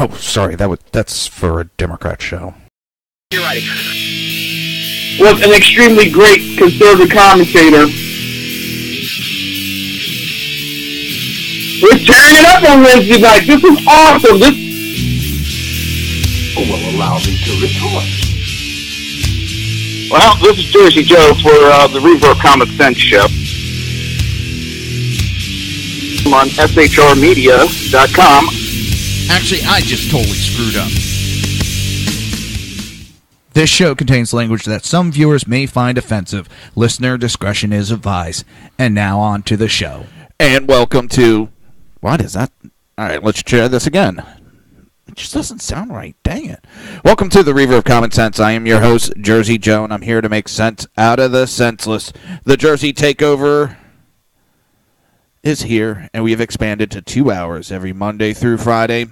Oh, sorry. That's for a Democrat show. You're right. Was an extremely great conservative commentator. We're tearing it up on Wednesday night. This is awesome. This will allow me to retort. Well, this is Jersey Joe for the Reverb Common Sense Show. I'm on shrmedia.com. Actually, I just totally screwed up. This show contains language that some viewers may find offensive. Listener discretion is advised. And now on to the show. And welcome to... What is that? All right, let's try this again. It just doesn't sound right. Dang it. Welcome to the Reverb Common Sense. I am your host, Jersey Joe, and I'm here to make sense out of the senseless. The Jersey Takeover is here, and we have expanded to 2 hours every Monday through Friday,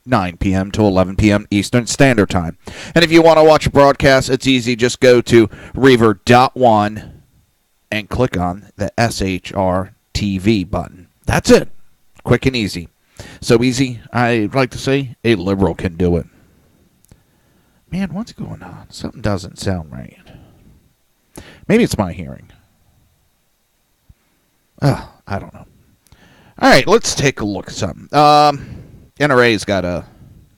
9 p.m. to 11 p.m. Eastern Standard Time. And if you want to watch a broadcast, it's easy. Just go to Reverb.one and click on the SHR TV button. That's it. Quick and easy. So easy, I'd like to say a liberal can do it. Man, what's going on? Something doesn't sound right. Maybe it's my hearing. I don't know. All right, let's take a look at something. NRA's got to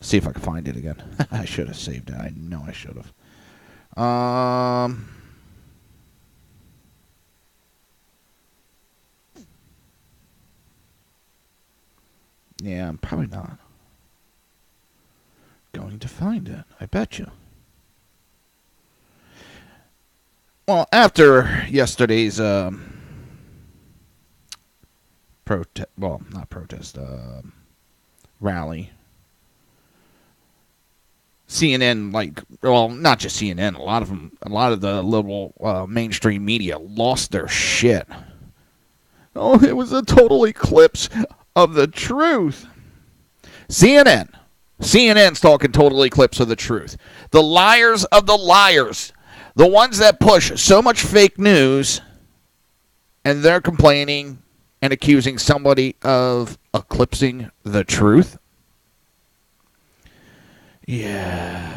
see if I can find it again. I should have saved it. I know I should have. Yeah, I'm probably not going to find it. I bet you. Well, after yesterday's rally, CNN, not just CNN, a lot of the liberal mainstream media lost their shit. Oh, it was a total eclipse of the truth. CNN's talking total eclipse of the truth. The liars of the liars. The ones that push so much fake news, and they're complaining and accusing somebody of eclipsing the truth. Yeah.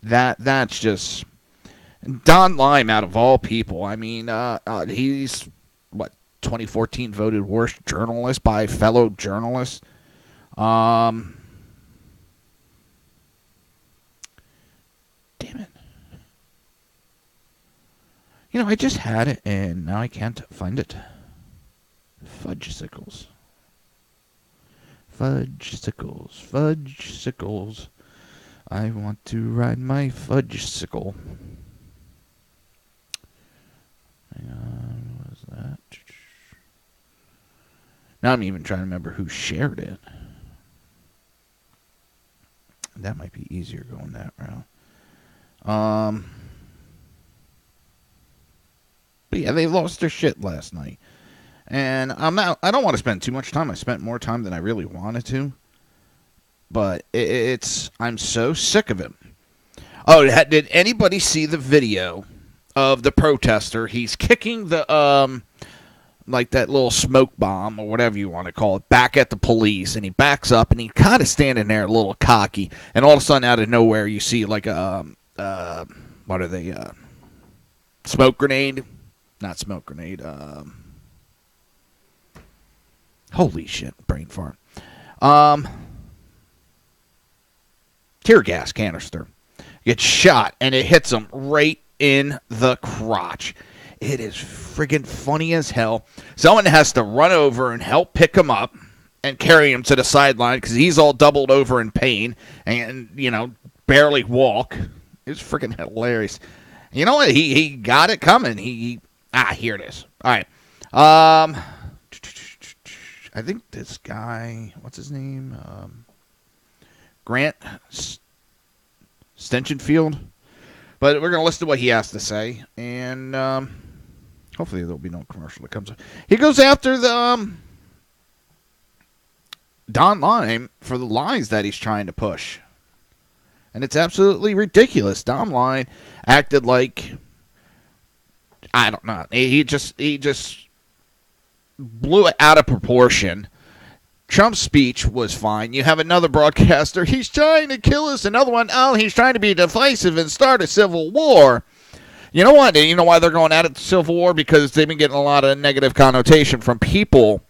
That's just... Don Line, out of all people, I mean, he's, 2014 voted worst journalist by fellow journalists. Damn it. I just had it, and now I can't find it. Fudgesicles. I want to ride my fudgesicle. Hang on, what was that? Now I'm even trying to remember who shared it. That might be easier going that route. But yeah, they lost their shit last night. And I don't want to spend too much time. I spent more time than I really wanted to. But I'm so sick of it. Oh, did anybody see the video of the protester? He's kicking the, that little smoke bomb, or whatever you want to call it, back at the police. And he backs up, and he's kind of standing there a little cocky. And all of a sudden, out of nowhere, you see what are they, smoke grenade? Not smoke grenade, holy shit, brain fart. Tear gas canister gets shot, and it hits him right in the crotch. It is friggin' funny as hell. Someone has to run over and help pick him up and carry him to the sideline because he's all doubled over in pain and, barely walk. It's friggin' hilarious. You know what? He got it coming. Here it is. All right. I think this guy, what's his name? Grant Stenchenfield. But we're going to listen to what he has to say. And hopefully there'll be no commercial that comes up. He goes after the Don Line for the lies that he's trying to push. And it's absolutely ridiculous. Don Line acted like, I don't know. He just blew it out of proportion. Trump's speech was fine. You have another broadcaster, he's trying to kill us. Another one, oh, he's trying to be divisive and start a civil war. You know what? You know why they're going at it, the Civil War? Because they've been getting a lot of negative connotation from people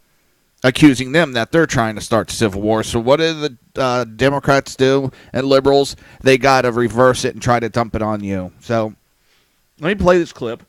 accusing them that they're trying to start the Civil War. So what do the Democrats do and liberals? They got to reverse it and try to dump it on you. So let me play this clip.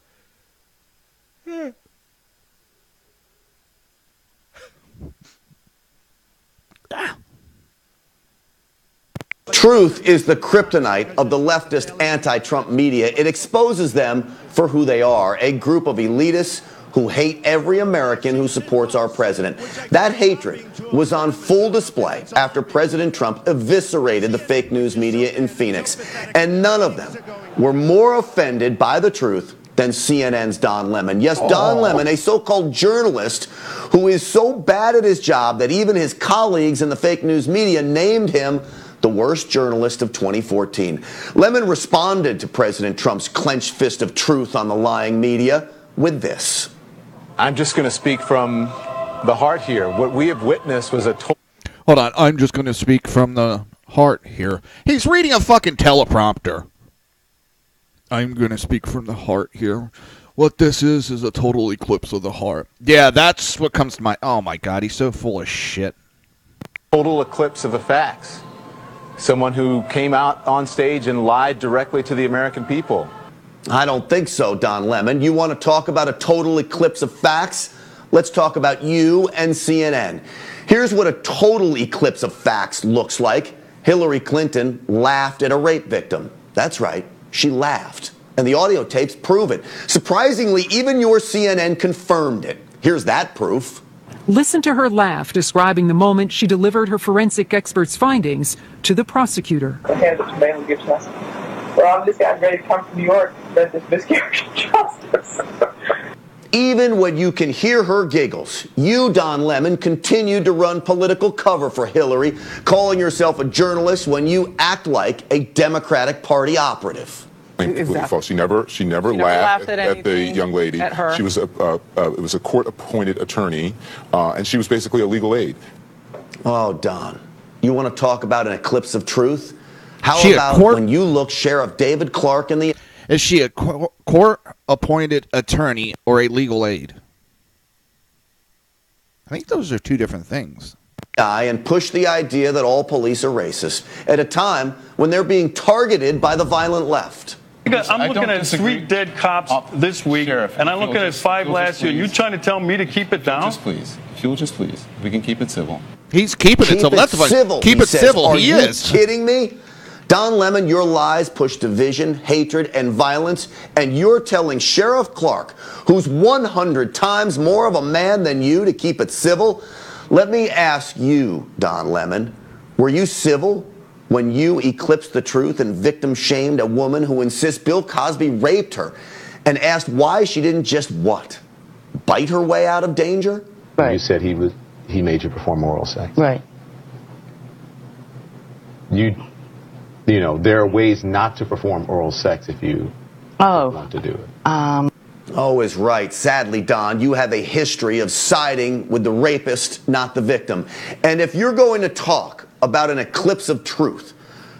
Truth is the kryptonite of the leftist anti-Trump media. It exposes them for who they are, a group of elitists who hate every American who supports our president. That hatred was on full display after President Trump eviscerated the fake news media in Phoenix. And none of them were more offended by the truth than CNN's Don Lemon. Yes, Don Lemon, a so-called journalist who is so bad at his job that even his colleagues in the fake news media named him the worst journalist of 2014. Lemon responded to President Trump's clenched fist of truth on the lying media with this. I'm just going to speak from the heart here. What we have witnessed was a total... Hold on, I'm just going to speak from the heart here. He's reading a fucking teleprompter. I'm going to speak from the heart here. What this is a total eclipse of the heart. Yeah, that's what comes to my... Oh my God, he's so full of shit. Total eclipse of the facts. Someone who came out on stage and lied directly to the American people. I don't think so, Don Lemon. You want to talk about a total eclipse of facts? Let's talk about you and CNN. Here's what a total eclipse of facts looks like. Hillary Clinton laughed at a rape victim. That's right, she laughed. And the audio tapes prove it. Surprisingly, even your CNN confirmed it. Here's that proof. Listen to her laugh, describing the moment she delivered her forensic expert's findings to the prosecutor. I handed it to Maynard Gibson. I said, well, this guy's ready to come from New York, that this miscarriage of justice. Even when you can hear her giggles, you, Don Lemon, continued to run political cover for Hillary, calling yourself a journalist when you act like a Democratic Party operative. Exactly. She never laughed at the young lady. At her. She was it was a court-appointed attorney, and she was basically a legal aid. Oh, Don, you want to talk about an eclipse of truth? How She a about court- when you look Sheriff David Clark in the Is she a court-appointed attorney or a legal aid? I think those are two different things. eye and push the idea that all police are racist at a time when they're being targeted by the violent left? I'm looking at 3 dead cops this week, Sheriff, and I'm looking at 5 last year. You trying to tell me to keep it down? Just please. If you'll just please. We can keep it civil. He's keeping it civil. That's fine. civil. Keep he it says. civil. Are He you is. kidding me? Don Lemon, your lies push division, hatred, and violence, and you're telling Sheriff Clark, who's 100 times more of a man than you, to keep it civil? Let me ask you, Don Lemon, were you civil when you eclipsed the truth and victim-shamed a woman who insists Bill Cosby raped her and asked why she didn't just what? Bite her way out of danger? Right. You said he made you perform oral sex. Right. You know, there are ways not to perform oral sex if you want to do it. Oh, is right. Sadly, Don, you have a history of siding with the rapist, not the victim. And if you're going to talk about an eclipse of truth,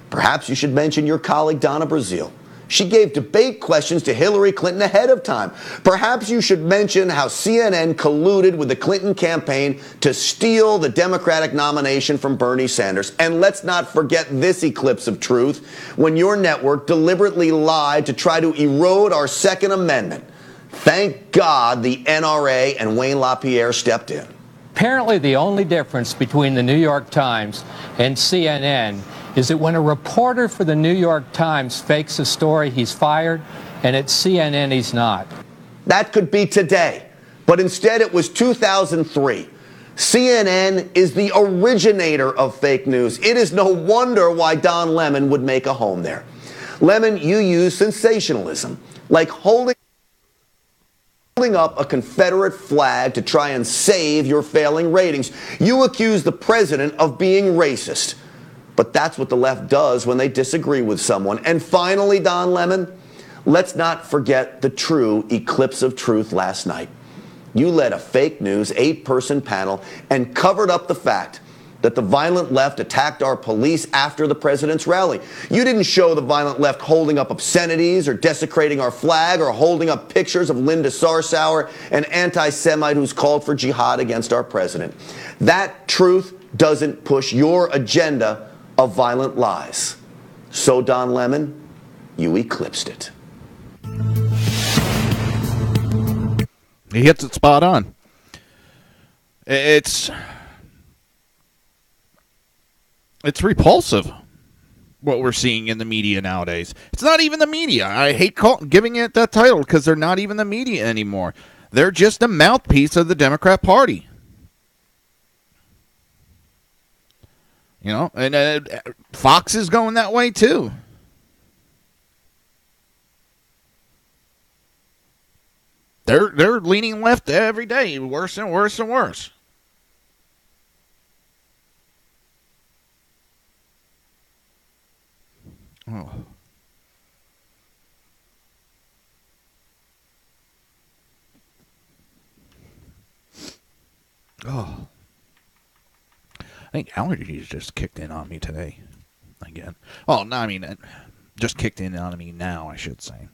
perhaps you should mention your colleague Donna Brazile. She gave debate questions to Hillary Clinton ahead of time. Perhaps you should mention how CNN colluded with the Clinton campaign to steal the Democratic nomination from Bernie Sanders. And let's not forget this eclipse of truth when your network deliberately lied to try to erode our Second Amendment. Thank God the NRA and Wayne LaPierre stepped in. Apparently the only difference between the New York Times and CNN is that when a reporter for the New York Times fakes a story, he's fired, and at CNN, he's not. That could be today, but instead it was 2003. CNN is the originator of fake news. It is no wonder why Don Lemon would make a home there. Lemon, you use sensationalism, like holding up a Confederate flag to try and save your failing ratings. You accuse the president of being racist. But that's what the left does when they disagree with someone. And finally, Don Lemon, let's not forget the true eclipse of truth last night. You led a fake news 8-person panel and covered up the fact that the violent left attacked our police after the president's rally. You didn't show the violent left holding up obscenities or desecrating our flag or holding up pictures of Linda Sarsour, an anti-Semite who's called for jihad against our president. That truth doesn't push your agenda of violent lies. So, Don Lemon, you eclipsed it. He hits it spot on. It's repulsive what we're seeing in the media nowadays. It's not even the media. I hate giving it that title because they're not even the media anymore. They're just a mouthpiece of the Democrat Party. You know, and Fox is going that way too. They're leaning left every day, worse and worse and worse. Oh. Oh. I think allergies just kicked in on me today. Again. Oh, no, I mean, just kicked in on me now, I should say.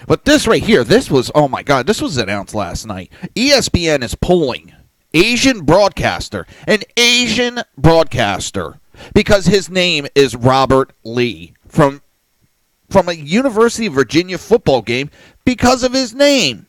But this right here, this was, oh my God, this was announced last night. ESPN is pulling Asian broadcaster, an Asian broadcaster, because his name is Robert Lee from a University of Virginia football game because of his name.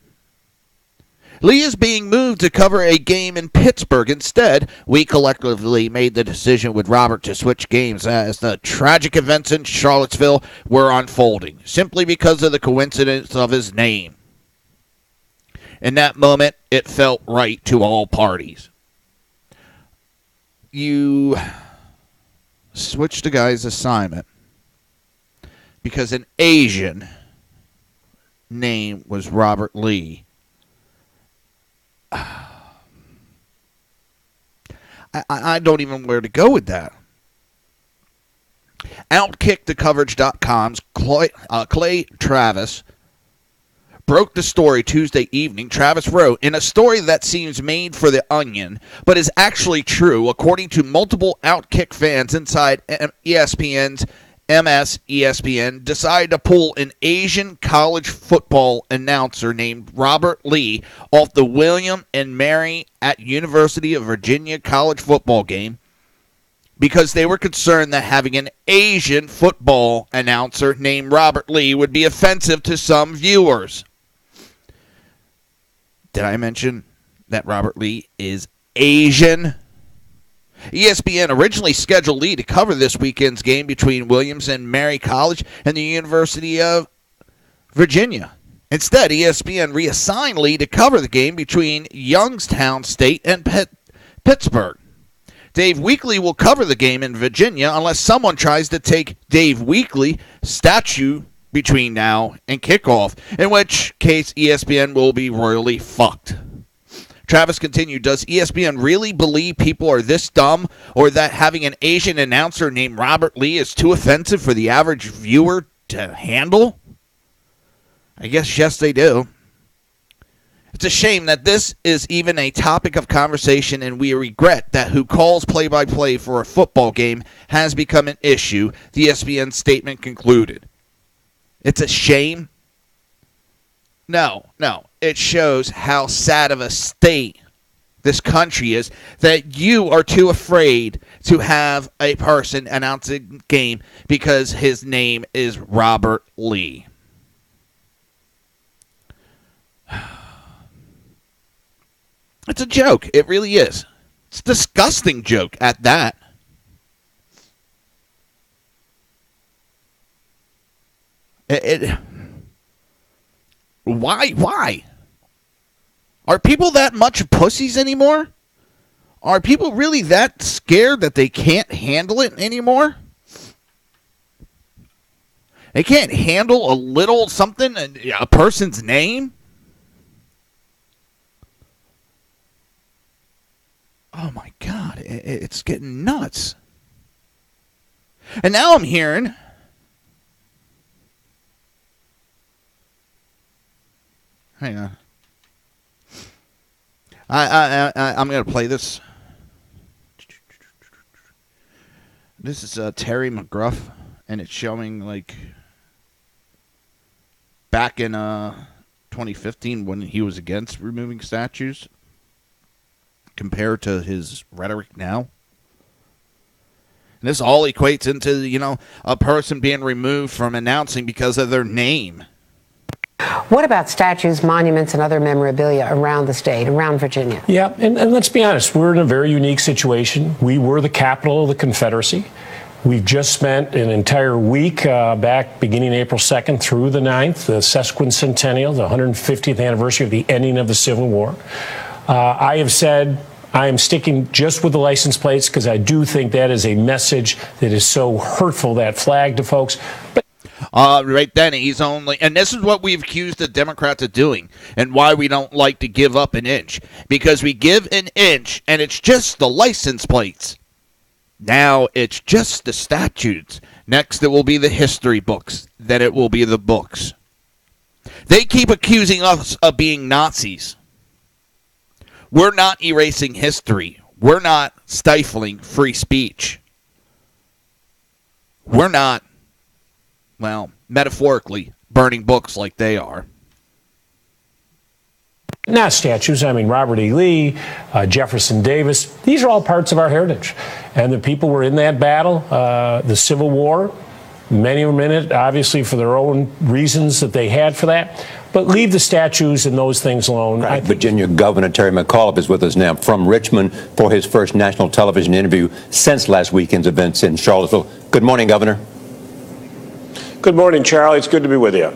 Lee is being moved to cover a game in Pittsburgh. Instead, we collectively made the decision with Robert to switch games as the tragic events in Charlottesville were unfolding, simply because of the coincidence of his name. In that moment, it felt right to all parties. You switched a guy's assignment because an Asian name was Robert Lee. I don't even know where to go with that. OutkickTheCoverage.com's Clay Travis broke the story Tuesday evening. Travis wrote, in a story that seems made for The Onion, but is actually true, according to multiple Outkick fans inside ESPN's MS ESPN, decided to pull an Asian college football announcer named Robert Lee off the William and Mary at University of Virginia college football game because they were concerned that having an Asian football announcer named Robert Lee would be offensive to some viewers. Did I mention that Robert Lee is Asian? ESPN originally scheduled Lee to cover this weekend's game between Williams and Mary College and the University of Virginia. Instead, ESPN reassigned Lee to cover the game between Youngstown State and Pittsburgh. Dave Weekley will cover the game in Virginia unless someone tries to take Dave Weekley statue between now and kickoff, in which case ESPN will be royally fucked. Travis continued, does ESPN really believe people are this dumb, or that having an Asian announcer named Robert Lee is too offensive for the average viewer to handle? I guess yes, they do. It's a shame that this is even a topic of conversation, and we regret that who calls play-by-play for a football game has become an issue, the ESPN statement concluded. It's a shame? No. It shows how sad of a state this country is that you are too afraid to have a person announce a game because his name is Robert Lee. It's a joke. It really is. It's a disgusting joke at that. Why? Are people that much pussies anymore? Are people really that scared that they can't handle it anymore? They can't handle a little something, a person's name? Oh my God, it's getting nuts. And now I'm hearing... Hang on. I'm going to play this. This is Terry McGruff, and it's showing, like, back in 2015 when he was against removing statues compared to his rhetoric now. And this all equates into, a person being removed from announcing because of their name. What about statues, monuments, and other memorabilia around the state, around Virginia? Yeah, and let's be honest, we're in a very unique situation. We were the capital of the Confederacy. We've just spent an entire week back beginning April 2nd through the 9th, the sesquicentennial, the 150th anniversary of the ending of the Civil War. I have said I am sticking just with the license plates because I do think that is a message that is so hurtful, that flag to folks. But right then, and this is what we've accused the Democrats of doing, and why we don't like to give up an inch. Because we give an inch, and it's just the license plates. Now it's just the statutes. Next it will be the history books. Then it will be the books. They keep accusing us of being Nazis. We're not erasing history. We're not stifling free speech. We're not, metaphorically, burning books like they are. Not statues. I mean, Robert E. Lee, Jefferson Davis. These are all parts of our heritage. And the people were in that battle, the Civil War. Many were in it, obviously, for their own reasons that they had for that. But leave the statues and those things alone. Right. Virginia Governor Terry McAuliffe is with us now from Richmond for his first national television interview since last weekend's events in Charlottesville. Good morning, Governor. Good morning, Charlie. It's good to be with you.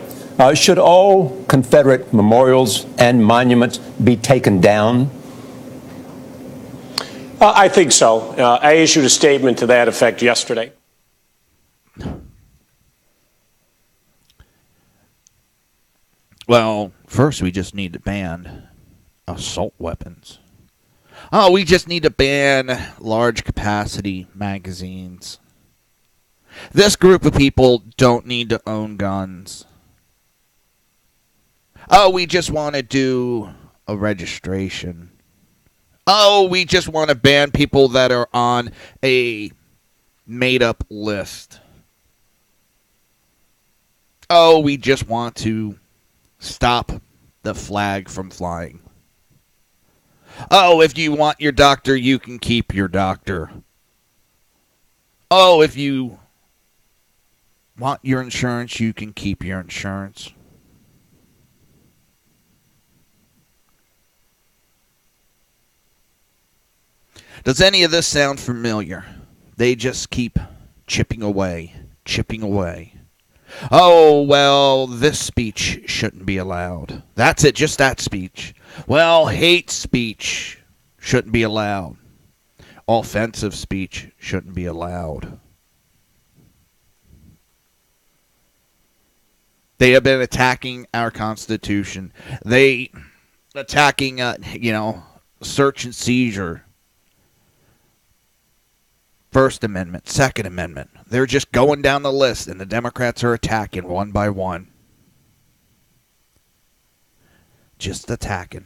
Should all Confederate memorials and monuments be taken down? I think so. I issued a statement to that effect yesterday. Well, first we just need to ban assault weapons. Oh, we just need to ban large capacity magazines. This group of people don't need to own guns. Oh, we just want to do a registration. Oh, we just want to ban people that are on a made-up list. Oh, we just want to stop the flag from flying. Oh, if you want your doctor, you can keep your doctor. Oh, if you want your insurance, you can keep your insurance. Does any of this sound familiar? They just keep chipping away, chipping away. Oh, well, this speech shouldn't be allowed. That's it, just that speech. Well, hate speech shouldn't be allowed. Offensive speech shouldn't be allowed. They have been attacking our Constitution. They attacking, search and seizure. First Amendment, Second Amendment. They're just going down the list, and the Democrats are attacking one by one. Just attacking.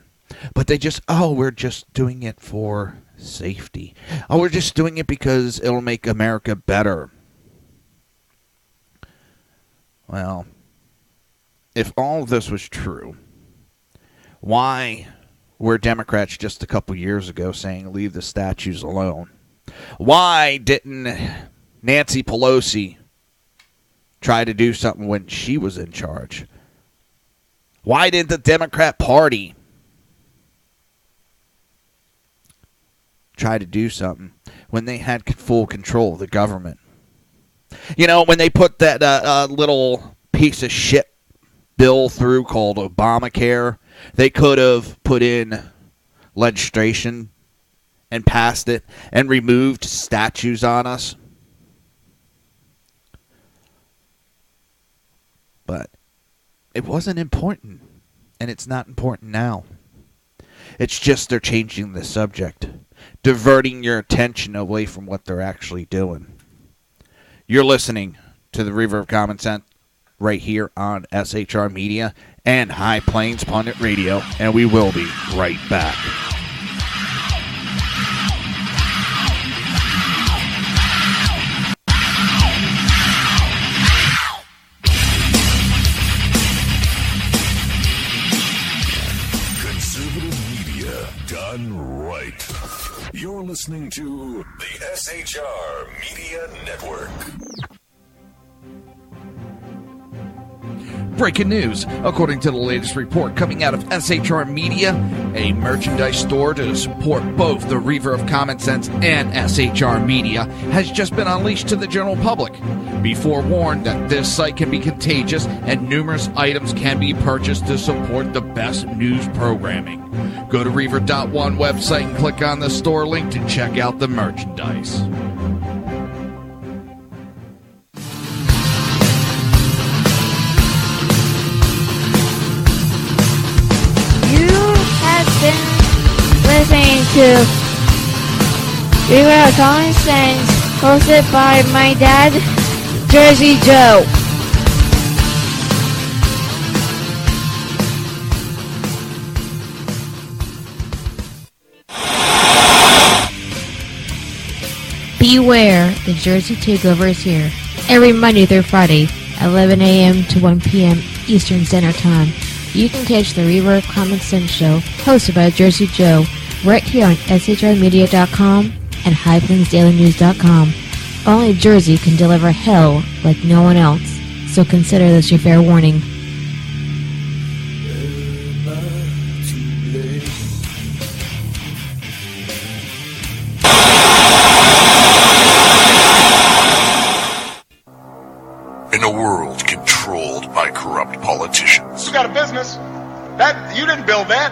But we're just doing it for safety. Oh, we're just doing it because it'll make America better. Well, if all of this was true, why were Democrats just a couple years ago saying leave the statues alone? Why didn't Nancy Pelosi try to do something when she was in charge? Why didn't the Democrat Party try to do something when they had full control of the government? When they put that little piece of shit bill through called Obamacare, they could have put in legislation and passed it and removed statues on us. But it wasn't important, and it's not important now. It's just they're changing the subject, diverting your attention away from what they're actually doing. You're listening to the Reverb Common Sense right here on SHR Media and High Plains Pundit Radio, and we will be right back. Media done right. You're listening to the SHR Media Network. Breaking news. According to the latest report coming out of SHR Media, a merchandise store to support both the Reaver of Common Sense and SHR Media has just been unleashed to the general public. Be forewarned that this site can be contagious and numerous items can be purchased to support the best news programming. Go to Reaver.one website and click on the store link to check out the merchandise. Listening to Reaver of Common Sense, hosted by my dad, Jersey Joe. Beware, the Jersey Takeover is here. Every Monday through Friday, 11 a.m. to 1 p.m. Eastern Standard Time. You can catch the Reaver of Common Sense show, hosted by Jersey Joe, right here on shrmedia.com and highplainsdailynews.com. Only Jersey can deliver hell like no one else, so consider this your fair warning. In a world controlled by corrupt politicians, You got a business. That you didn't build that.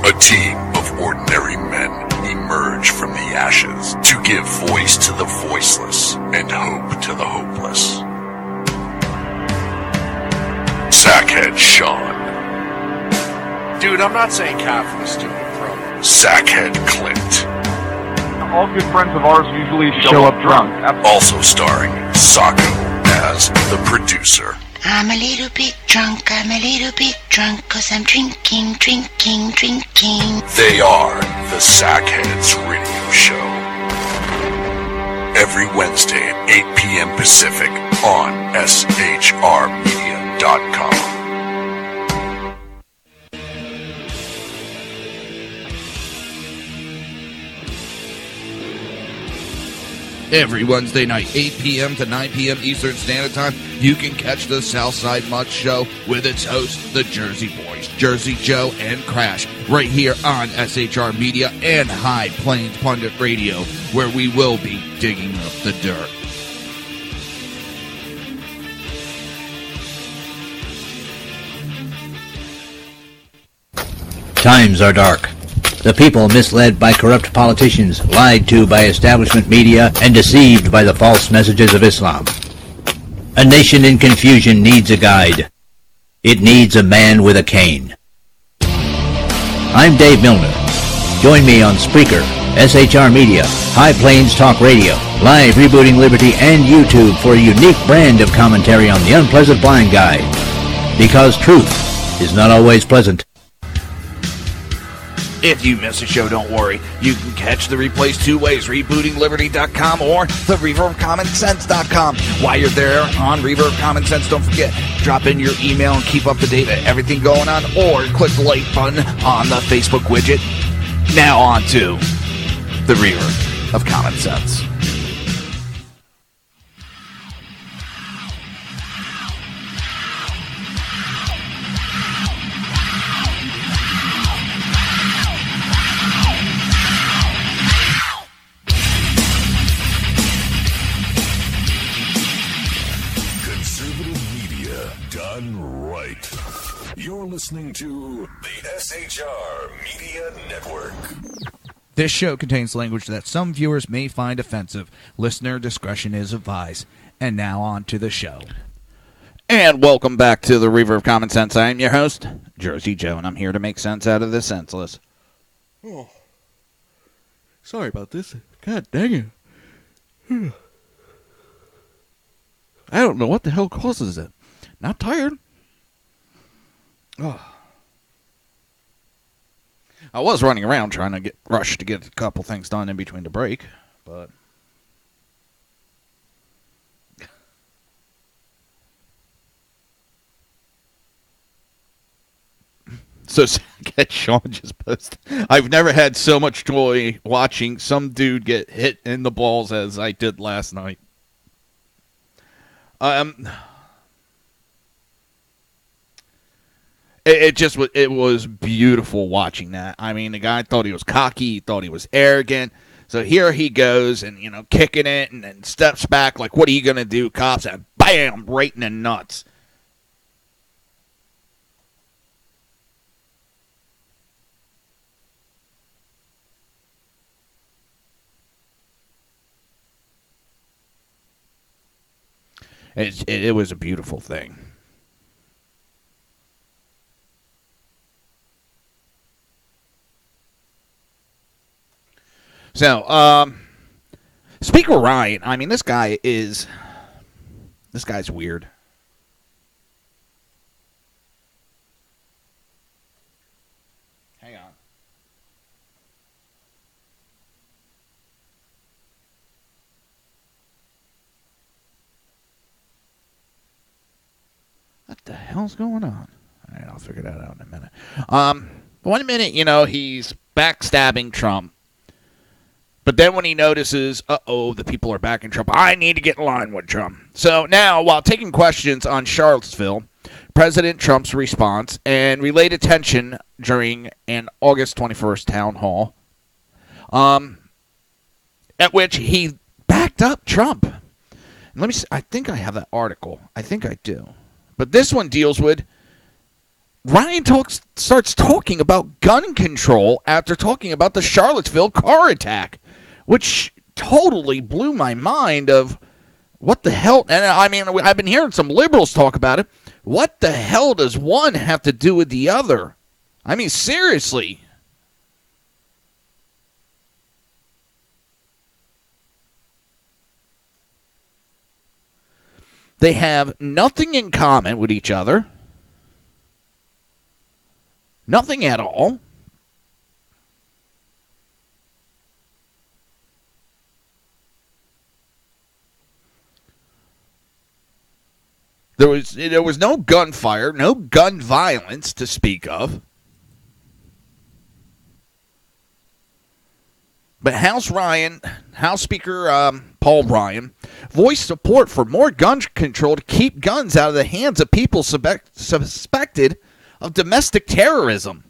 a team of ordinary men emerge from the ashes to give voice to the voiceless and hope to the hopeless. Sackhead Sean. Dude, I'm not saying half of the stupid pro. Sackhead Clint. All good friends of ours usually show up drunk. Also starring Sacco as the producer. I'm a little bit drunk, 'cause I'm drinking. They are the Sackheads Radio Show. Every Wednesday at 8 p.m. Pacific on shrmedia.com. Every Wednesday night, 8 p.m. to 9 p.m. Eastern Standard Time, you can catch the Southside Mutt Show with its hosts, the Jersey Boys, Jersey Joe and Crash, right here on SHR Media and High Plains Pundit Radio, where we will be digging up the dirt. Times are dark. The people misled by corrupt politicians, lied to by establishment media, and deceived by the false messages of Islam. A nation in confusion needs a guide. It needs a man with a cane. I'm Dave Milner. Join me on Spreaker, SHR Media, High Plains Talk Radio, Live Rebooting Liberty, and YouTube for a unique brand of commentary on the unpleasant blind guide. Because truth is not always pleasant. If you miss a show, don't worry. You can catch the replays two ways, rebootingliberty.com or the reverbcommonsense.com. While you're there on Reverb Common Sense, don't forget, drop in your email and keep up to date with everything going on, or click the like button on the Facebook widget. Now on to the Reverb of Common Sense. You're listening to the SHR Media Network. This show contains language that some viewers may find offensive. Listener discretion is advised. And now on to the show. And welcome back to the Reaver of Common Sense. I am your host, Jersey Joe, and I'm here to make sense out of the senseless. Oh, sorry about this. God dang it. I don't know what the hell causes it. Not tired. Oh. I was running around trying to rush to get a couple things done in between the break, but So Sean just posted, I've never had so much joy watching some dude get hit in the balls as I did last night. It was beautiful watching that. I mean, the guy thought he was cocky, he thought he was arrogant. So here he goes and, kicking it and then steps back like, what are you going to do, cops? And bam, right in the nuts. It was a beautiful thing. So, Speaker Ryan, I mean, this guy's weird. Hang on. What the hell's going on? All right, I'll figure that out in a minute. 1 minute, he's backstabbing Trump. But then when he notices, the people are backing Trump, I need to get in line with Trump. So now, while taking questions on Charlottesville, President Trump's response and related tension during an August 21st town hall, at which he backed up Trump. And let me see, I think I have that article. I think I do. But this one deals with Ryan starts talking about gun control after talking about the Charlottesville car attack, which totally blew my mind of what the hell. And I mean, I've been hearing some liberals talk about it. What the hell does one have to do with the other? I mean, seriously. They have nothing in common with each other. Nothing at all. There was no gunfire, no gun violence to speak of. But House Speaker Paul Ryan voiced support for more gun control to keep guns out of the hands of people suspected of domestic terrorism.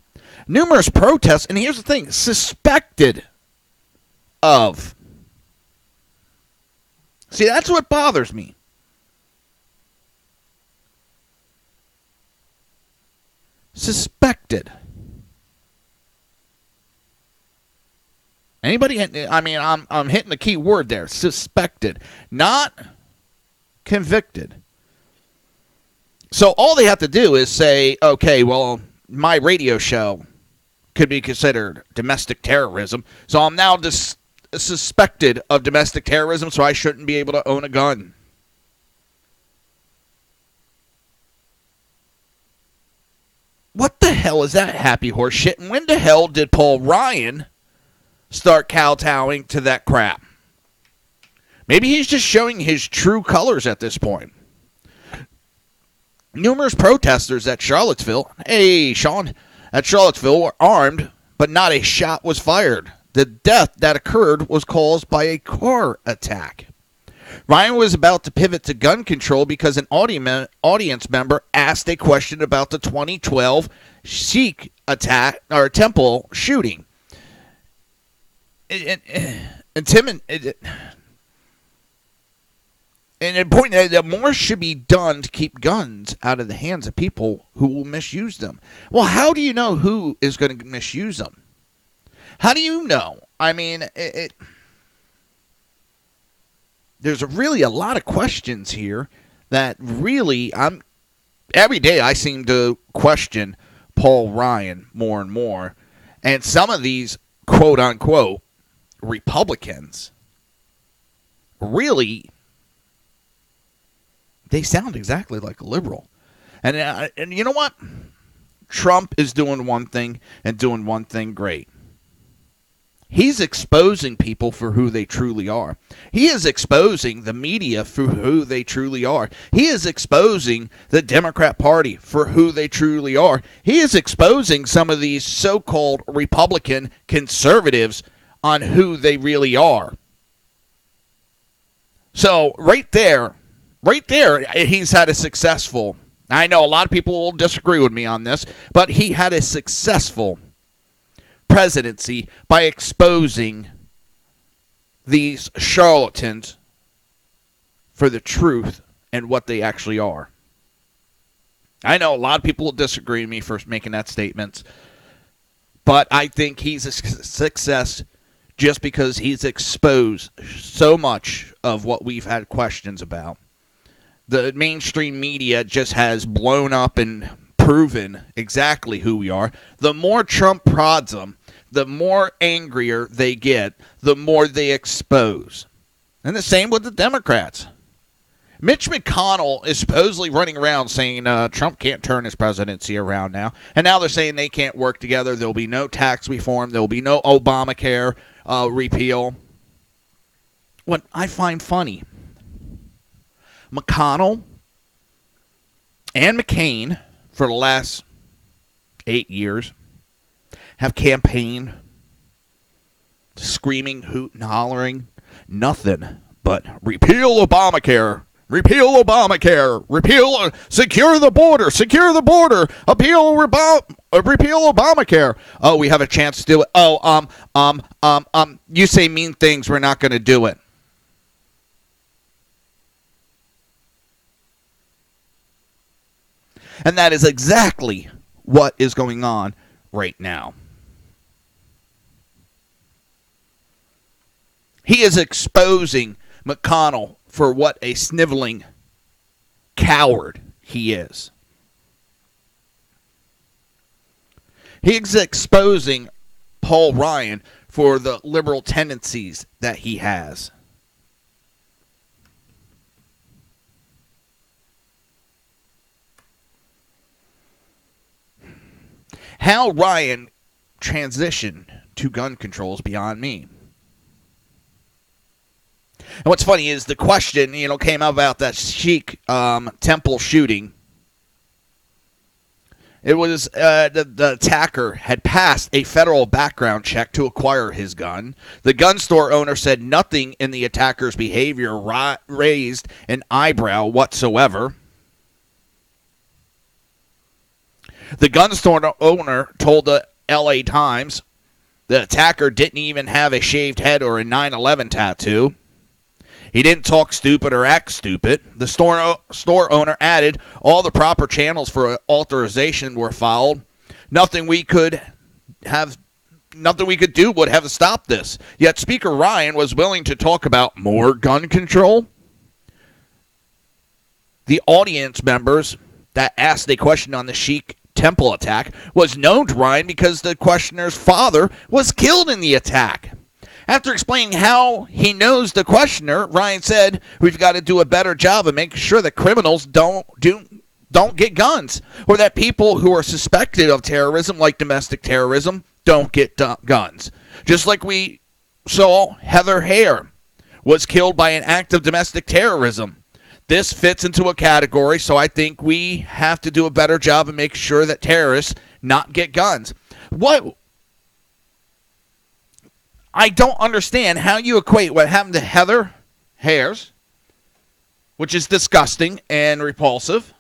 Numerous protests, and here's the thing, suspected of. See, that's what bothers me. Suspected. Anybody? I mean, I'm hitting the key word there. Suspected, not convicted. So all they have to do is say, okay, well, my radio show could be considered domestic terrorism, so I'm now suspected of domestic terrorism, so I shouldn't be able to own a gun. What the hell is that happy horse shit? And when the hell did Paul Ryan start kowtowing to that crap? Maybe he's just showing his true colors at this point. Numerous protesters at Charlottesville, at Charlottesville were armed, but not a shot was fired. The death that occurred was caused by a car attack. Ryan was about to pivot to gun control because an audience member asked a question about the 2012 Sikh attack or temple shooting. And it pointed out that more should be done to keep guns out of the hands of people who will misuse them. Well, how do you know who is going to misuse them? How do you know? I mean, there's really a lot of questions here that really every day I seem to question Paul Ryan more and more. And some of these quote unquote Republicans really, they sound exactly like a liberal. And you know what? Trump is doing one thing and doing one thing great. He's exposing people for who they truly are. He is exposing the media for who they truly are. He is exposing the Democrat Party for who they truly are. He is exposing some of these so-called Republican conservatives on who they really are. So right there, he's had a successful, I know a lot of people will disagree with me on this, but he had a successful presidency by exposing these charlatans for the truth and what they actually are. I know a lot of people will disagree with me for making that statement, but I think he's a success just because he's exposed so much of what we've had questions about. The mainstream media just has blown up and proven exactly who we are. The more Trump prods them, the more angrier they get, the more they expose. And the same with the Democrats. Mitch McConnell is supposedly running around saying Trump can't turn his presidency around now. And now they're saying they can't work together. There'll be no tax reform. There'll be no Obamacare repeal. What I find funny, McConnell and McCain, for the last 8 years, have campaigned, screaming, hooting, hollering, nothing but repeal Obamacare, repeal Obamacare, repeal, secure the border, repeal Obamacare. Oh, we have a chance to do it. Oh, you say mean things, we're not going to do it. And that is exactly what is going on right now. He is exposing McConnell for what a sniveling coward he is. He is exposing Paul Ryan for the liberal tendencies that he has. How Ryan transitioned to gun control is beyond me. And what's funny is the question, came out about that Sikh temple shooting. It was the attacker had passed a federal background check to acquire his gun. The gun store owner said nothing in the attacker's behavior raised an eyebrow whatsoever. The gun store owner told the LA Times the attacker didn't even have a shaved head or a 9/11 tattoo. He didn't talk stupid or act stupid. The store owner added all the proper channels for authorization were followed. Nothing we could do would have stopped this. Yet Speaker Ryan was willing to talk about more gun control. The audience members that asked a question on the Sikh temple attack was known to Ryan because the questioner's father was killed in the attack. After explaining how he knows the questioner, Ryan said, "We've got to do a better job of making sure that criminals don't get guns, or that people who are suspected of terrorism, like domestic terrorism, don't get guns." Just like we saw Heather Heyer was killed by an act of domestic terrorism. This fits into a category, so I think we have to do a better job of making sure that terrorists not get guns. What? I don't understand how you equate what happened to Heather Heyer, which is disgusting and repulsive,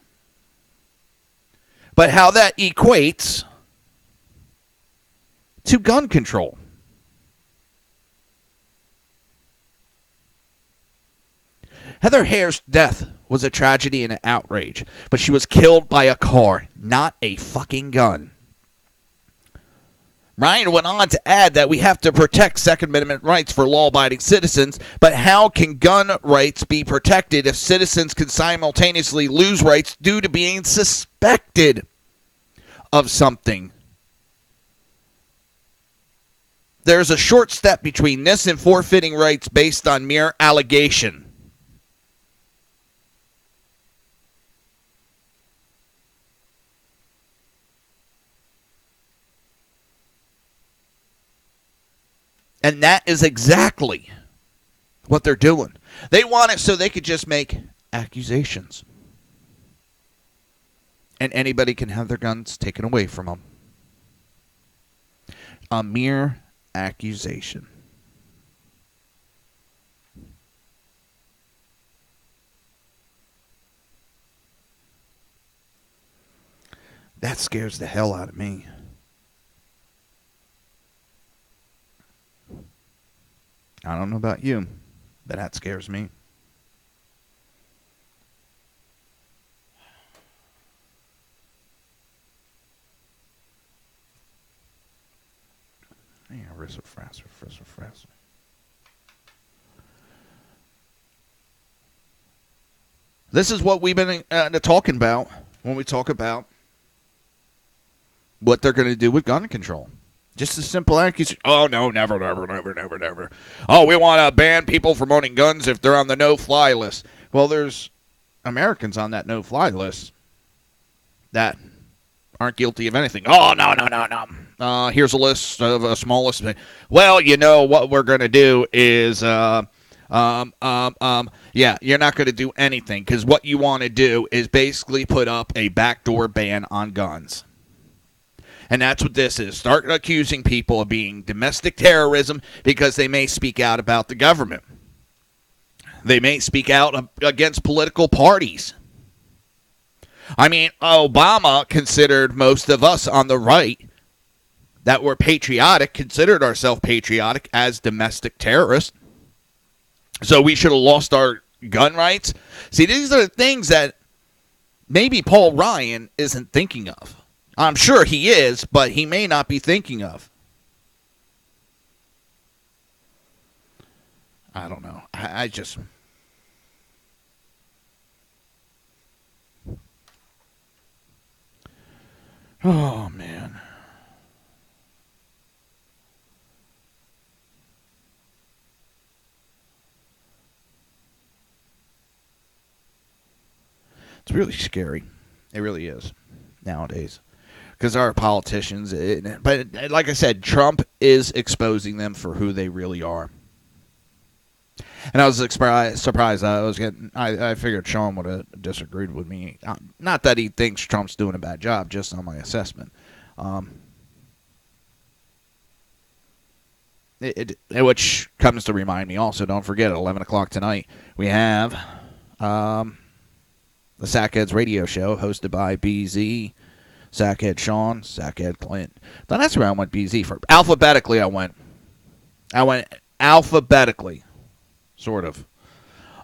but how that equates to gun control. Heather Heyer's death was a tragedy and an outrage, but she was killed by a car, not a fucking gun. Ryan went on to add that we have to protect Second Amendment rights for law-abiding citizens, but how can gun rights be protected if citizens can simultaneously lose rights due to being suspected of something? There's a short step between this and forfeiting rights based on mere allegation. And that is exactly what they're doing. They want it so they could just make accusations. And anybody can have their guns taken away from them. A mere accusation. That scares the hell out of me. I don't know about you, but that scares me. Yeah, frazzle. This is what we've been talking about when we talk about what they're going to do with gun control. Just a simple accusation. Oh, no, never. Oh, we want to ban people from owning guns if they're on the no-fly list. Well, there's Americans on that no-fly list that aren't guilty of anything. Oh, no. Here's a list of a small list. Well, you know what we're going to do is, yeah, you're not going to do anything because what you want to do is basically put up a backdoor ban on guns. And that's what this is. Start accusing people of being domestic terrorism because they may speak out about the government. They may speak out against political parties. I mean, Obama considered most of us on the right that were patriotic, considered ourselves patriotic as domestic terrorists. So we should have lost our gun rights. See, these are the things that maybe Paul Ryan isn't thinking of. I'm sure he is, but he may not be thinking of. I don't know. I just... Oh, man. It's really scary. It really is nowadays. Because our politicians, but like I said, Trump is exposing them for who they really are. And I was surprised. I figured Sean would have disagreed with me. Not that he thinks Trump's doing a bad job, just on my assessment. Which comes to remind me also, don't forget, at 11 o'clock tonight, we have the Sackheads radio show hosted by BZ, Sackhead Sean, Sackhead Clint. Then that's where I went BZ for. Alphabetically, I went alphabetically, sort of.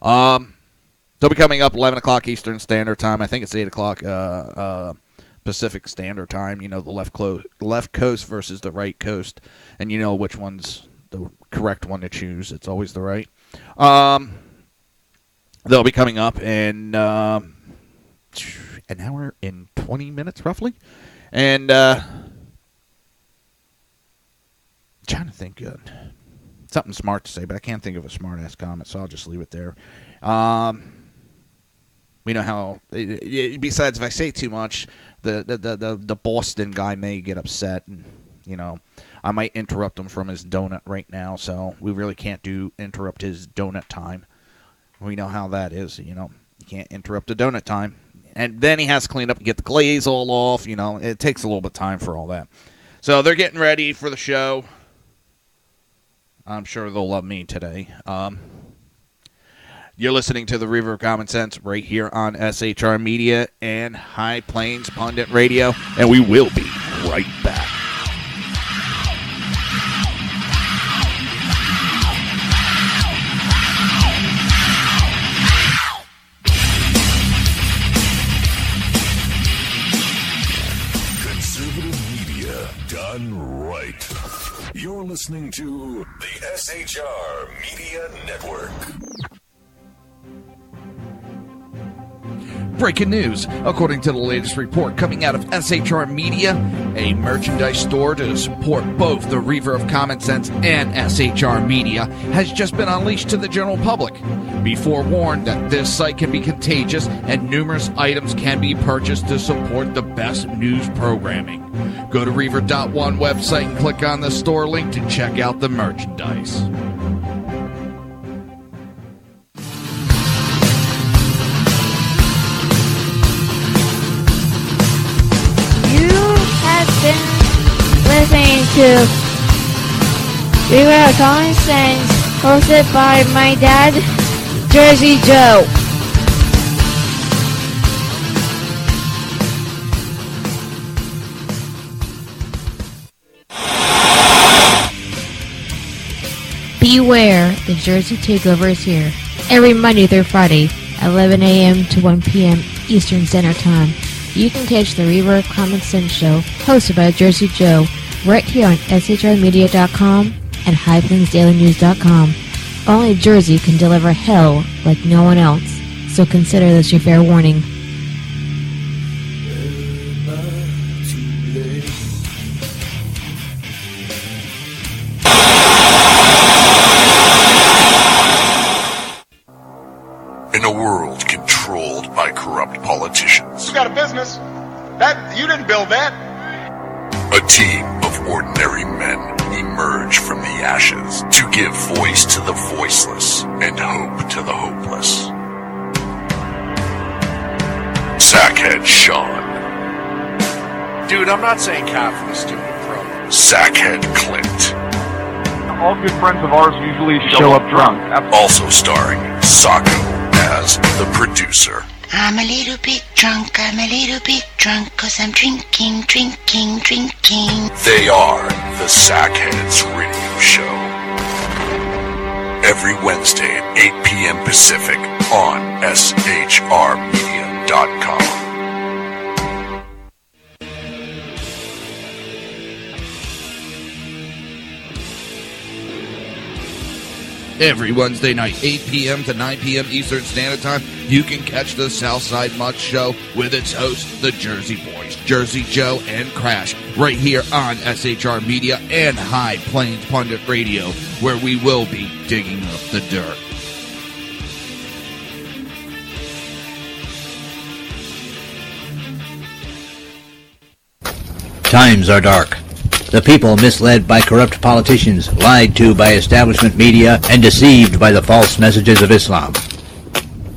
They'll be coming up 11 o'clock Eastern Standard Time. I think it's 8 o'clock Pacific Standard Time. You know, the left coast versus the right coast. And you know which one's the correct one to choose. It's always the right. They'll be coming up in an hour and 20 minutes, roughly. And trying to think good. Something smart to say, but I can't think of a smart-ass comment, so I'll just leave it there. We know how, besides if I say too much, the Boston guy may get upset, and, you know, I might interrupt him from his donut right now, so we really can't interrupt his donut time. We know how that is, you know. You can't interrupt the donut time. And then he has to clean up and get the glaze all off, you know. It takes a little bit of time for all that. So they're getting ready for the show. I'm sure they'll love me today. You're listening to the River of Common Sense right here on SHR Media and High Plains Pundit Radio, and we will be right back. Conservative media done right. You're listening to the SHR Media Network. Breaking news. According to the latest report coming out of SHR Media, a merchandise store to support both the Reaver of Common Sense and SHR Media has just been unleashed to the general public. Be forewarned that this site can be contagious and numerous items can be purchased to support the best news programming. Go to Reaver.one website and click on the store link to check out the merchandise. Been listening to Reaver of Common Sense, hosted by my dad, Jersey Joe. Beware, the Jersey Takeover is here. Every Monday through Friday, 11 a.m. to 1 p.m. Eastern Standard Time. You can catch the Reaver of Common Sense show, hosted by Jersey Joe, right here on SHRmedia.com and HighPlainsDailyNews.com. Only Jersey can deliver hell like no one else, so consider this your fair warning. In a world controlled by corrupt politicians, You got a business. That you didn't build that. a team of ordinary men emerge from the ashes to give voice to the voiceless and hope to the hopeless. Sackhead Sean, Dude, I'm not saying Kafka, stupid bro. Sackhead Clint, All good friends of ours usually show up drunk. also starring Sacco as the producer. I'm a little bit drunk, I'm a little bit drunk, 'cause I'm drinking, drinking, drinking. They are the Sackheads Radio Show. Every Wednesday at 8 p.m. Pacific on SHRmedia.com. Every Wednesday night, 8 p.m. to 9 p.m. Eastern Standard Time, you can catch the Southside Mutt Show with its hosts, the Jersey Boys, Jersey Joe and Crash, right here on SHR Media and High Plains Pundit Radio, where we will be digging up the dirt. Times are dark. The people misled by corrupt politicians, lied to by establishment media, and deceived by the false messages of Islam.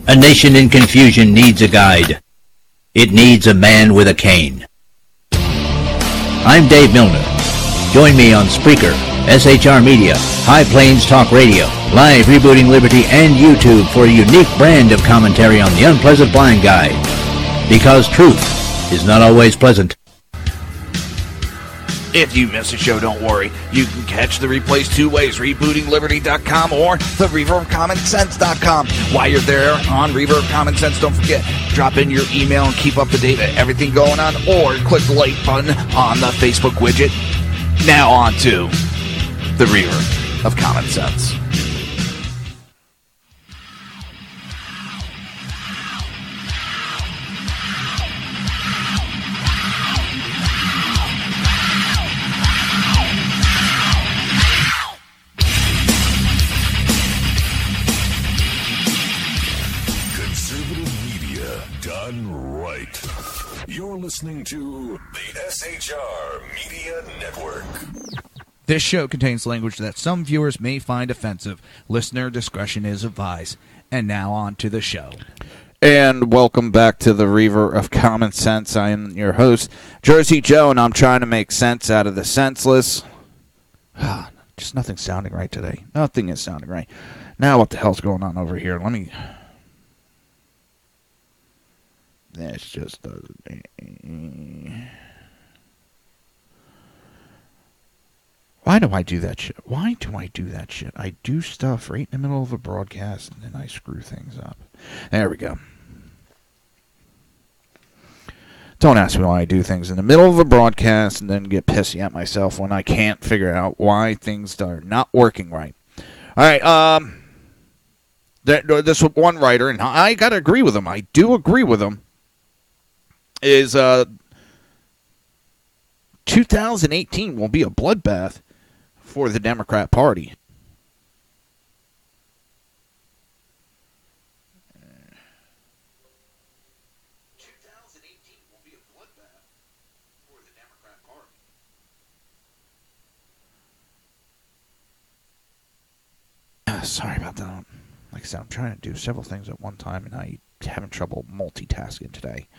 A nation in confusion needs a guide. It needs a man with a cane. I'm Dave Milner. Join me on Spreaker, SHR Media, High Plains Talk Radio, Live Rebooting Liberty, and YouTube for a unique brand of commentary on the unpleasant blind guide. Because truth is not always pleasant. If you miss a show, don't worry. You can catch the replays two ways, rebootingliberty.com or the ReverbCommonSense.com. While you're there on Reverb Common Sense, don't forget, drop in your email and keep up to date with everything going on, or click the like button on the Facebook widget. Now on to the Reverb of Common Sense. You're listening to the SHR Media Network. This show contains language that some viewers may find offensive. Listener discretion is advised. And now on to the show. And welcome back to the Reaver of Common Sense. I am your host, Jersey Joe, and I'm trying to make sense out of the senseless. Just nothing's sounding right today. Nothing is sounding right. Now what the hell's going on over here? Let me... This just doesn't... Why do I do that shit? Why do I do that shit? I do stuff right in the middle of a broadcast, and then I screw things up. There we go. Don't ask me why I do things in the middle of a broadcast and then get pissy at myself when I can't figure out why things are not working right. All right, this one writer, and I got to agree with him. I do agree with him. is 2018 will be a bloodbath for the Democrat Party. Sorry about that. Like I said, I'm trying to do several things at one time, and I'm having trouble multitasking today.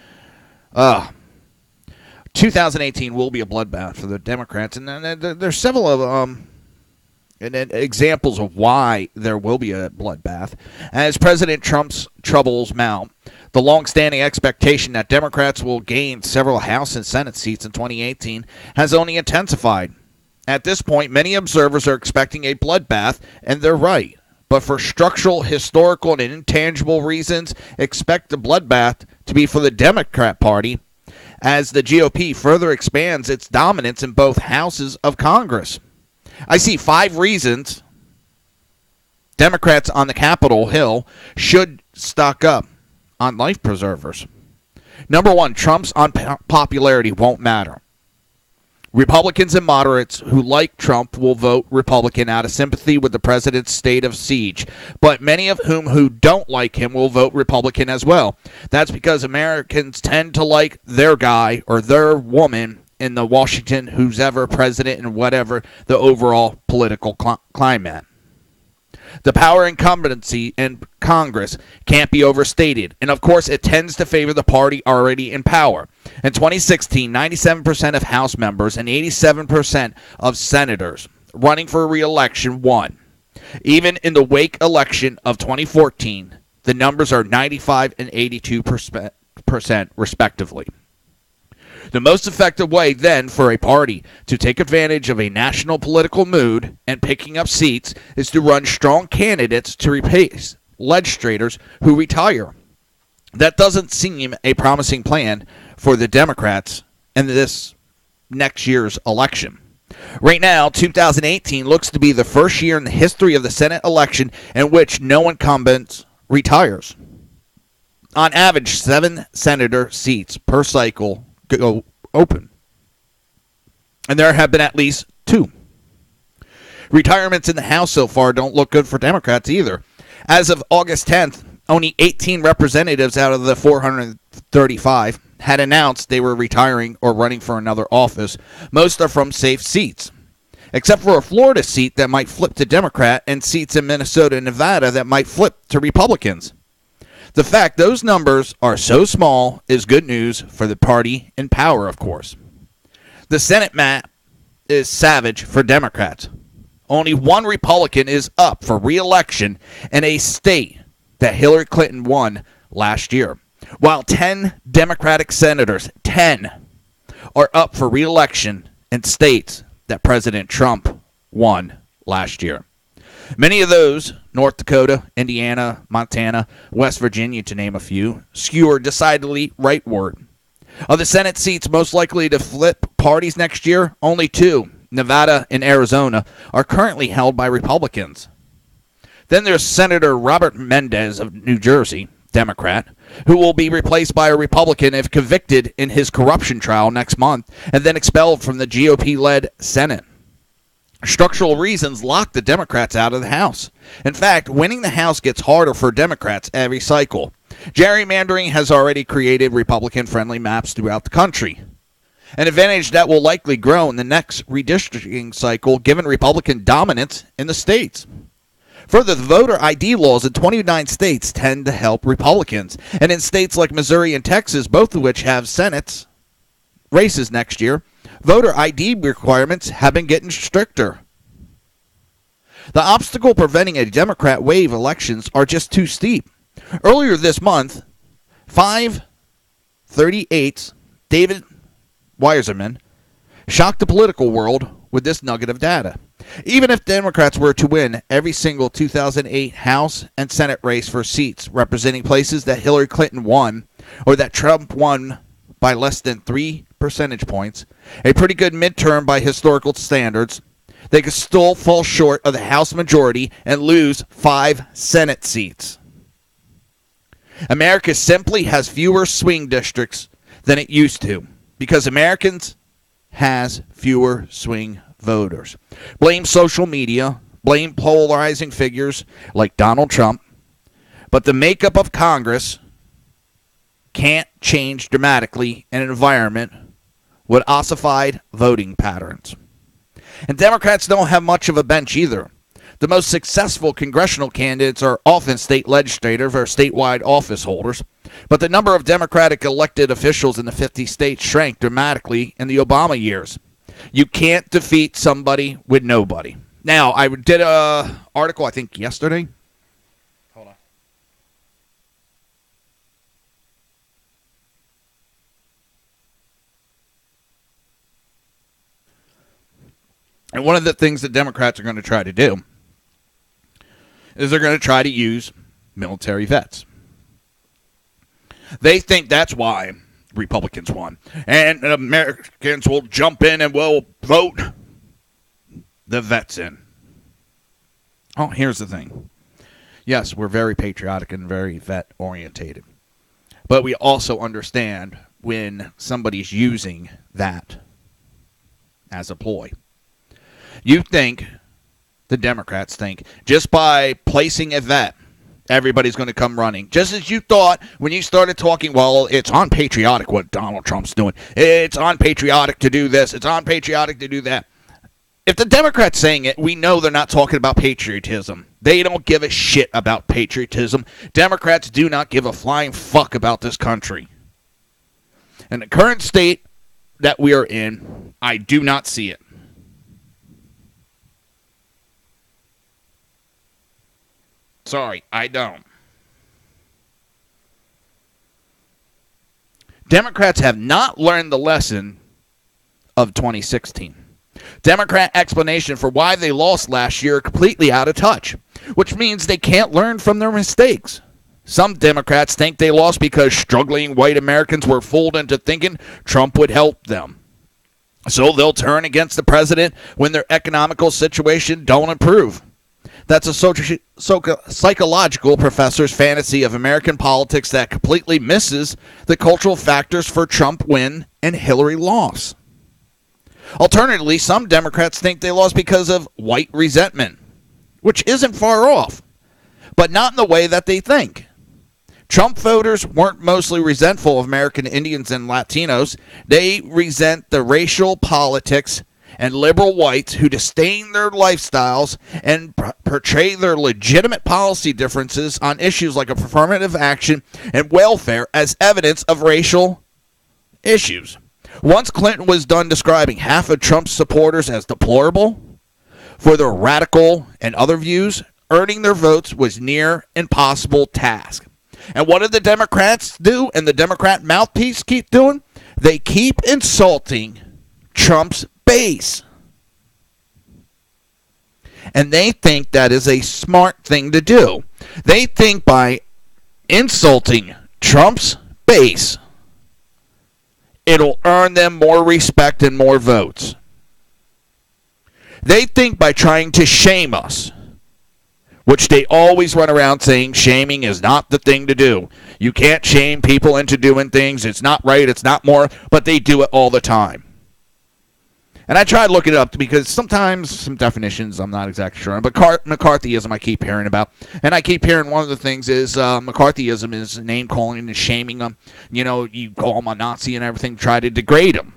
2018 will be a bloodbath for the Democrats, and there's several of examples of why there will be a bloodbath. As President Trump's troubles mount, the long-standing expectation that Democrats will gain several House and Senate seats in 2018 has only intensified. At this point, many observers are expecting a bloodbath, and they're right. But for structural, historical, and intangible reasons, expect the bloodbath to be for the Democrat Party as the GOP further expands its dominance in both houses of Congress. I see 5 reasons Democrats on the Capitol Hill should stock up on life preservers. Number 1, Trump's unpopularity won't matter. Republicans and moderates who like Trump will vote Republican out of sympathy with the president's state of siege, but many of who don't like him will vote Republican as well. That's because Americans tend to like their guy or their woman in the Washington, who's ever president and whatever the overall political climate. The power incumbency in Congress can't be overstated, and of course it tends to favor the party already in power. In 2016, 97% of House members and 87% of senators running for re-election won. Even in the wake election of 2014, the numbers are 95 and 82% respectively. The most effective way, then, for a party to take advantage of a national political mood and picking up seats is to run strong candidates to replace legislators who retire. That doesn't seem a promising plan for the Democrats in this next year's election. Right now, 2018 looks to be the first year in the history of the Senate election in which no incumbent retires. On average, 7 senator seats per cycle go open, and there have been at least 2. Retirements in the House so far don't look good for Democrats either. As of August 10th, only 18 representatives out of the 435 had announced they were retiring or running for another office. Most are from safe seats, except for a Florida seat that might flip to Democrat and seats in Minnesota and Nevada that might flip to Republicans. The fact those numbers are so small is good news for the party in power, of course. The Senate map is savage for Democrats. Only 1 Republican is up for re-election in a state that Hillary Clinton won last year, while 10 Democratic senators, 10, are up for re-election in states that President Trump won last year. Many of those, North Dakota, Indiana, Montana, West Virginia, to name a few, skewer decidedly rightward. Of the Senate seats most likely to flip parties next year, only 2, Nevada and Arizona, are currently held by Republicans. Then there's Senator Robert Mendez of New Jersey, Democrat, who will be replaced by a Republican if convicted in his corruption trial next month and then expelled from the GOP-led Senate. Structural reasons lock the Democrats out of the House. In fact, winning the House gets harder for Democrats every cycle. Gerrymandering has already created Republican-friendly maps throughout the country, an advantage that will likely grow in the next redistricting cycle given Republican dominance in the states. Further, the voter ID laws in 29 states tend to help Republicans, and in states like Missouri and Texas, both of which have Senate races next year, voter ID requirements have been getting stricter. The obstacle preventing a Democrat wave elections are just too steep. Earlier this month, 538's David Weiserman shocked the political world with this nugget of data. Even if Democrats were to win every single 2008 House and Senate race for seats representing places that Hillary Clinton won or that Trump won by less than 3 percentage points, a pretty good midterm by historical standards, they could still fall short of the House majority and lose 5 Senate seats. America simply has fewer swing districts than it used to because Americans has fewer swing voters. Blame social media, blame polarizing figures like Donald Trump, but the makeup of Congress can't change dramatically in an environment with ossified voting patterns. And Democrats don't have much of a bench either. The most successful congressional candidates are often state legislators or statewide office holders, but the number of Democratic elected officials in the 50 states shrank dramatically in the Obama years. You can't defeat somebody with nobody. Now, I did an article, I think, yesterday. Hold on. And one of the things that Democrats are going to try to do is they're going to try to use military vets. They think that's why Republicans won. And Americans will jump in and will vote the vets in. Oh, here's the thing. Yes, we're very patriotic and very vet-orientated. But we also understand when somebody's using that as a ploy. You think, the Democrats think, just by placing a vet, everybody's going to come running. Just as you thought when you started talking, well, it's unpatriotic what Donald Trump's doing. It's unpatriotic to do this. It's unpatriotic to do that. If the Democrats saying it, we know they're not talking about patriotism. They don't give a shit about patriotism. Democrats do not give a flying fuck about this country. In the current state that we are in, I do not see it. Sorry, I don't. Democrats have not learned the lesson of 2016. Democrat explanation for why they lost last year are completely out of touch, which means they can't learn from their mistakes. Some Democrats think they lost because struggling white Americans were fooled into thinking Trump would help them. So they'll turn against the president when their economical situation don't improve. That's a psychological professor's fantasy of American politics that completely misses the cultural factors for Trump win and Hillary loss. Alternatively, some Democrats think they lost because of white resentment, which isn't far off, but not in the way that they think. Trump voters weren't mostly resentful of American Indians and Latinos. They resent the racial politics and liberal whites who disdain their lifestyles and portray their legitimate policy differences on issues like affirmative action and welfare as evidence of racial issues. Once Clinton was done describing half of Trump's supporters as deplorable for their radical and other views, earning their votes was near impossible task. And what did the Democrats do and the Democrat mouthpiece keep doing? They keep insulting Trump's base. And they think that is a smart thing to do. They think by insulting Trump's base, it'll earn them more respect and more votes. They think by trying to shame us, which they always run around saying shaming is not the thing to do. You can't shame people into doing things. It's not right. It's not more. But they do it all the time. And I tried looking it up because sometimes some definitions I'm not exactly sure on. But McCarthyism I keep hearing about. And I keep hearing one of the things is McCarthyism is name calling and shaming them. You know, you call them a Nazi and everything, try to degrade them.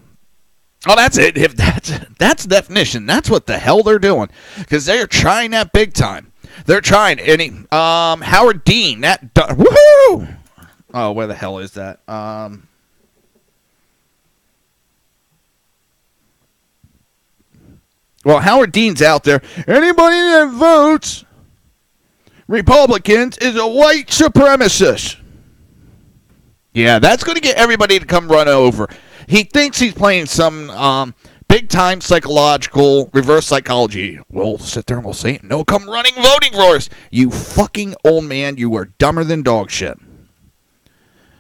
Oh, that's it. If that's the definition. That's what the hell they're doing. Because they're trying that big time. They're trying. And Howard Dean, that woohoo! Oh, where the hell is that? Well, Howard Dean's out there. Anybody that votes Republicans is a white supremacist. Yeah, that's going to get everybody to come run over. He thinks he's playing some big-time psychological reverse psychology. We'll sit there and we'll say, no, come running voting for us. You fucking old man, you are dumber than dog shit.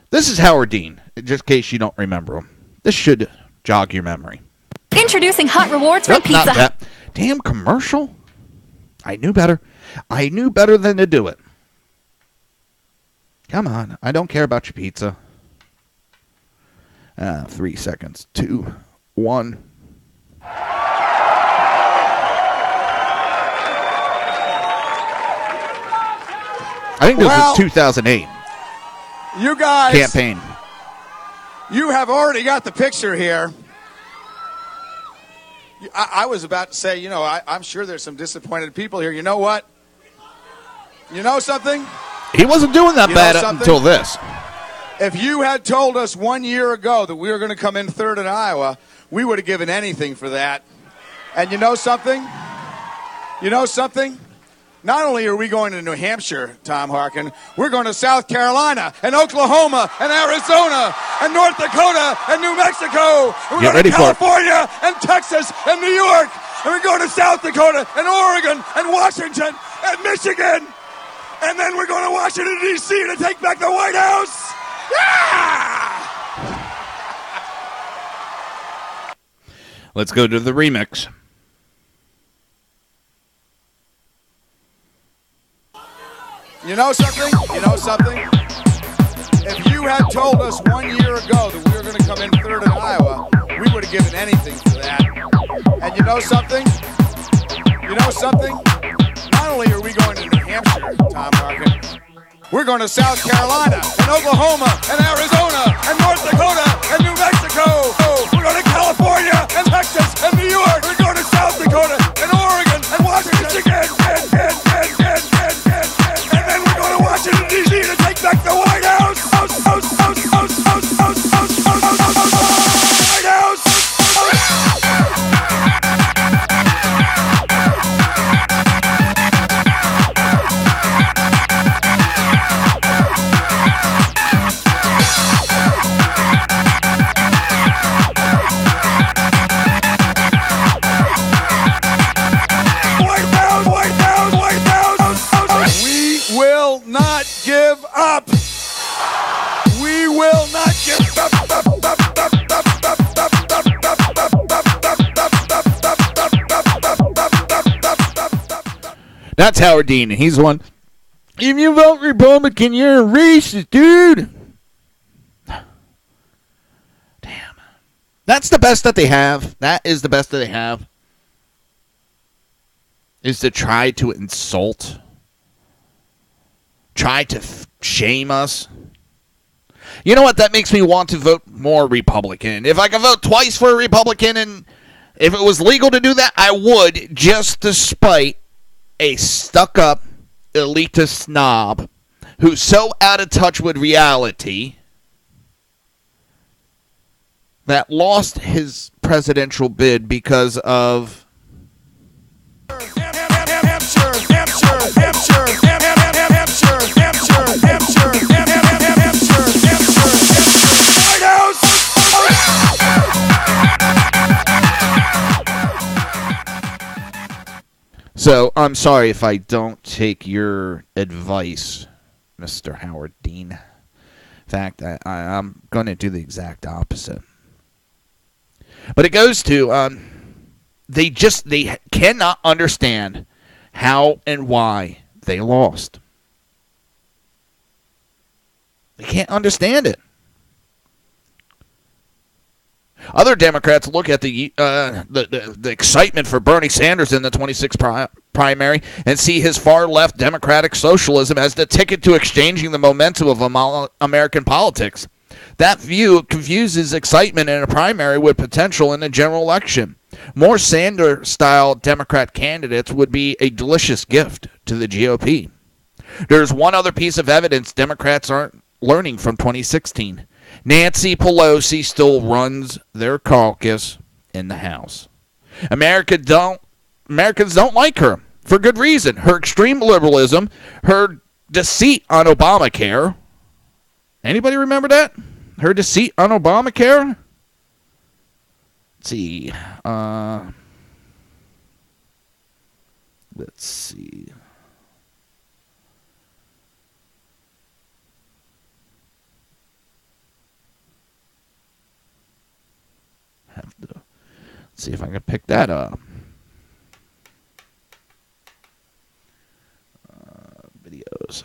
This is Howard Dean, just in case you don't remember him. This should jog your memory. Introducing Hot Rewards from Pizza Hut. Damn commercial. I knew better. I knew better than to do it. Come on. I don't care about your pizza. 3 seconds. 2, 1. I think this was 2008. You guys. Campaign. You have already got the picture here. I was about to say, you know, I'm sure there's some disappointed people here. You know what? You know something? He wasn't doing that bad up until this. If you had told us 1 year ago that we were going to come in third in Iowa, we would have given anything for that. And you know something? You know something? Not only are we going to New Hampshire, Tom Harkin, we're going to South Carolina and Oklahoma and Arizona and North Dakota and New Mexico. And we're going to California and Texas and New York. And we're going to South Dakota and Oregon and Washington and Michigan. And then we're going to Washington, D.C. to take back the White House. Yeah! Let's go to the remix. You know something? You know something? If you had told us 1 year ago that we were going to come in third in Iowa, we would have given anything for that. And you know something? You know something? Not only are we going to New Hampshire, Tom Harkin, we're going to South Carolina and Oklahoma and Arizona and North Dakota and New Mexico. We're going to California and Texas and New York. We're going to South Dakota and Oregon and Washington again. And then we're going to Washington, D.C. to take back the White House. White House. Not give up. We will not give up. That's Howard Dean. He's the one. If you vote Republican, you're a racist, dude. Damn. That's the best that they have. That is the best that they have. Is to try to insult. Try to shame us. You know what? That makes me want to vote more Republican. If I could vote twice for a Republican, and if it was legal to do that, I would, just to spite a stuck-up, elitist snob who's so out of touch with reality that lost his presidential bid because of... So, I'm sorry if I don't take your advice, Mr. Howard Dean. In fact, I'm going to do the exact opposite. But it goes to, they cannot understand how and why they lost. They can't understand it. Other Democrats look at the excitement for Bernie Sanders in the 26th primary and see his far-left democratic socialism as the ticket to exchanging the momentum of American politics. That view confuses excitement in a primary with potential in a general election. More Sanders-style Democrat candidates would be a delicious gift to the GOP. There's one other piece of evidence Democrats aren't learning from 2016. Nancy Pelosi still runs their caucus in the House. Americans don't like her for good reason. Her extreme liberalism, her deceit on Obamacare. Anybody remember that? Her deceit on Obamacare? Let's see. Let's see. Let's see if I can pick that up. Videos.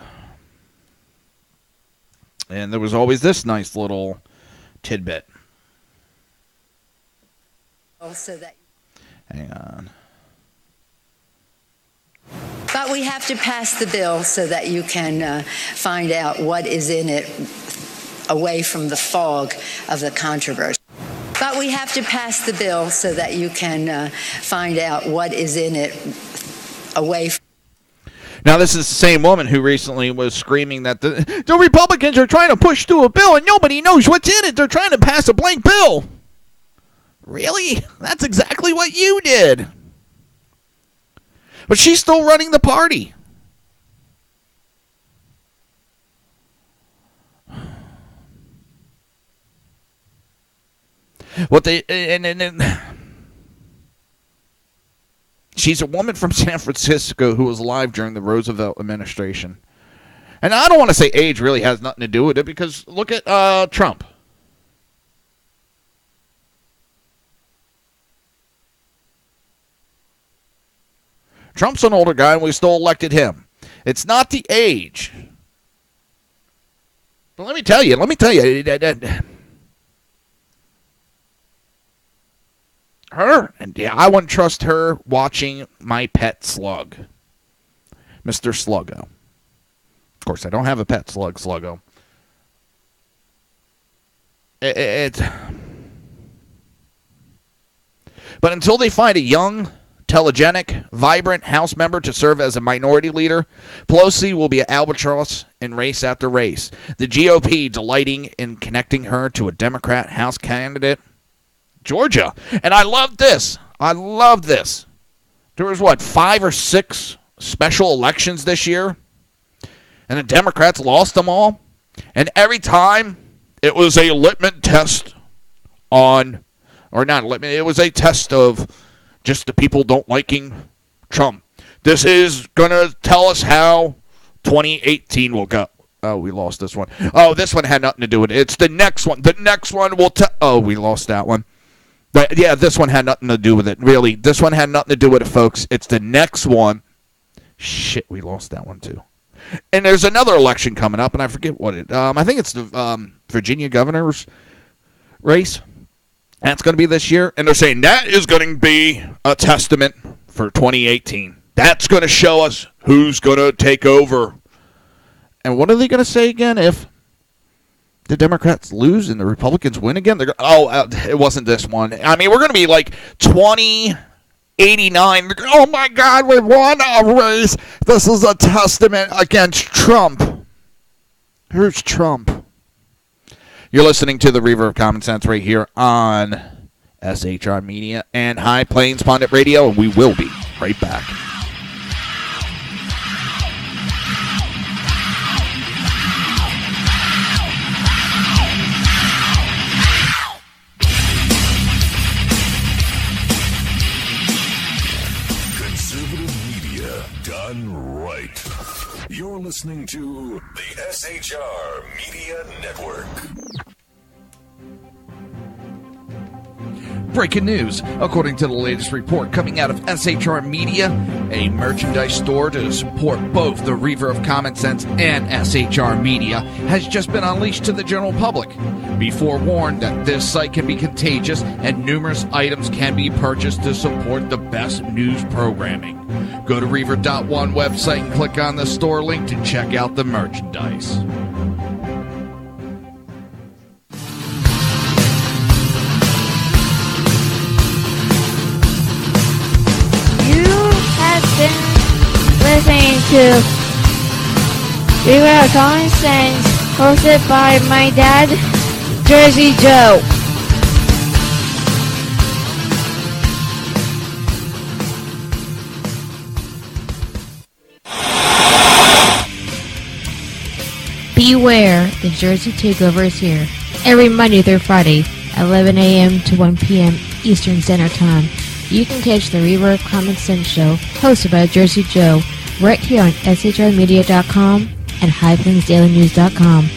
And there was always this nice little tidbit. so that. Hang on. But we have to pass the bill so that you can find out what is in it away from the fog of the controversy. But we have to pass the bill so that you can find out what is in it away from. Now, this is the same woman who recently was screaming that the Republicans are trying to push through a bill and nobody knows what's in it. They're trying to pass a blank bill. Really? That's exactly what you did. But she's still running the party. What they and she's a woman from San Francisco who was alive during the Roosevelt administration. And I don't want to say age really has nothing to do with it because look at Trump. Trump's an older guy and we still elected him. It's not the age. But let me tell you. Her, and yeah, I wouldn't trust her watching my pet slug, Mr. Sluggo. Of course, I don't have a pet slug, Sluggo. But until they find a young, telegenic, vibrant House member to serve as a minority leader, Pelosi will be an albatross in race after race. The GOP delighting in connecting her to a Democrat House candidate. Georgia. And I love this. There was, 5 or 6 special elections this year? And the Democrats lost them all? And every time, it was a litmus test on, or not litmus, it was a test of just the people don't liking Trump. This is going to tell us how 2018 will go. Oh, we lost this one. Oh, this one had nothing to do with it. It's the next one. The next one will tell. Oh, we lost that one. But yeah, this one had nothing to do with it. Really, this one had nothing to do with it, folks. It's the next one. Shit, we lost that one too. And there's another election coming up, and I forget what it. I think it's the Virginia governor's race. That's going to be this year, and they're saying that is going to be a testament for 2018. That's going to show us who's going to take over. And what are they going to say again if the Democrats lose and the Republicans win again? They're it wasn't this one. I mean, we're going to be like 2089. Oh, my God, we won a race. This is a testament against Trump. Who's Trump? You're listening to the Reaver of Common Sense right here on SHR Media and High Plains Pundit Radio, and we will be right back. You're listening to the SHR Media Network. Breaking news. According to the latest report coming out of SHR Media, a merchandise store to support both the Reaver of Common Sense and SHR Media has just been unleashed to the general public. Be forewarned that this site can be contagious and numerous items can be purchased to support the best news programming. Go to Reaver.one website and click on the store link to check out the merchandise. Listening to Reaver of Common Sense, hosted by my dad, Jersey Joe. Beware, the Jersey Takeover is here. Every Monday through Friday, 11 a.m. to 1 p.m. Eastern Standard Time. You can catch the Reaver of Common Sense show, hosted by Jersey Joe, right here on SHRmedia.com and HighPlainsDailyNews.com.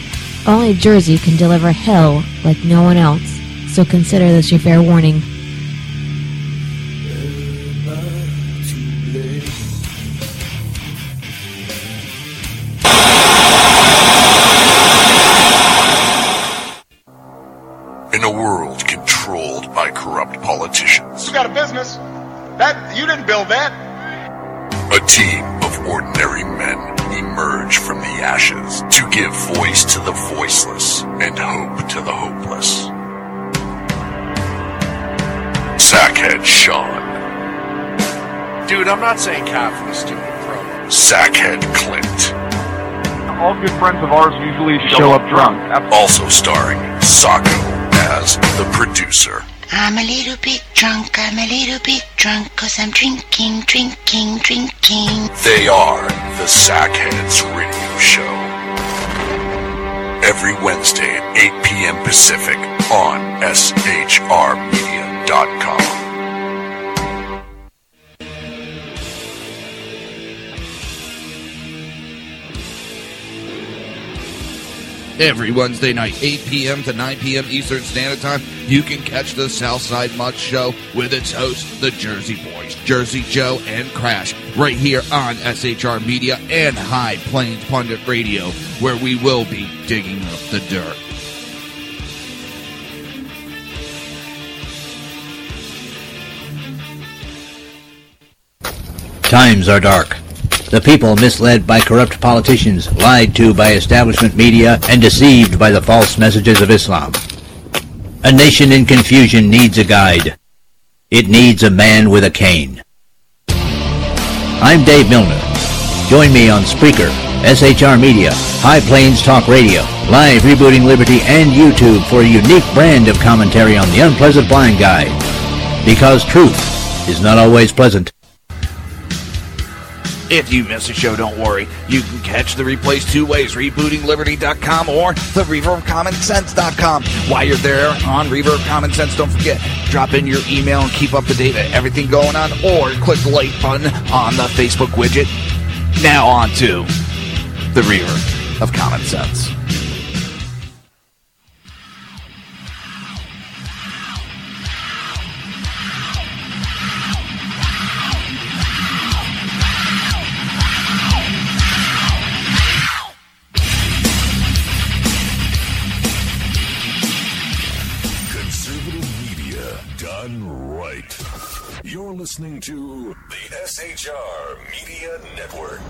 Only Jersey can deliver hell like no one else, so consider this your fair warning. In a world controlled by corrupt politicians, business? That you didn't build that. A team of ordinary men emerge from the ashes to give voice to the voiceless and hope to the hopeless. Sackhead Sean. Dude, I'm not saying calf for the stupid pro. Sackhead Clint. All good friends of ours usually show up drunk. Also starring Sacco as the producer. I'm a little bit drunk, 'cause I'm drinking. They are the Sackheads Radio Show. Every Wednesday at 8 p.m. Pacific on shrmedia.com. Every Wednesday night, 8 p.m. to 9 p.m. Eastern Standard Time, you can catch the Southside Mud Show with its hosts, the Jersey Boys, Jersey Joe and Crash, right here on SHR Media and High Plains Pundit Radio, where we will be digging up the dirt. Times are dark. The people misled by corrupt politicians, lied to by establishment media, and deceived by the false messages of Islam. A nation in confusion needs a guide. It needs a man with a cane. I'm Dave Milner. Join me on Spreaker, SHR Media, High Plains Talk Radio, Live Rebooting Liberty, and YouTube for a unique brand of commentary on the unpleasant blind guide. Because truth is not always pleasant. If you miss a show, don't worry. You can catch the replays two ways, rebootingliberty.com or the reverbcommonsense.com. While you're there on Reverb Common Sense, don't forget, drop in your email and keep up to date with everything going on, or click the like button on the Facebook widget. Now on to the Reverb of Common Sense. You're listening to the SHR Media Network.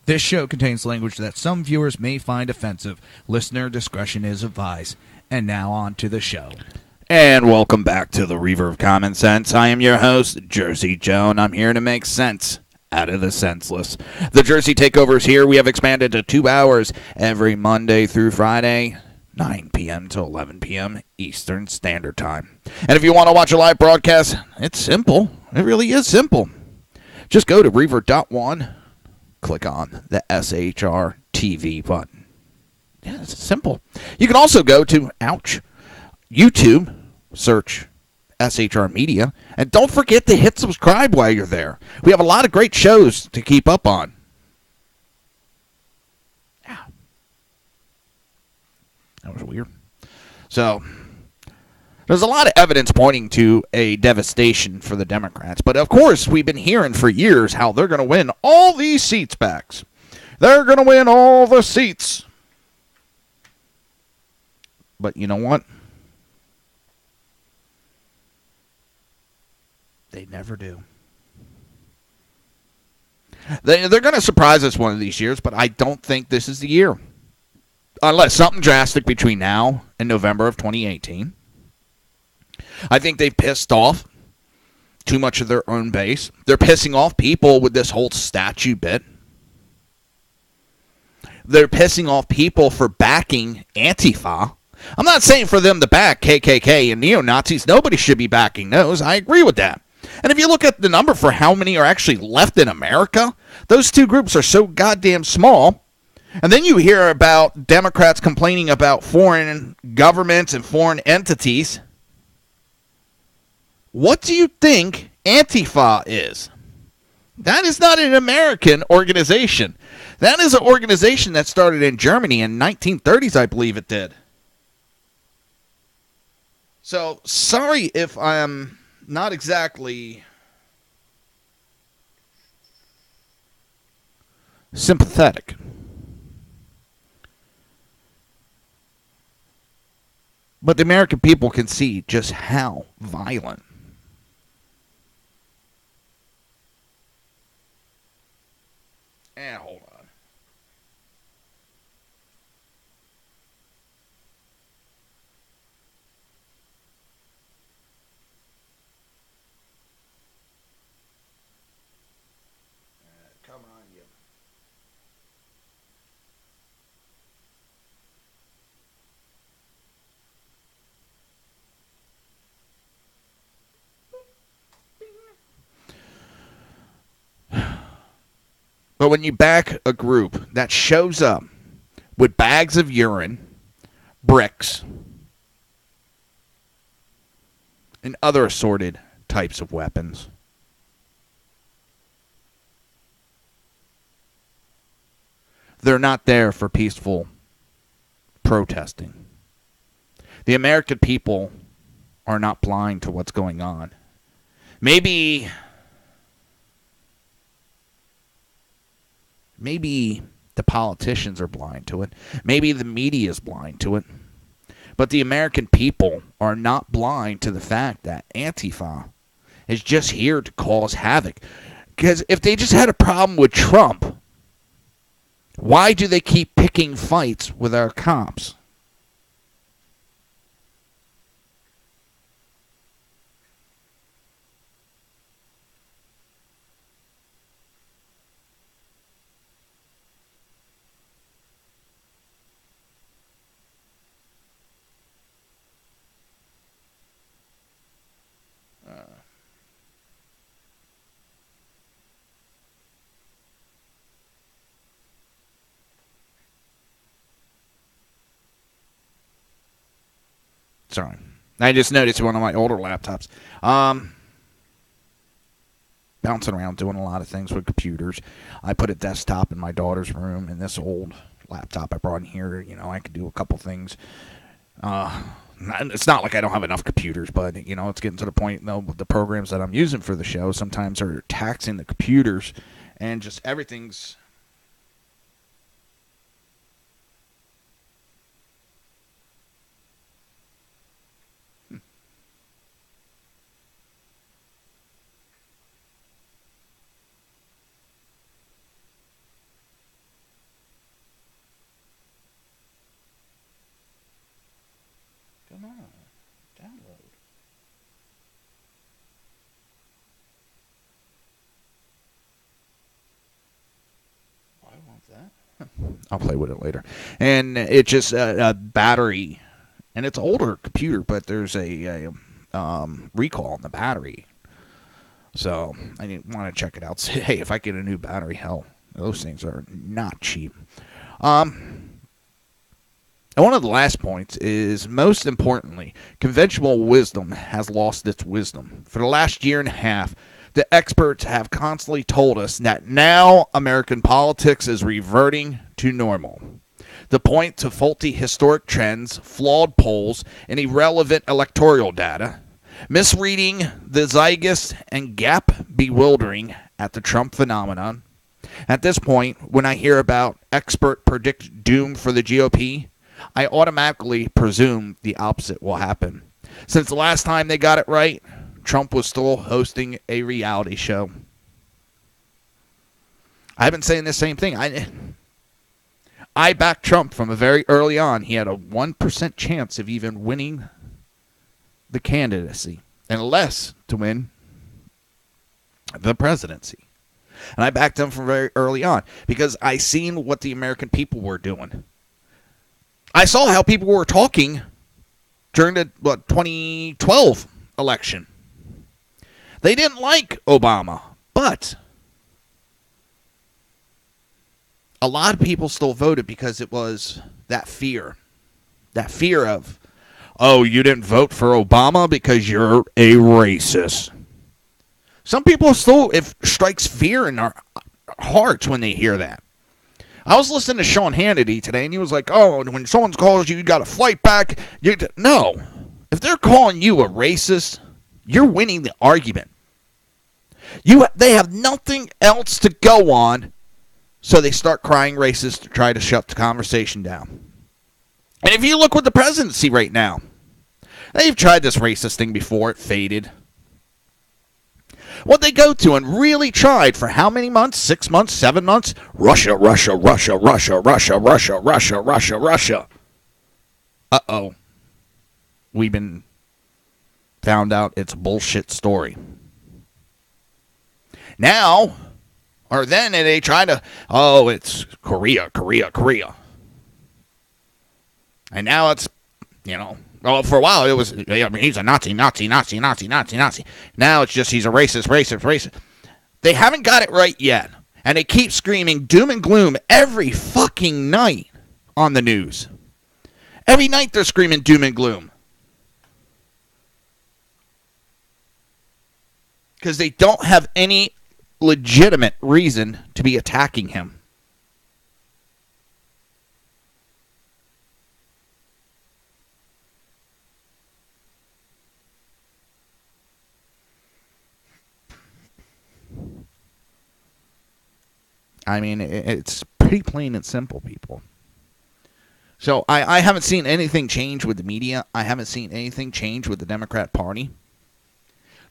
This show contains language that some viewers may find offensive. Listener discretion is advised. And now on to the show. And welcome back to the Reverb of Common Sense. I am your host, Jersey Joe, and I'm here to make sense out of the senseless. The Jersey Takeover is here. We have expanded to 2 hours every Monday through Friday, 9 p.m. to 11 p.m. Eastern Standard Time. And if you want to watch a live broadcast, it's simple. It really is simple. Just go to Reverb.one, click on the SHR TV button. Yeah, it's simple. You can also go to, YouTube, search SHR Media, and don't forget to hit subscribe while you're there. We have a lot of great shows to keep up on. That was weird. So, there's a lot of evidence pointing to a devastation for the Democrats. But, of course, we've been hearing for years how they're going to win all these seats back. They're going to win all the seats. But you know what? They never do. They're going to surprise us one of these years, but I don't think this is the year. Unless something drastic between now and November of 2018. I think they've pissed off too much of their own base. They're pissing off people with this whole statue bit. They're pissing off people for backing Antifa. I'm not saying for them to back KKK and neo-Nazis. Nobody should be backing those. I agree with that. And if you look at the number for how many are actually left in America, those two groups are so goddamn small. And then you hear about Democrats complaining about foreign governments and foreign entities. What do you think Antifa is? That is not an American organization. That is an organization that started in Germany in 1930s, I believe it did. So, sorry if I'm not exactly sympathetic. But the American people can see just how violent Hold on. Come on, you. But when you back a group that shows up with bags of urine, bricks, and other assorted types of weapons, they're not there for peaceful protesting. The American people are not blind to what's going on. Maybe the politicians are blind to it. Maybe the media is blind to it. But the American people are not blind to the fact that Antifa is just here to cause havoc. Because if they just had a problem with Trump, why do they keep picking fights with our cops? Sorry. I just noticed one of my older laptops. Bouncing around doing a lot of things with computers. I put a desktop in my daughter's room, and this old laptop I brought in here, I could do a couple things. It's not like I don't have enough computers, but, it's getting to the point, the programs that I'm using for the show sometimes are taxing the computers, and just everything's... Come on, download. I want that. I'll play with it later. And it's just a battery, and it's an older computer, but there's a recall on the battery. So I didn't want to check it out. Say, hey, if I get a new battery, hell, those things are not cheap. And one of the last points is, most importantly, conventional wisdom has lost its wisdom. For the last year and a half, the experts have constantly told us that now American politics is reverting to normal. The point to faulty historic trends, flawed polls, and irrelevant electoral data, misreading the zeitgeist and gap bewildering at the Trump phenomenon. At this point, when I hear about expert predict doom for the GOP, I automatically presume the opposite will happen. Since the last time they got it right, Trump was still hosting a reality show. I've been saying the same thing. I backed Trump from a very early on. He had a 1% chance of even winning the candidacy, and less to win the presidency. And I backed him from very early on because I seen what the American people were doing. I saw how people were talking during the 2012 election. They didn't like Obama, but a lot of people still voted because it was that fear of, oh, you didn't vote for Obama because you're a racist. Some people still, it strikes fear in their hearts when they hear that. I was listening to Sean Hannity today, and he was like, oh, when someone calls you, you got to fight back. No. If they're calling you a racist, you're winning the argument. They have nothing else to go on, so they start crying racist to try to shut the conversation down. And if you look with the presidency right now, they've tried this racist thing before. It faded. What they go to and really tried for how many months? 6 months, 7 months? Russia, Russia, Russia, Russia, Russia, Russia, Russia, Russia, Russia. Uh-oh. We've been found out it's a bullshit story. Now, or then they try to, it's Korea, Korea, Korea. And now it's, for a while it was, he's a Nazi, Nazi, Nazi, Nazi, Nazi, Nazi. Now it's just he's a racist, racist, racist. They haven't got it right yet. And they keep screaming doom and gloom every fucking night on the news. Every night they're screaming doom and gloom. Because they don't have any legitimate reason to be attacking him. I mean, it's pretty plain and simple, people. So I haven't seen anything change with the media. I haven't seen anything change with the Democrat Party.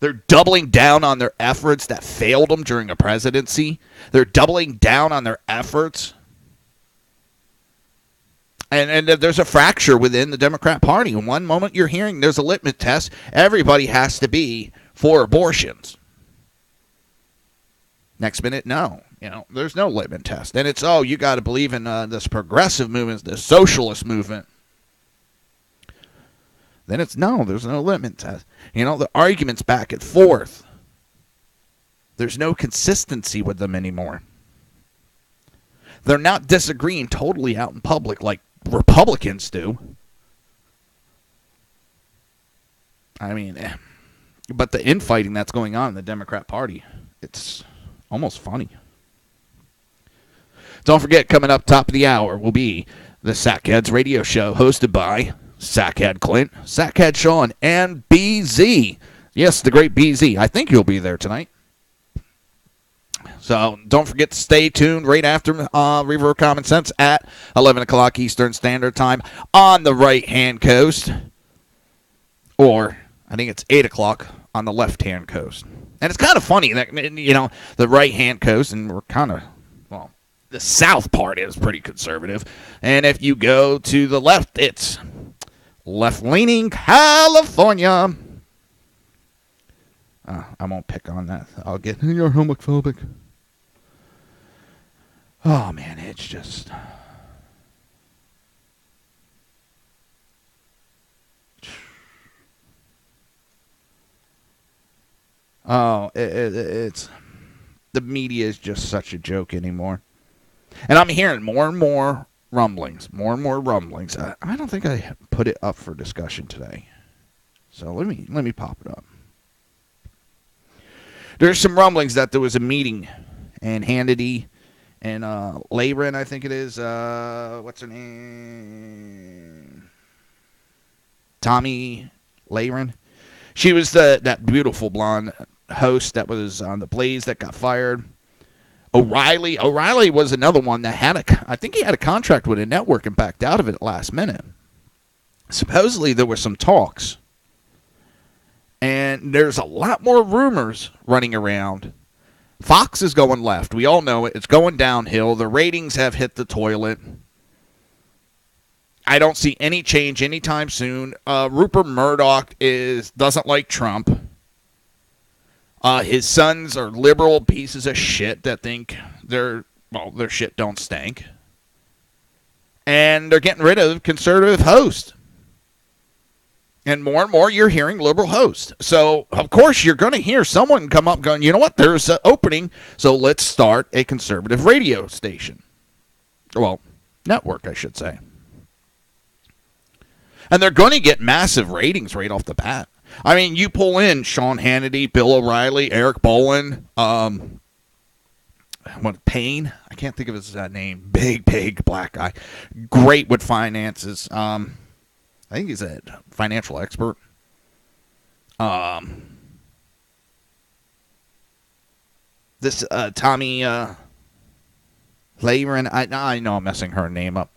They're doubling down on their efforts that failed them during a presidency. They're doubling down on their efforts. And there's a fracture within the Democrat Party. In one moment you're hearing there's a litmus test. Everybody has to be for abortions. Next minute, no. There's no litmus test. And it's, you got to believe in this progressive movement, this socialist movement. Then it's, no, there's no litmus test. The arguments back and forth. There's no consistency with them anymore. They're not disagreeing totally out in public like Republicans do. I mean, but the infighting that's going on in the Democrat Party, it's almost funny. Don't forget, coming up top of the hour will be the Sackheads radio show hosted by Sackhead Clint, Sackhead Sean, and BZ. Yes, the great BZ. I think you'll be there tonight. So don't forget to stay tuned right after Reverb Common Sense at 11 o'clock Eastern Standard Time on the right-hand coast. Or I think it's 8 o'clock on the left-hand coast. And it's kind of funny that, the right-hand coast, and we're kind of, the south part is pretty conservative. And if you go to the left, it's left-leaning California. I won't pick on that. I'll get, you're homophobic. Oh, man, it's just... it's... The media is just such a joke anymore. And I'm hearing more and more rumblings. I don't think I put it up for discussion today. So let me pop it up. There's some rumblings that there was a meeting, and Hannity and Layron, I think it is. What's her name? Tommy Layron. She was that beautiful blonde host that was on The Blaze that got fired. O'Reilly was another one that I think he had a contract with a network and backed out of it last minute. Supposedly there were some talks. And there's a lot more rumors running around. Fox is going left. We all know it. It's going downhill. The ratings have hit the toilet. I don't see any change anytime soon. Rupert Murdoch doesn't like Trump. His sons are liberal pieces of shit that think their shit don't stink. And they're getting rid of conservative hosts. And more you're hearing liberal hosts. So, of course, you're going to hear someone come up going, you know what, there's an opening, so let's start a conservative radio station. Well, network, I should say. And they're going to get massive ratings right off the bat. I mean, you pull in Sean Hannity, Bill O'Reilly, Eric Bolin, Payne. I can't think of his name. Big black guy. Great with finances. I think he's a financial expert. This Tommy Layron, I know I'm messing her name up.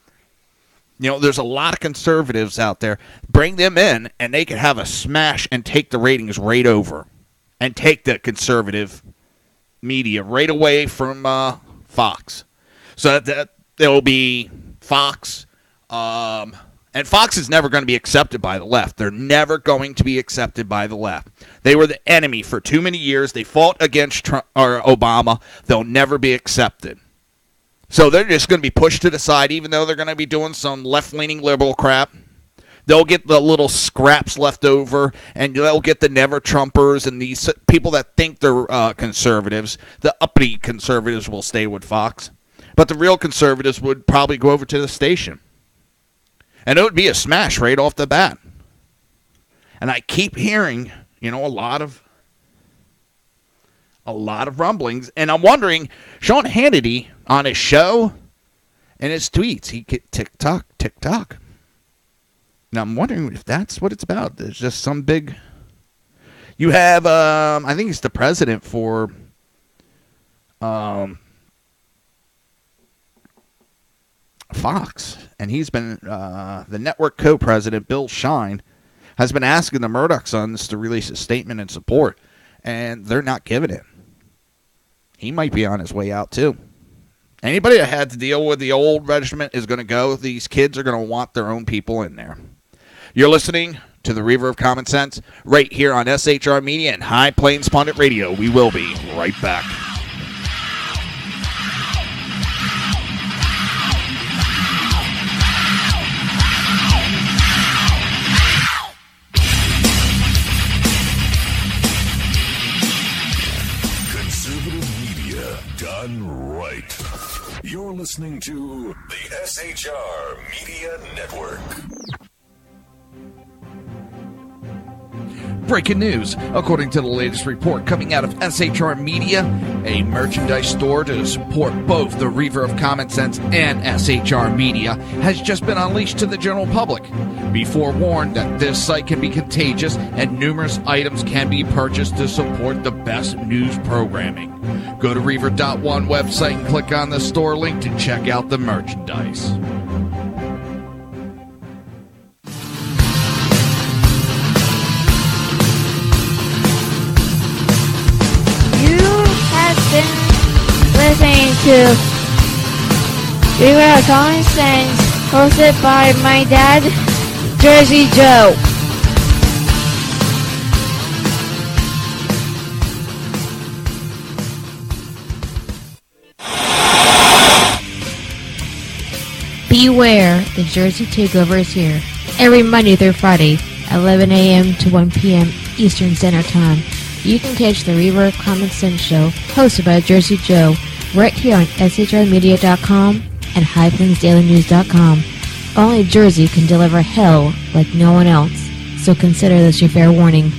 There's a lot of conservatives out there. Bring them in, and they could have a smash and take the ratings right over. and take the conservative media right away from Fox. So that there will be Fox, and Fox is never going to be accepted by the left. They're never going to be accepted by the left. They were the enemy for too many years. They fought against Trump or Obama. They'll never be accepted. So they're just going to be pushed to the side, even though they're going to be doing some left-leaning liberal crap. They'll get the little scraps left over, and they'll get the never-Trumpers and these people that think they're conservatives. The uppity conservatives will stay with Fox. But the real conservatives would probably go over to the station. And it would be a smash right off the bat. And I keep hearing, a lot of rumblings. And I'm wondering, Sean Hannity on his show and his tweets, he get TikTok. Now, I'm wondering if that's what it's about. There's just some big... You have, I think he's the president for Fox. And he's been, the network co-president, Bill Shine, has been asking the Murdoch sons to release a statement in support. And they're not giving it. He might be on his way out, too. Anybody that had to deal with the old regiment is going to go. These kids are going to want their own people in there. You're listening to the Reaver of Common Sense right here on SHR Media and High Plains Pundit Radio. We will be right back. Conservative media done right. You're listening to the SHR Media Network. Breaking news. According to the latest report coming out of SHR Media, a merchandise store to support both the Reaver of Common Sense and SHR Media has just been unleashed to the general public. Be forewarned that this site can be contagious and numerous items can be purchased to support the best news programming. Go to Reaver.one website and click on the store link to check out the merchandise. Listening to Reaver of Common Sense, hosted by my dad, Jersey Joe. Beware, the Jersey Takeover is here. Every Monday through Friday, 11 a.m. to 1 p.m. Eastern Standard Time. You can catch the Reaver of Common Sense show, hosted by Jersey Joe, right here on SHRmedia.com and HighPlainsDailyNews.com. Only Jersey can deliver hell like no one else, so consider this your fair warning.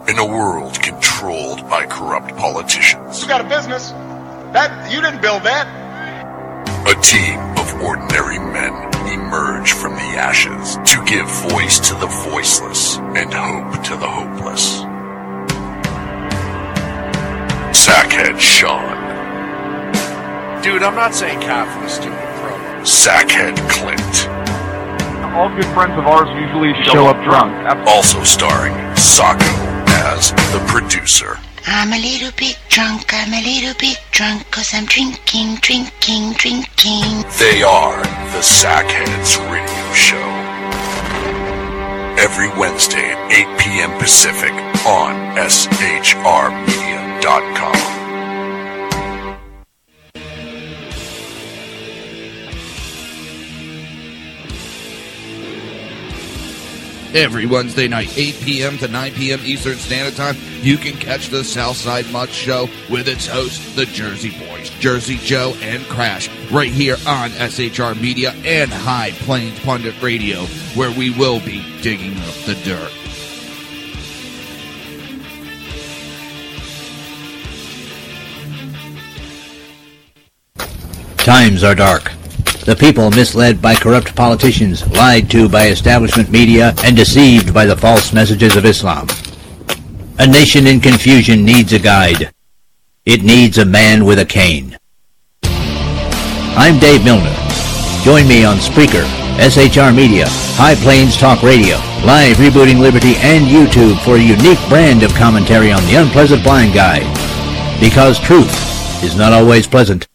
In a world controlled by corrupt politicians, You got a business. That you didn't build that. a team of ordinary men emerge from the ashes to give voice to the voiceless and hope to the hopeless. Sackhead Sean, Dude, I'm not saying half of the stupid program. Sackhead Clint, All good friends of ours usually show up drunk. also starring Sacco as the producer. I'm a little bit drunk, 'cause I'm drinking. They are the Sackheads Radio Show. Every Wednesday at 8 p.m. Pacific on SHRmedia.com. Every Wednesday night, 8 p.m. to 9 p.m. Eastern Standard Time, you can catch the Southside Mutt Show with its hosts, the Jersey Boys, Jersey Joe and Crash, right here on SHR Media and High Plains Pundit Radio, where we will be digging up the dirt. Times are dark. The people misled by corrupt politicians, lied to by establishment media, and deceived by the false messages of Islam. A nation in confusion needs a guide. It needs a man with a cane. I'm Dave Milner. Join me on Spreaker, SHR Media, High Plains Talk Radio, Live Rebooting Liberty, and YouTube for a unique brand of commentary on the unpleasant blind guy. Because truth is not always pleasant.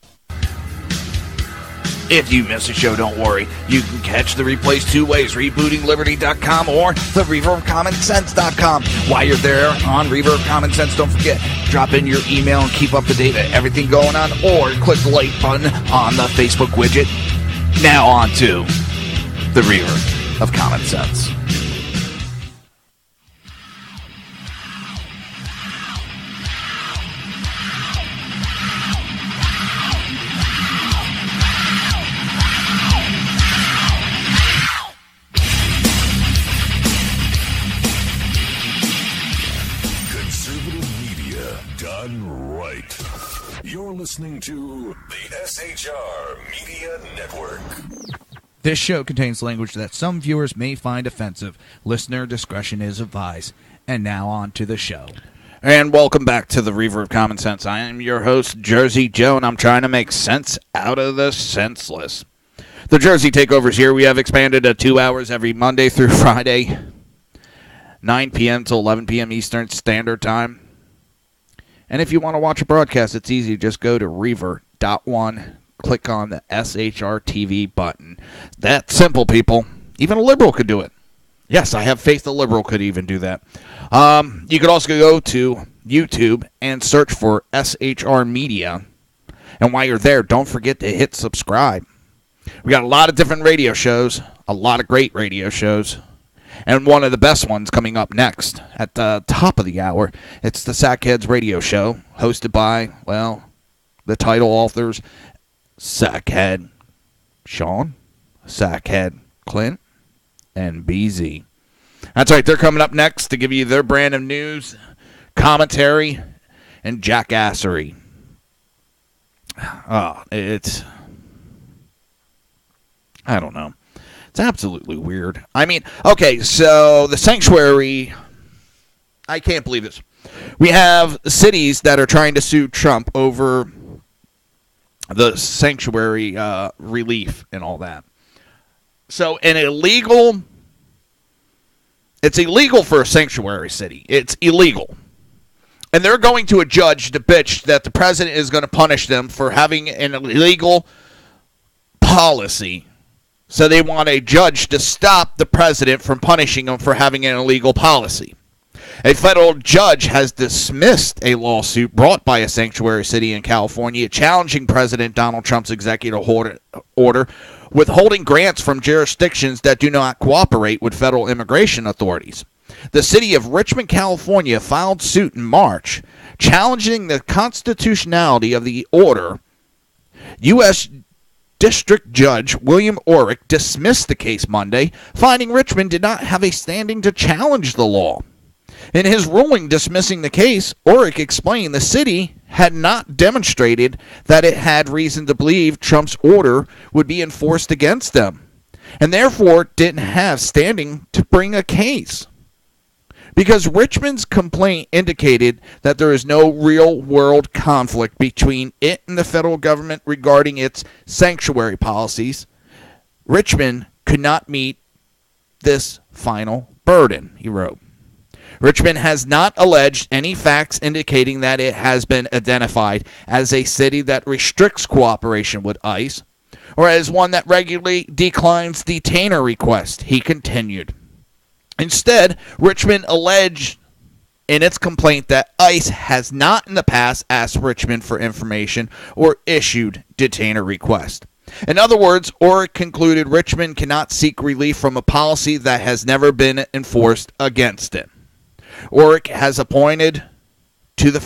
If you miss a show, don't worry. You can catch the replays two ways, rebootingliberty.com or the reverbcommonsense.com. While you're there on Reverb Common Sense, don't forget, drop in your email and keep up to date with everything going on, or click the like button on the Facebook widget. Now on to the Reverb of Common Sense. You're listening to the SHR Media Network. This show contains language that some viewers may find offensive. Listener discretion is advised. And now on to the show. And welcome back to the Reverb of Common Sense. I am your host, Jersey Joe, and I'm trying to make sense out of the senseless. The Jersey Takeover's here. We have expanded to 2 hours every Monday through Friday, 9 p.m. to 11 p.m. Eastern Standard Time. And if you want to watch a broadcast, it's easy. Just go to Reaver.one, click on the SHR TV button. That's simple, people. Even a liberal could do it. Yes, I have faith a liberal could even do that. You could also go to YouTube and search for SHR Media. And while you're there, don't forget to hit subscribe. We got a lot of different radio shows, a lot of great radio shows. And one of the best ones coming up next at the top of the hour. It's the Sackheads Radio Show, hosted by, well, the title authors, Sackhead Sean, Sackhead Clint, and BZ. That's right, they're coming up next to give you their brand of news, commentary, and jackassery. Oh, I don't know. It's absolutely weird. I mean, okay, so the sanctuary, I can't believe this. We have cities that are trying to sue Trump over the sanctuary relief and all that. So it's illegal for a sanctuary city. It's illegal. And they're going to a judge to bitch that the president is going to punish them for having an illegal policy. So they want a judge to stop the president from punishing him for having an illegal policy. A federal judge has dismissed a lawsuit brought by a sanctuary city in California challenging President Donald Trump's executive order withholding grants from jurisdictions that do not cooperate with federal immigration authorities. The city of Richmond, California filed suit in March challenging the constitutionality of the order. U.S. District Judge William Orrick dismissed the case Monday, finding Richmond did not have a standing to challenge the law. In his ruling dismissing the case, Orrick explained the city had not demonstrated that it had reason to believe Trump's order would be enforced against them, and therefore didn't have standing to bring a case. Because Richmond's complaint indicated that there is no real-world conflict between it and the federal government regarding its sanctuary policies, Richmond could not meet this final burden, he wrote. Richmond has not alleged any facts indicating that it has been identified as a city that restricts cooperation with ICE, or as one that regularly declines detainer requests, he continued. Instead, Richmond alleged in its complaint that ICE has not in the past asked Richmond for information or issued detainer requests. In other words, Orrick concluded Richmond cannot seek relief from a policy that has never been enforced against it. Orrick was appointed to the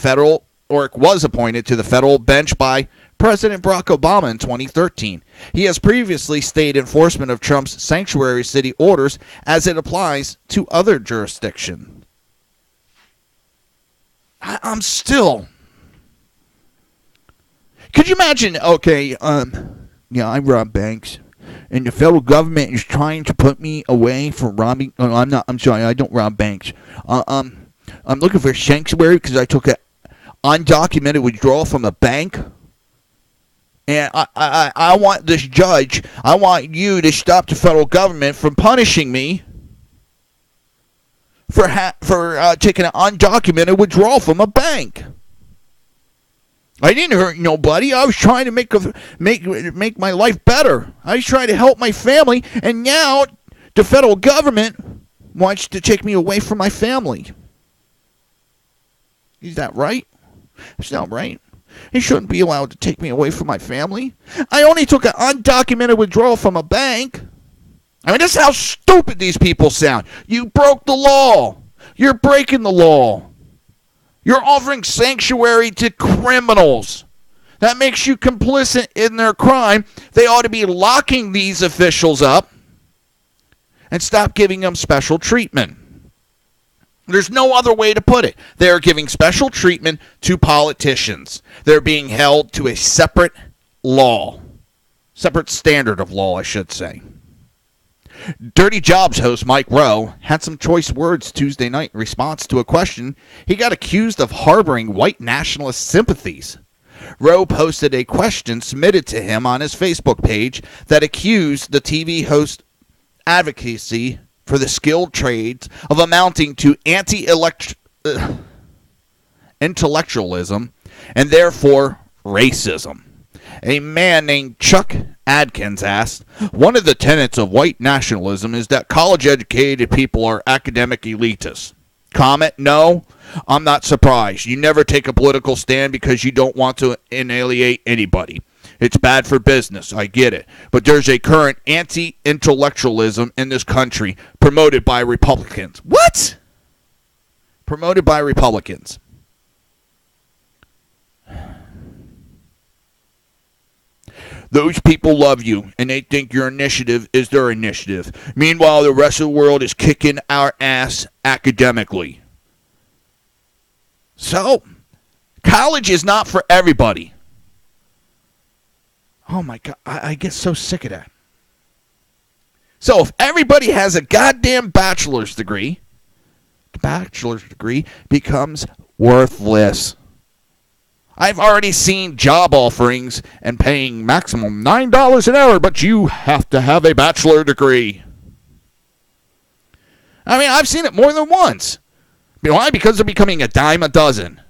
federal bench by President Barack Obama in 2013. He has previously stayed enforcement of Trump's sanctuary city orders as it applies to other jurisdictions. I'm still... Could you imagine, okay, I rob banks, and the federal government is trying to put me away for robbing... I'm sorry, I don't rob banks. I'm looking for a sanctuary because I took undocumented withdrawal from a bank. And I want this judge, I want you to stop the federal government from punishing me for taking an undocumented withdrawal from a bank. I didn't hurt nobody. I was trying to make my life better. I was trying to help my family, and now the federal government wants to take me away from my family. Is that right? It's not right. He shouldn't be allowed to take me away from my family. I only took an undocumented withdrawal from a bank. I mean, this is how stupid these people sound. You broke the law. You're breaking the law. You're offering sanctuary to criminals. That makes you complicit in their crime. They ought to be locking these officials up and stop giving them special treatment. There's no other way to put it. They're giving special treatment to politicians. They're being held to a separate law. Separate standard of law, I should say. Dirty Jobs host Mike Rowe had some choice words Tuesday night in response to a question he got accused of harboring white nationalist sympathies. Rowe posted a question submitted to him on his Facebook page that accused the TV host advocacy for the skilled trades of amounting to anti-intellectualism and therefore racism. A man named Chuck Adkins asked, one of the tenets of white nationalism is that college-educated people are academic elitists. Comment, no, I'm not surprised. You never take a political stand because you don't want to annihilate anybody. It's bad for business, I get it. But there's a current anti-intellectualism in this country promoted by Republicans. What? Promoted by Republicans. Those people love you, and they think your initiative is their initiative. Meanwhile, the rest of the world is kicking our ass academically. So, college is not for everybody. Oh my God, I get so sick of that. So if everybody has a goddamn bachelor's degree, the bachelor's degree becomes worthless. I've already seen job offerings and paying maximum $9 an hour, but you have to have a bachelor degree. I mean, I've seen it more than once. Why? Because they're becoming a dime a dozen.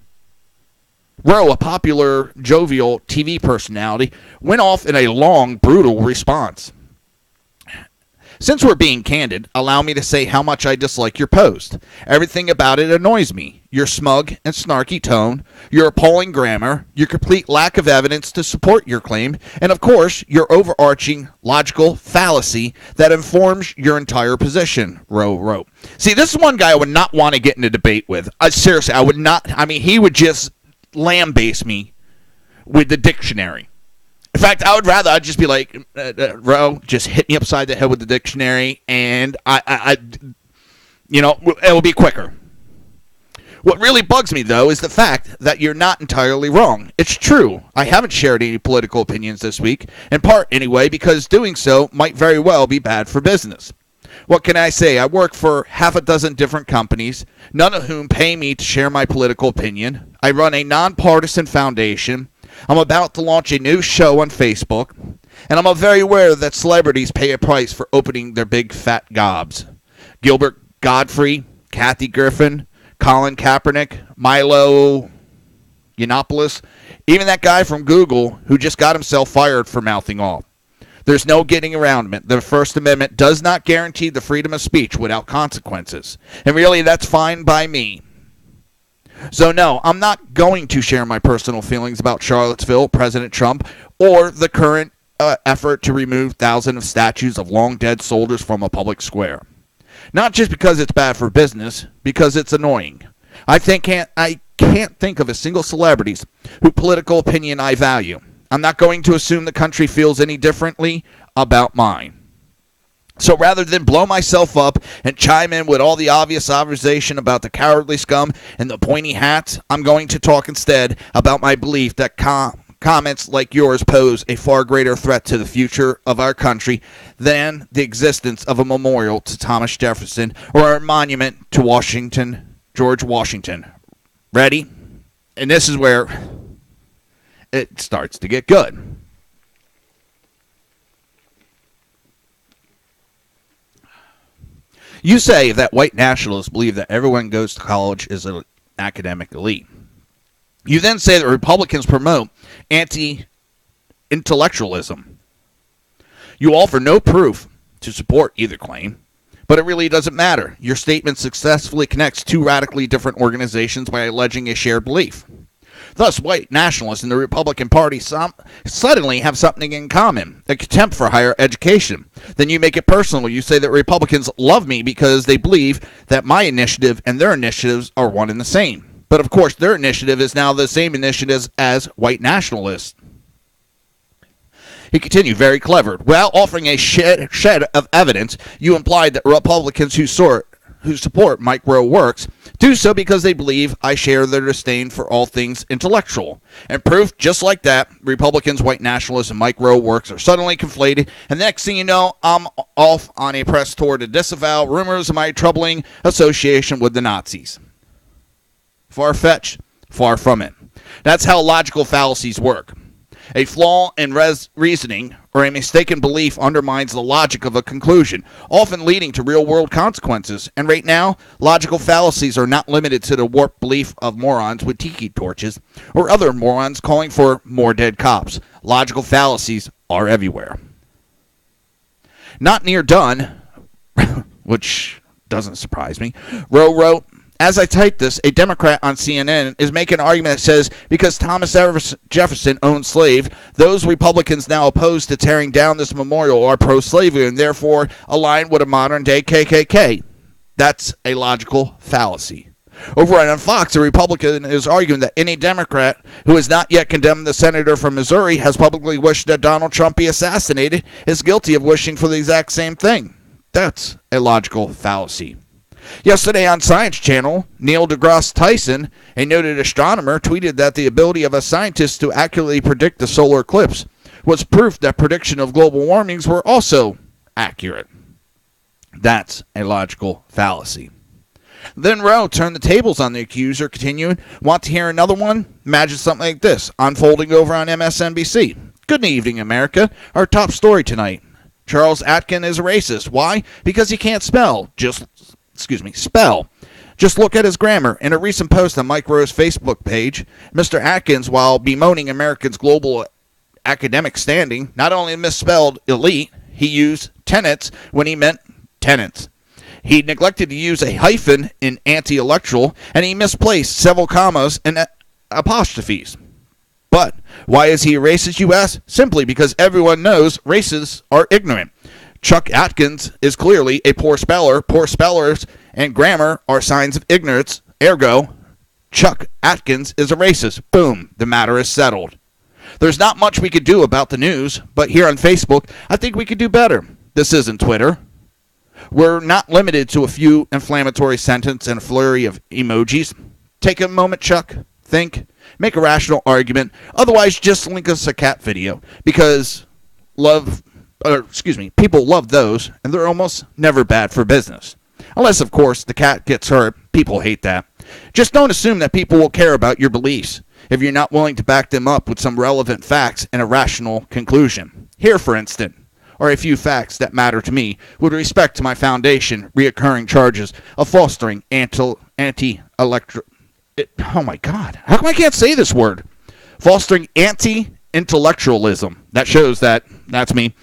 Rowe, a popular, jovial TV personality, went off in a long, brutal response. Since we're being candid, allow me to say how much I dislike your post. Everything about it annoys me. Your smug and snarky tone, your appalling grammar, your complete lack of evidence to support your claim, and of course, your overarching logical fallacy that informs your entire position, Rowe wrote. See, this is one guy I would not want to get in a debate with. Seriously, I would not. I mean, he would just lambaste me with the dictionary. In fact, I'd just be like, Rowe, just hit me upside the head with the dictionary, and it will be quicker. What really bugs me, though, is the fact that you're not entirely wrong. It's true. I haven't shared any political opinions this week, in part anyway, because doing so might very well be bad for business. What can I say? I work for half a dozen different companies, none of whom pay me to share my political opinion. I run a nonpartisan foundation. I'm about to launch a new show on Facebook, and I'm very aware that celebrities pay a price for opening their big fat gobs. Gilbert Godfrey, Kathy Griffin, Colin Kaepernick, Milo Yiannopoulos, even that guy from Google who just got himself fired for mouthing off. There's no getting around it. The First Amendment does not guarantee the freedom of speech without consequences. And really, that's fine by me. So no, I'm not going to share my personal feelings about Charlottesville, President Trump, or the current effort to remove thousands of statues of long-dead soldiers from a public square. Not just because it's bad for business, because it's annoying. I can't think of a single celebrity whose political opinion I value. I'm not going to assume the country feels any differently about mine. So rather than blow myself up and chime in with all the obvious observation about the cowardly scum and the pointy hats, I'm going to talk instead about my belief that comments like yours pose a far greater threat to the future of our country than the existence of a memorial to Thomas Jefferson or a monument to George Washington. Ready? And this is where it starts to get good. You say that white nationalists believe that everyone goes to college is an academic elite. You then say that Republicans promote anti-intellectualism. You offer no proof to support either claim, but it really doesn't matter. Your statement successfully connects two radically different organizations by alleging a shared belief. Thus, white nationalists and the Republican Party suddenly have something in common, a contempt for higher education. Then you make it personal. You say that Republicans love me because they believe that my initiative and their initiatives are one and the same. But of course, their initiative is now the same initiative as white nationalists. He continued, very clever. While offering a shed of evidence, you implied that Republicans who support Mike Rowe Works do so because they believe I share their disdain for all things intellectual. And proof, just like that, Republicans, white nationalists, and Mike Rowe Works are suddenly conflated, and the next thing you know, I'm off on a press tour to disavow rumors of my troubling association with the Nazis. Far-fetched? Far from it. That's how logical fallacies work. A flaw in reasoning or a mistaken belief undermines the logic of a conclusion, often leading to real-world consequences. And right now, logical fallacies are not limited to the warped belief of morons with tiki torches or other morons calling for more dead cops. Logical fallacies are everywhere. Not near done, which doesn't surprise me, Rowe wrote, as I type this, a Democrat on CNN is making an argument that says because Thomas Jefferson owned slaves, those Republicans now opposed to tearing down this memorial are pro-slavery and therefore aligned with a modern-day KKK. That's a logical fallacy. Over on Fox, a Republican is arguing that any Democrat who has not yet condemned the senator from Missouri has publicly wished that Donald Trump be assassinated is guilty of wishing for the exact same thing. That's a logical fallacy. Yesterday on Science Channel, Neil deGrasse Tyson, a noted astronomer, tweeted that the ability of a scientist to accurately predict the solar eclipse was proof that prediction of global warmings were also accurate. That's a logical fallacy. Then Rowe turned the tables on the accuser, continuing, want to hear another one? Imagine something like this, unfolding over on MSNBC. Good evening, America. Our top story tonight. Charles Atkin is a racist. Why? Because he can't spell. Spell. Just look at his grammar. In a recent post on Mike Rowe's Facebook page, Mr. Atkins, while bemoaning Americans' global academic standing, not only misspelled elite, he used tenets when he meant tenants. He neglected to use a hyphen in anti-electoral, and he misplaced several commas and apostrophes. But why is he a racist, you ask? Simply because everyone knows racists are ignorant. Chuck Atkins is clearly a poor speller. Poor spellers and grammar are signs of ignorance. Ergo, Chuck Atkins is a racist. Boom, the matter is settled. There's not much we could do about the news, but here on Facebook, I think we could do better. This isn't Twitter. We're not limited to a few inflammatory sentences and a flurry of emojis. Take a moment, Chuck. Think. Make a rational argument. Otherwise, just link us a cat video because people love those, and they're almost never bad for business. Unless, of course, the cat gets hurt. People hate that. Just don't assume that people will care about your beliefs if you're not willing to back them up with some relevant facts and a rational conclusion. Here, for instance, are a few facts that matter to me with respect to my foundation reoccurring charges of fostering anti-electoral... Oh, my God. How come I can't say this word? Fostering anti-intellectualism. That shows that's me.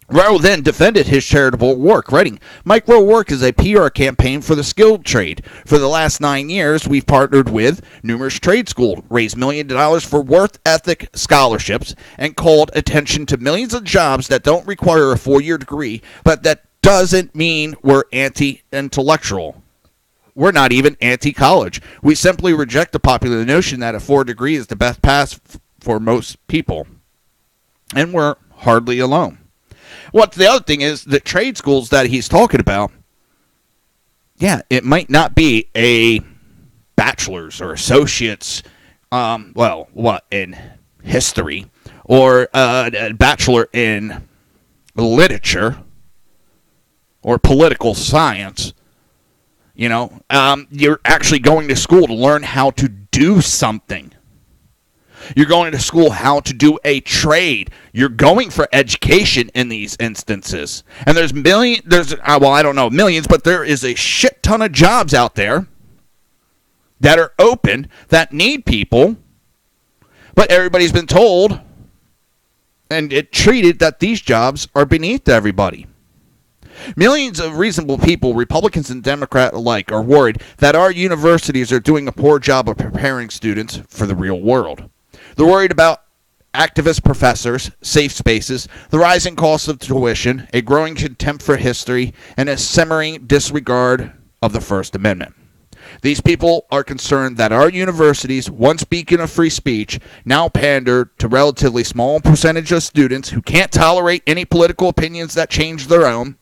Rowe then defended his charitable work, writing, Mike Rowe Work is a PR campaign for the skilled trade. For the last 9 years, we've partnered with numerous trade schools, raised $millions for work ethic scholarships, and called attention to millions of jobs that don't require a 4-year degree, but that doesn't mean we're anti-intellectual. We're not even anti-college. We simply reject the popular notion that a 4 degree is the best path for most people. And we're hardly alone. The other thing is the trade schools that he's talking about, yeah, it might not be a bachelor's or associate's, in history, or a bachelor in literature or political science. You're actually going to school to learn how to do something. You're going to school how to do a trade. You're going for education in these instances. And there's I don't know millions, but there is a shit ton of jobs out there that are open that need people. But everybody's been told and treated that these jobs are beneath everybody. Millions of reasonable people, Republicans and Democrats alike, are worried that our universities are doing a poor job of preparing students for the real world. They're worried about activist professors, safe spaces, the rising cost of tuition, a growing contempt for history, and a simmering disregard of the First Amendment. These people are concerned that our universities, once beacon of free speech, now pander to relatively small percentage of students who can't tolerate any political opinions that change their own.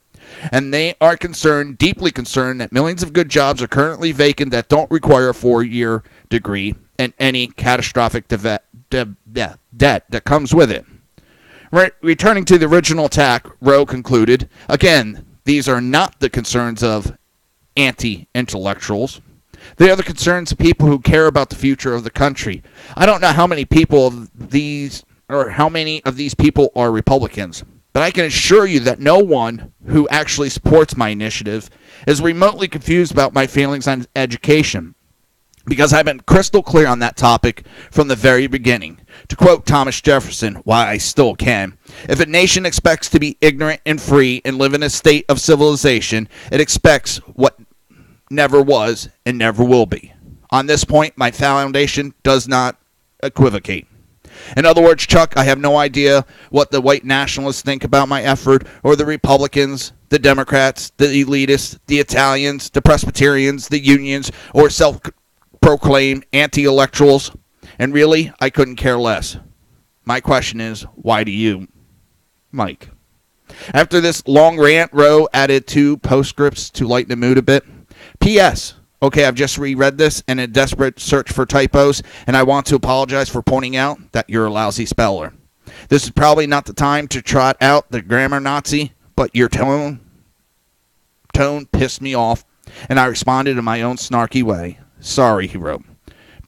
And they are deeply concerned, that millions of good jobs are currently vacant that don't require a 4-year degree and any catastrophic debt that comes with it. Returning to the original attack, Rowe concluded, again, these are not the concerns of anti-intellectuals. They are the concerns of people who care about the future of the country. I don't know how many of these people are Republicans, but I can assure you that no one who actually supports my initiative is remotely confused about my feelings on education, because I've been crystal clear on that topic from the very beginning. To quote Thomas Jefferson, why I still can, if a nation expects to be ignorant and free and live in a state of civilization, it expects what never was and never will be. On this point, my foundation does not equivocate. In other words, Chuck, I have no idea what the white nationalists think about my effort, or the Republicans, the Democrats, the elitists, the Italians, the Presbyterians, the unions, or self-proclaimed anti-electorals. And really, I couldn't care less. My question is, why do you, Mike? After this long rant, Rowe added 2 postscripts to lighten the mood a bit. P.S. Okay, I've just reread this in a desperate search for typos, and I want to apologize for pointing out that you're a lousy speller. This is probably not the time to trot out the grammar Nazi, but your tone pissed me off, and I responded in my own snarky way. Sorry, he wrote.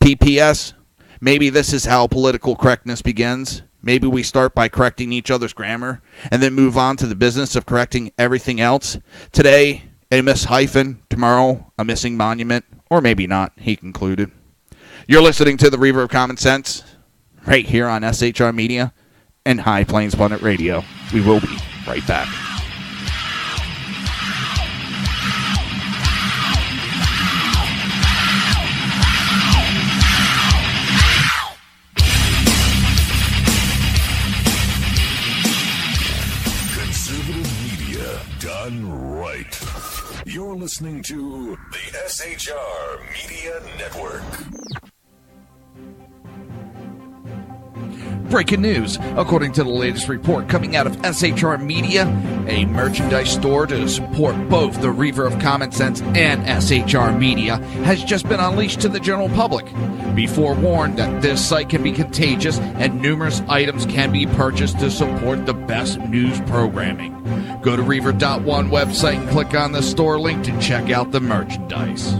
P.P.S. Maybe this is how political correctness begins. Maybe we start by correcting each other's grammar, and then move on to the business of correcting everything else. Today, a mishyphen, tomorrow a missing monument, or maybe not, he concluded. You're listening to the Reaver of Common Sense, right here on SHR Media and High Plains Planet Radio. We will be right back. Conservative media done right. You're listening to the SHR Media Network. Breaking news. According to the latest report coming out of SHR Media, a merchandise store to support both the Reaver of Common Sense and SHR Media has just been unleashed to the general public. Be forewarned that this site can be contagious and numerous items can be purchased to support the best news programming. Go to Reaver.one website and click on the store link to check out the merchandise.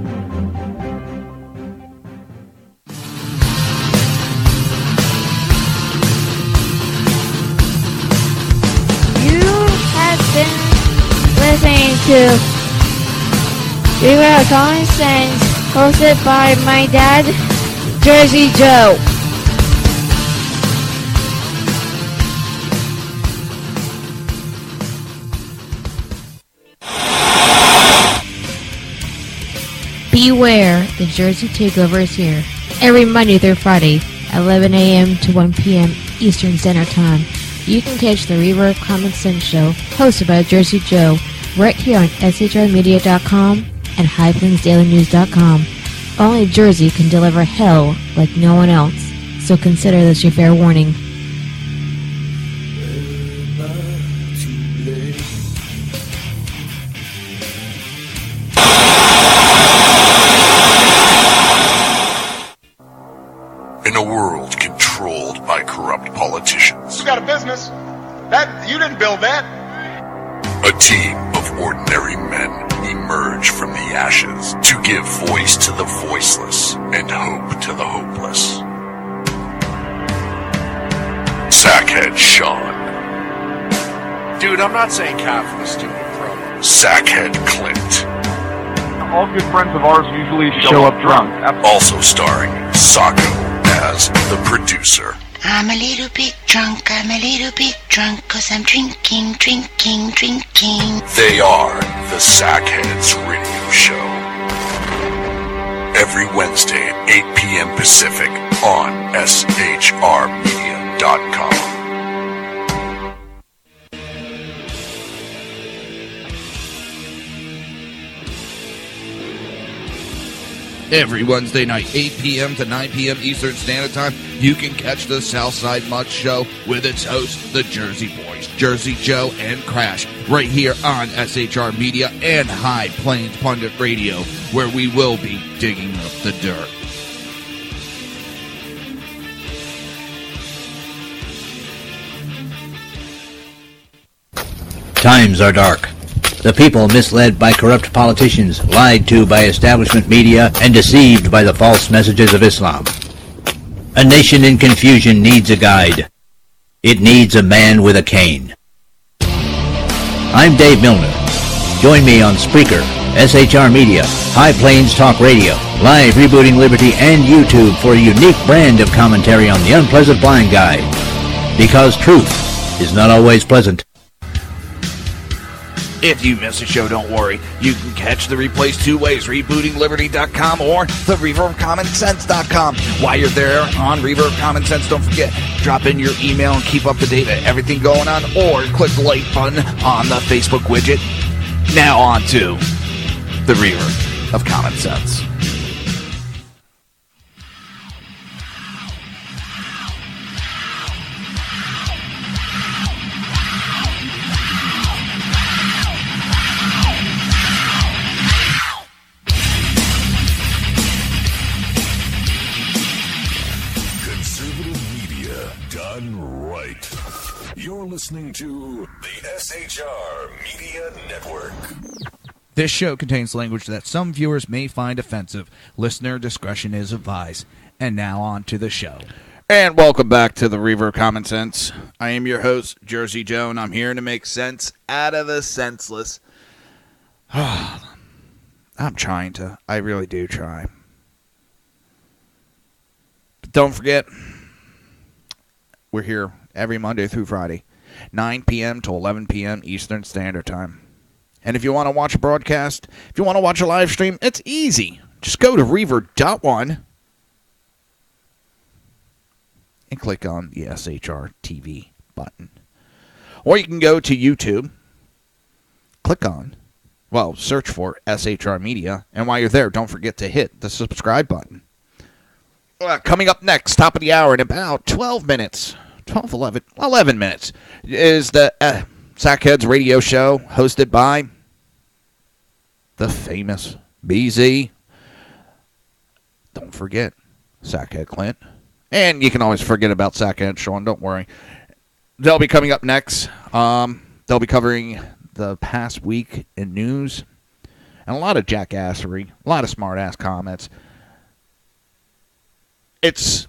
Listening to Reaver of Common Sense, hosted by my dad, Jersey Joe. Beware, the Jersey Takeover is here. Every Monday through Friday, 11 a.m. to 1 p.m. Eastern Standard Time. You can catch the Reaver of Common Sense show, hosted by Jersey Joe, right here on SHRmedia.com and HighPlainsDailyNews.com. Only Jersey can deliver hell like no one else, so consider this your fair warning. In a world controlled by corrupt politicians, You got a business. That you didn't build that. a team of ordinary men emerge from the ashes to give voice to the voiceless and hope to the hopeless. Sackhead Sean. Dude, I'm not saying calf for the stupid pro. Sackhead Clint. All good friends of ours usually show up drunk. Also starring Sacco as the producer. I'm a little bit drunk, cause I'm drinking. They are the Sackheads Radio Show. Every Wednesday at 8 p.m. Pacific on shrmedia.com. Every Wednesday night, 8 p.m. to 9 p.m. Eastern Standard Time, you can catch the Southside Mud Show with its hosts, the Jersey Boys, Jersey Joe and Crash, right here on SHR Media and High Plains Pundit Radio, where we will be digging up the dirt. Times are dark. The people misled by corrupt politicians, lied to by establishment media, and deceived by the false messages of Islam. A nation in confusion needs a guide. It needs a man with a cane. I'm Dave Milner. Join me on Spreaker, SHR Media, High Plains Talk Radio, Live Rebooting Liberty, and YouTube for a unique brand of commentary on the unpleasant blind guide. Because truth is not always pleasant. If you miss a show, don't worry. You can catch the replays two ways, rebootingliberty.com or the reverbcommonsense.com. While you're there on Reverb Common Sense, don't forget, drop in your email and keep up to date with everything going on, or click the like button on the Facebook widget. Now on to the Reverb of Common Sense. You're listening to the SHR Media Network. This show contains language that some viewers may find offensive. Listener discretion is advised. And now on to the show. And welcome back to the Reverb Common Sense. I am your host, Jersey Joe, and I'm here to make sense out of the senseless. I'm trying to. I really do try. But don't forget, we're here every Monday through Friday, 9 p.m. to 11 p.m. Eastern Standard Time. And if you want to watch a broadcast, if you want to watch a live stream, it's easy. Just go to Reverb.one and click on the SHR TV button. Or you can go to YouTube, search for SHR Media, and while you're there, don't forget to hit the subscribe button. Coming up next, top of the hour in about 11 minutes, is the Sackheads Radio Show, hosted by the famous BZ. Don't forget, Sackhead Clint. And you can always forget about Sackhead Sean, don't worry. They'll be coming up next. They'll be covering the past week in news. And a lot of jackassery, a lot of smart-ass comments. It's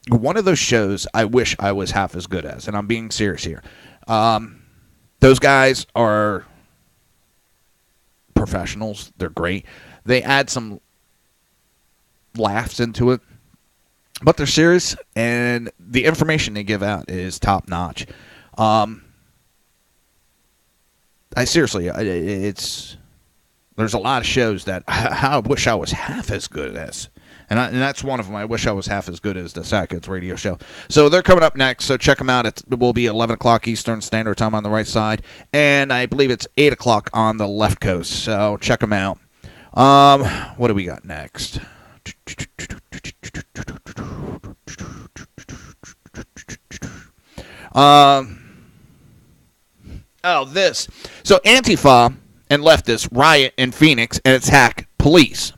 one of those shows I wish I was half as good as, and I'm being serious here. Those guys are professionals. They're great. They add some laughs into it, but they're serious, and the information they give out is top-notch. There's a lot of shows that I wish I was half as good as. And that's one of them. I wish I was half as good as the Sackheads Radio Show. So they're coming up next, so check them out. It will be 11 o'clock Eastern Standard Time on the right side, and I believe it's 8 o'clock on the left coast. So check them out. What do we got next? This. So Antifa and leftists riot in Phoenix and attack police.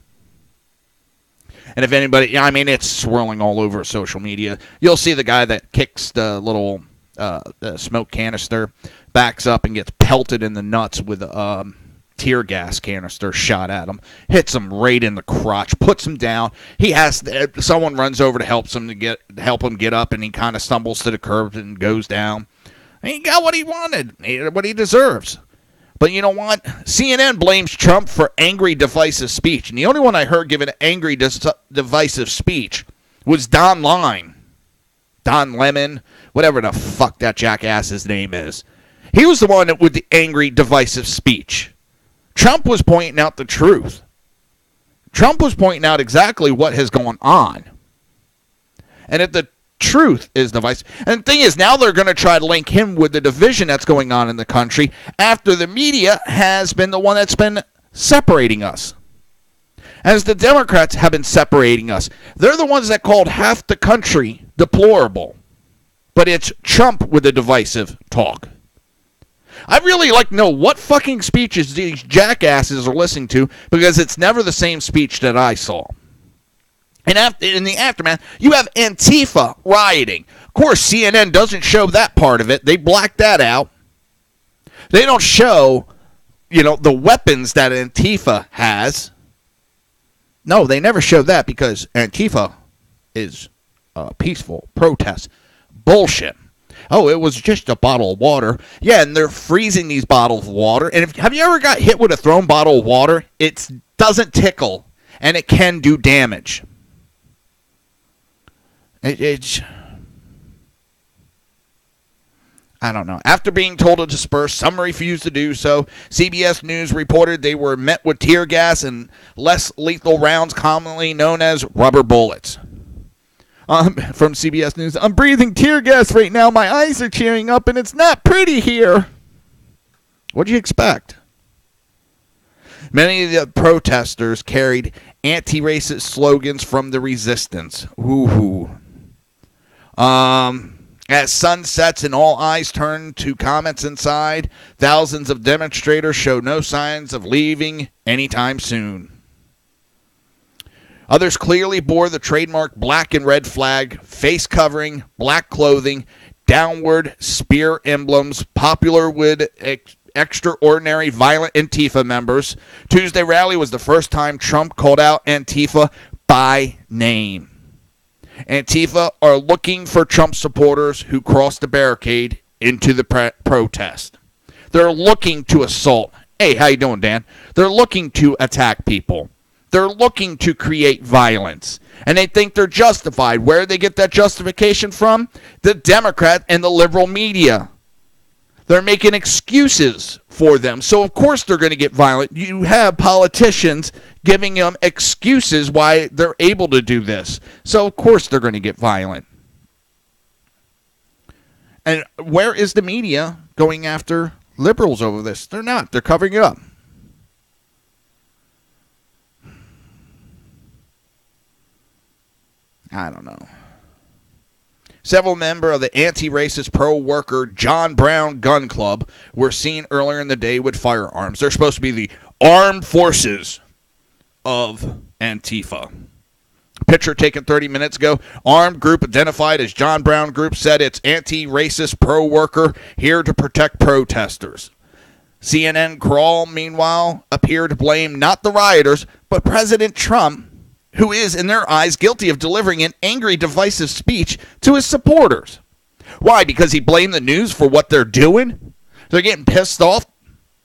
And if anybody, it's swirling all over social media. You'll see the guy that kicks the little smoke canister, backs up and gets pelted in the nuts with tear gas canister shot at him, hits him right in the crotch, puts him down. Someone runs over to help him get up, and he kind of stumbles to the curb and goes down. And he got what he wanted, what he deserves. But you know what? CNN blames Trump for angry, divisive speech. And the only one I heard give an angry, divisive speech was Don Lemon, whatever the fuck that jackass's name is. He was the one with the angry, divisive speech. Trump was pointing out the truth. Trump was pointing out exactly what has gone on. And if the truth is divisive. And the thing is, now they're going to try to link him with the division that's going on in the country after the media has been the one that's been separating us. As the Democrats have been separating us. They're the ones that called half the country deplorable. But it's Trump with the divisive talk. I'd really like to know what fucking speeches these jackasses are listening to, because it's never the same speech that I saw. And in the aftermath, you have Antifa rioting. Of course, CNN doesn't show that part of it. They black that out. They don't show, the weapons that Antifa has. No, they never show that because Antifa is peaceful protest. Bullshit. Oh, it was just a bottle of water. Yeah, and they're freezing these bottles of water. And have you ever got hit with a thrown bottle of water? It doesn't tickle, and it can do damage. I don't know. After being told to disperse, some refused to do so. CBS News reported they were met with tear gas and less lethal rounds, commonly known as rubber bullets. From CBS News, I'm breathing tear gas right now. My eyes are tearing up, and it's not pretty here. What'd you expect? Many of the protesters carried anti-racist slogans from the resistance. Woo-hoo. As sun sets and all eyes turn to comments inside, thousands of demonstrators show no signs of leaving anytime soon. Others clearly bore the trademark black and red flag, face covering, black clothing, downward spear emblems, popular with extraordinary violent Antifa members. Tuesday rally was the first time Trump called out Antifa by name. Antifa are looking for Trump supporters who crossed the barricade into the protest. They're looking to assault. Hey, how you doing, Dan? They're looking to attack people. They're looking to create violence. And they think they're justified. Where do they get that justification from? The Democrat and the liberal media. They're making excuses for them. So, of course, they're going to get violent. You have politicians giving them excuses why they're able to do this. So, of course, they're going to get violent. And where is the media going after liberals over this? They're not. They're covering it up. I don't know. Several members of the anti-racist pro-worker John Brown Gun Club were seen earlier in the day with firearms. They're supposed to be the armed forces of Antifa. Picture taken 30 minutes ago. Armed group identified as John Brown Group said it's anti-racist pro-worker here to protect protesters. CNN crawl, meanwhile, appear to blame not the rioters, but President Trump, who is, in their eyes, guilty of delivering an angry, divisive speech to his supporters. Why? Because he blamed the news for what they're doing? They're getting pissed off,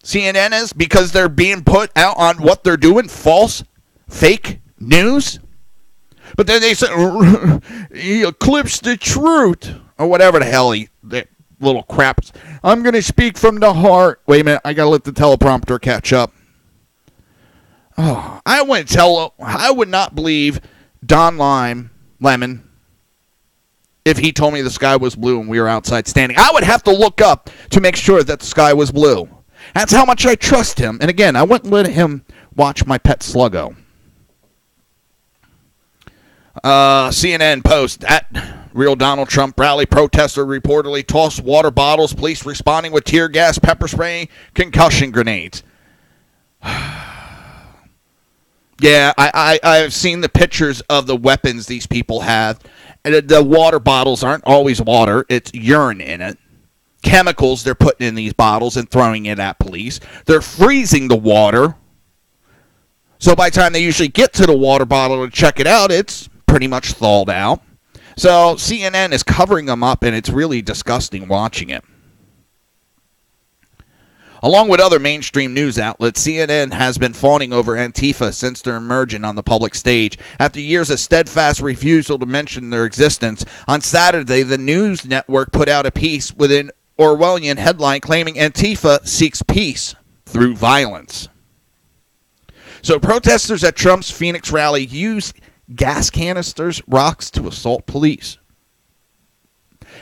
CNN is, because they're being put out on what they're doing, false, fake news? But then they say, he eclipsed the truth, or whatever the hell that little crap. I'm going to speak from the heart. Wait a minute, I got to let the teleprompter catch up. Oh, I would not believe Don Lemon if he told me the sky was blue and we were outside standing. I would have to look up to make sure that the sky was blue. That's how much I trust him. And again, I wouldn't let him watch my pet sluggo. CNN post at real Donald Trump rally. Protester reportedly tossed water bottles. Police responding with tear gas, pepper spray, concussion grenades. Yeah, I've seen the pictures of the weapons these people have. And the water bottles aren't always water. It's urine in it. chemicals they're putting in these bottles and throwing it at police. They're freezing the water. So by the time they usually get to the water bottle to check it out, it's pretty much thawed out. So CNN is covering them up, and it's really disgusting watching it. Along with other mainstream news outlets, CNN has been fawning over Antifa since their emergence on the public stage. After years of steadfast refusal to mention their existence, on Saturday, the news network put out a piece with an Orwellian headline claiming Antifa seeks peace through violence. So protesters at Trump's Phoenix rally used gas canisters, rocks to assault police.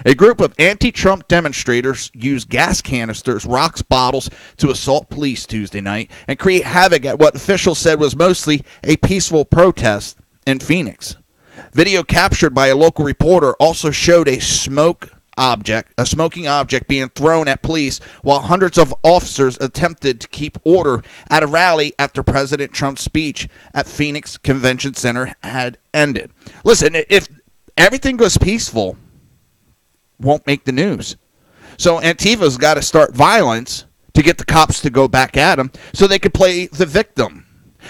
A group of anti-Trump demonstrators used gas canisters, rocks, bottles to assault police Tuesday night and create havoc at what officials said was mostly a peaceful protest in Phoenix. Video captured by a local reporter also showed a smoking object being thrown at police while hundreds of officers attempted to keep order at a rally after President Trump's speech at Phoenix Convention Center had ended. Listen, if everything goes peaceful, won't make the news. So Antifa's got to start violence to get the cops to go back at them so they could play the victim.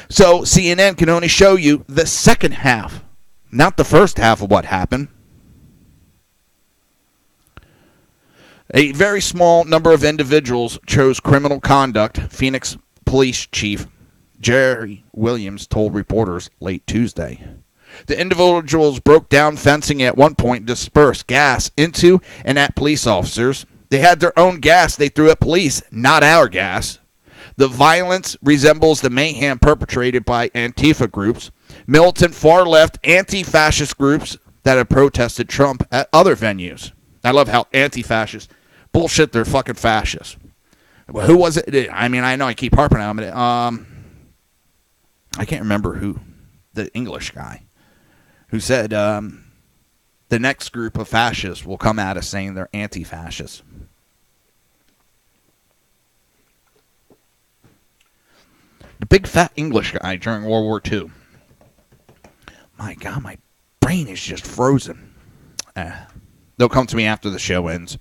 So CNN can only show you the second half, not the first half of what happened. A very small number of individuals chose criminal conduct, Phoenix Police Chief Jerry Williams told reporters late Tuesday. The individuals broke down fencing at one point and dispersed gas into and at police officers. They had their own gas they threw at police, not our gas. The violence resembles the mayhem perpetrated by Antifa groups, militant far-left anti-fascist groups that have protested Trump at other venues. I love how anti-fascists bullshit, they're fucking fascists. Well, who was it? I mean, I know I keep harping on it. I can't remember who, the English guy, who said the next group of fascists will come at us saying they're anti-fascists. The big fat English guy during World War II. My God, my brain is just frozen. They'll come to me after the show ends.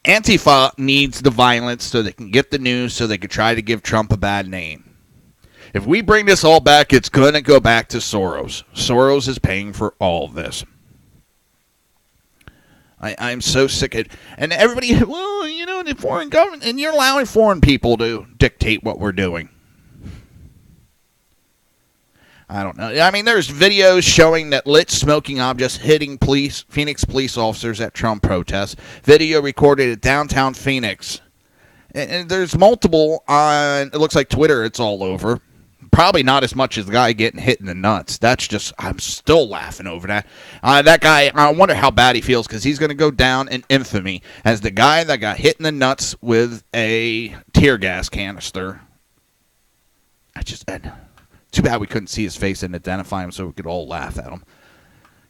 Antifa needs the violence so they can get the news, so they can try to give Trump a bad name. If we bring this all back, it's going to go back to Soros. Soros is paying for all of this. I'm so sick of it. And everybody, well, you know, the foreign government, and you're allowing foreign people to dictate what we're doing. I don't know. I mean, there's videos showing that lit smoking objects hitting Phoenix police officers at Trump protests. Video recorded at downtown Phoenix. And there's multiple on, it looks like Twitter, it's all over. Probably not as much as the guy getting hit in the nuts. That's just, I'm still laughing over that. That guy, I wonder how bad he feels, because he's going to go down in infamy as the guy that got hit in the nuts with a tear gas canister. Too bad we couldn't see his face and identify him so we could all laugh at him.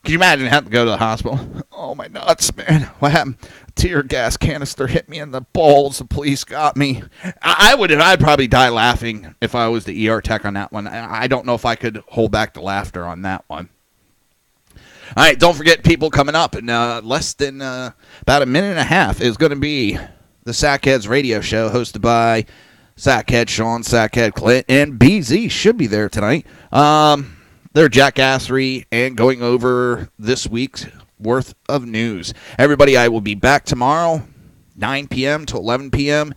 Can you imagine having to go to the hospital? Oh, my nuts, man. What happened? A tear gas canister hit me in the balls. The police got me. I'd probably die laughing if I was the ER tech on that one. I don't know if I could hold back the laughter on that one. All right, don't forget, people, coming up in less than about a minute and a half is going to be the Sackheads radio show hosted by Sackhead Sean, Sackhead Clint, and BZ should be there tonight. Their jackassery and going over this week's worth of news. Everybody, I will be back tomorrow, 9 p.m. to 11 p.m.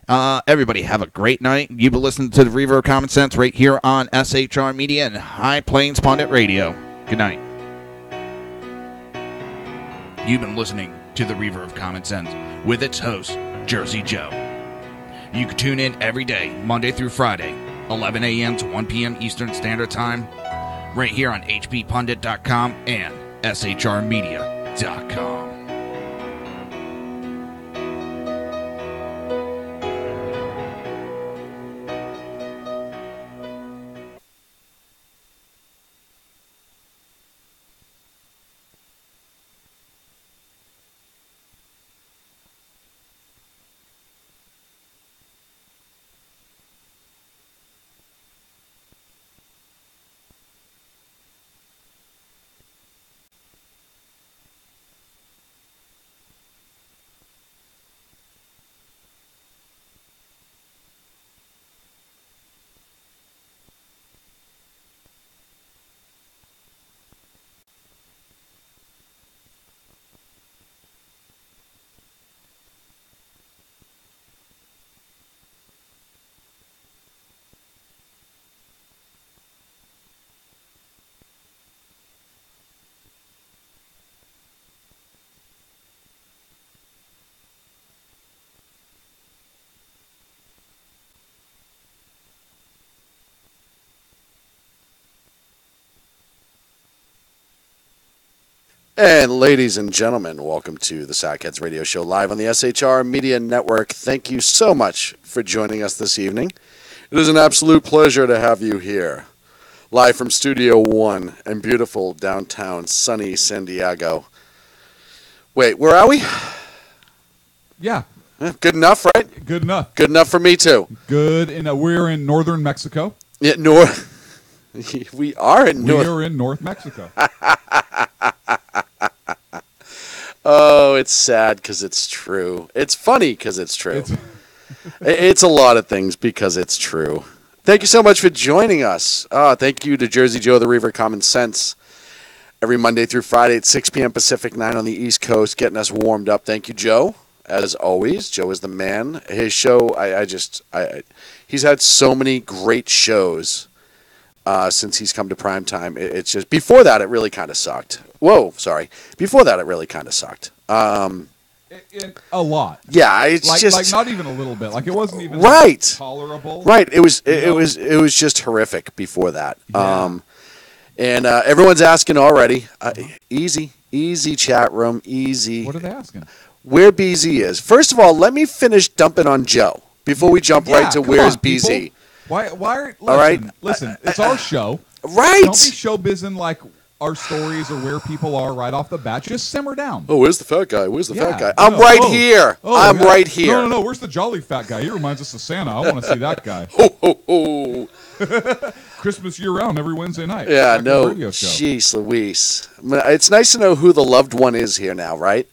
Everybody, have a great night. You've been listening to the Reverb of Common Sense right here on SHR Media and High Plains Pundit Radio. Good night. You've been listening to the Reverb of Common Sense with its host, Jersey Joe. You can tune in every day, Monday through Friday, 11 a.m. to 1 p.m. Eastern Standard Time, right here on hppundit.com and shrmedia.com. And ladies and gentlemen, welcome to the Sackheads Radio Show live on the SHR Media Network. Thank you so much for joining us this evening. It is an absolute pleasure to have you here, live from Studio 1 in beautiful downtown sunny San Diego. Wait, where are we? Yeah. Good enough, right? Good enough. Good enough for me, too. Good. We're in northern Mexico. Yeah, we are in North. We are in North Mexico. Oh, it's sad because it's true. It's funny because it's true. It's a lot of things because it's true. Thank you so much for joining us. Thank you to Jersey Joe, the Reaver of Common Sense, every Monday through Friday at 6 p.m. Pacific, 9 on the East Coast, getting us warmed up. Thank you, Joe. As always, Joe is the man. His show, he's had so many great shows since he's come to primetime. It's just, before that, it really kind of sucked. Whoa, sorry. Before that, it really kind of sucked. A lot. Yeah, it's like, just like not even a little bit. Like it wasn't even right. Tolerable. Right. It was just horrific before that. Yeah. And everyone's asking already. Easy chat room, easy. What are they asking? Where BZ is. First of all, let me finish dumping on Joe before we jump right to where's BZ. People. Why? Listen, all right. Listen, it's our show. Right. Don't be showbizzing like our stories or where people are right off the bat. Just simmer down. Oh, where's the fat guy? Where's the fat guy? I'm right here. I'm right here. No. Where's the jolly fat guy? He reminds us of Santa. I want to see that guy. Ho, ho, ho. Christmas year-round every Wednesday night. Yeah, no. Jeez Louise. It's nice to know who the loved one is here now, right?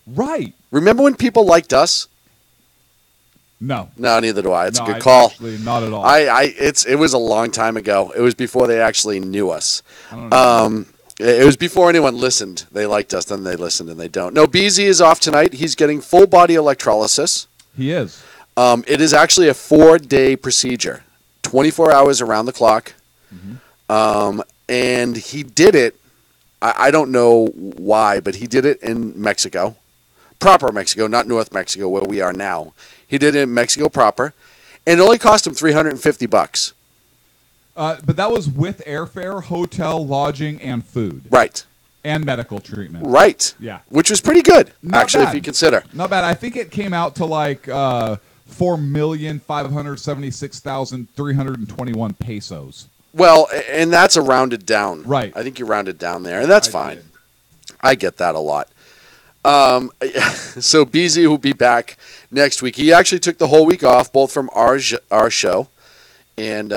Right. Remember when people liked us? No. No, neither do I. It's a good call. Actually, not at all. It was a long time ago. It was before they actually knew us. It was before anyone listened. They liked us, then they listened, and they don't. No, BZ is off tonight. He's getting full body electrolysis. He is. It is actually a 4-day procedure, 24 hours around the clock. Mm-hmm. And he did it. I don't know why, but he did it in Mexico. Proper Mexico, not North Mexico, where we are now. He did it in Mexico proper, and it only cost him $350. But that was with airfare, hotel, lodging, and food. Right. And medical treatment. Right. Yeah. Which was pretty good, Not actually, bad. if you consider. Not bad. I think it came out to like 4,576,321 pesos. Well, and that's a rounded down. Right. I think you rounded down there, and that's fine. I get that a lot. So BZ will be back next week. He actually took the whole week off, both from our show and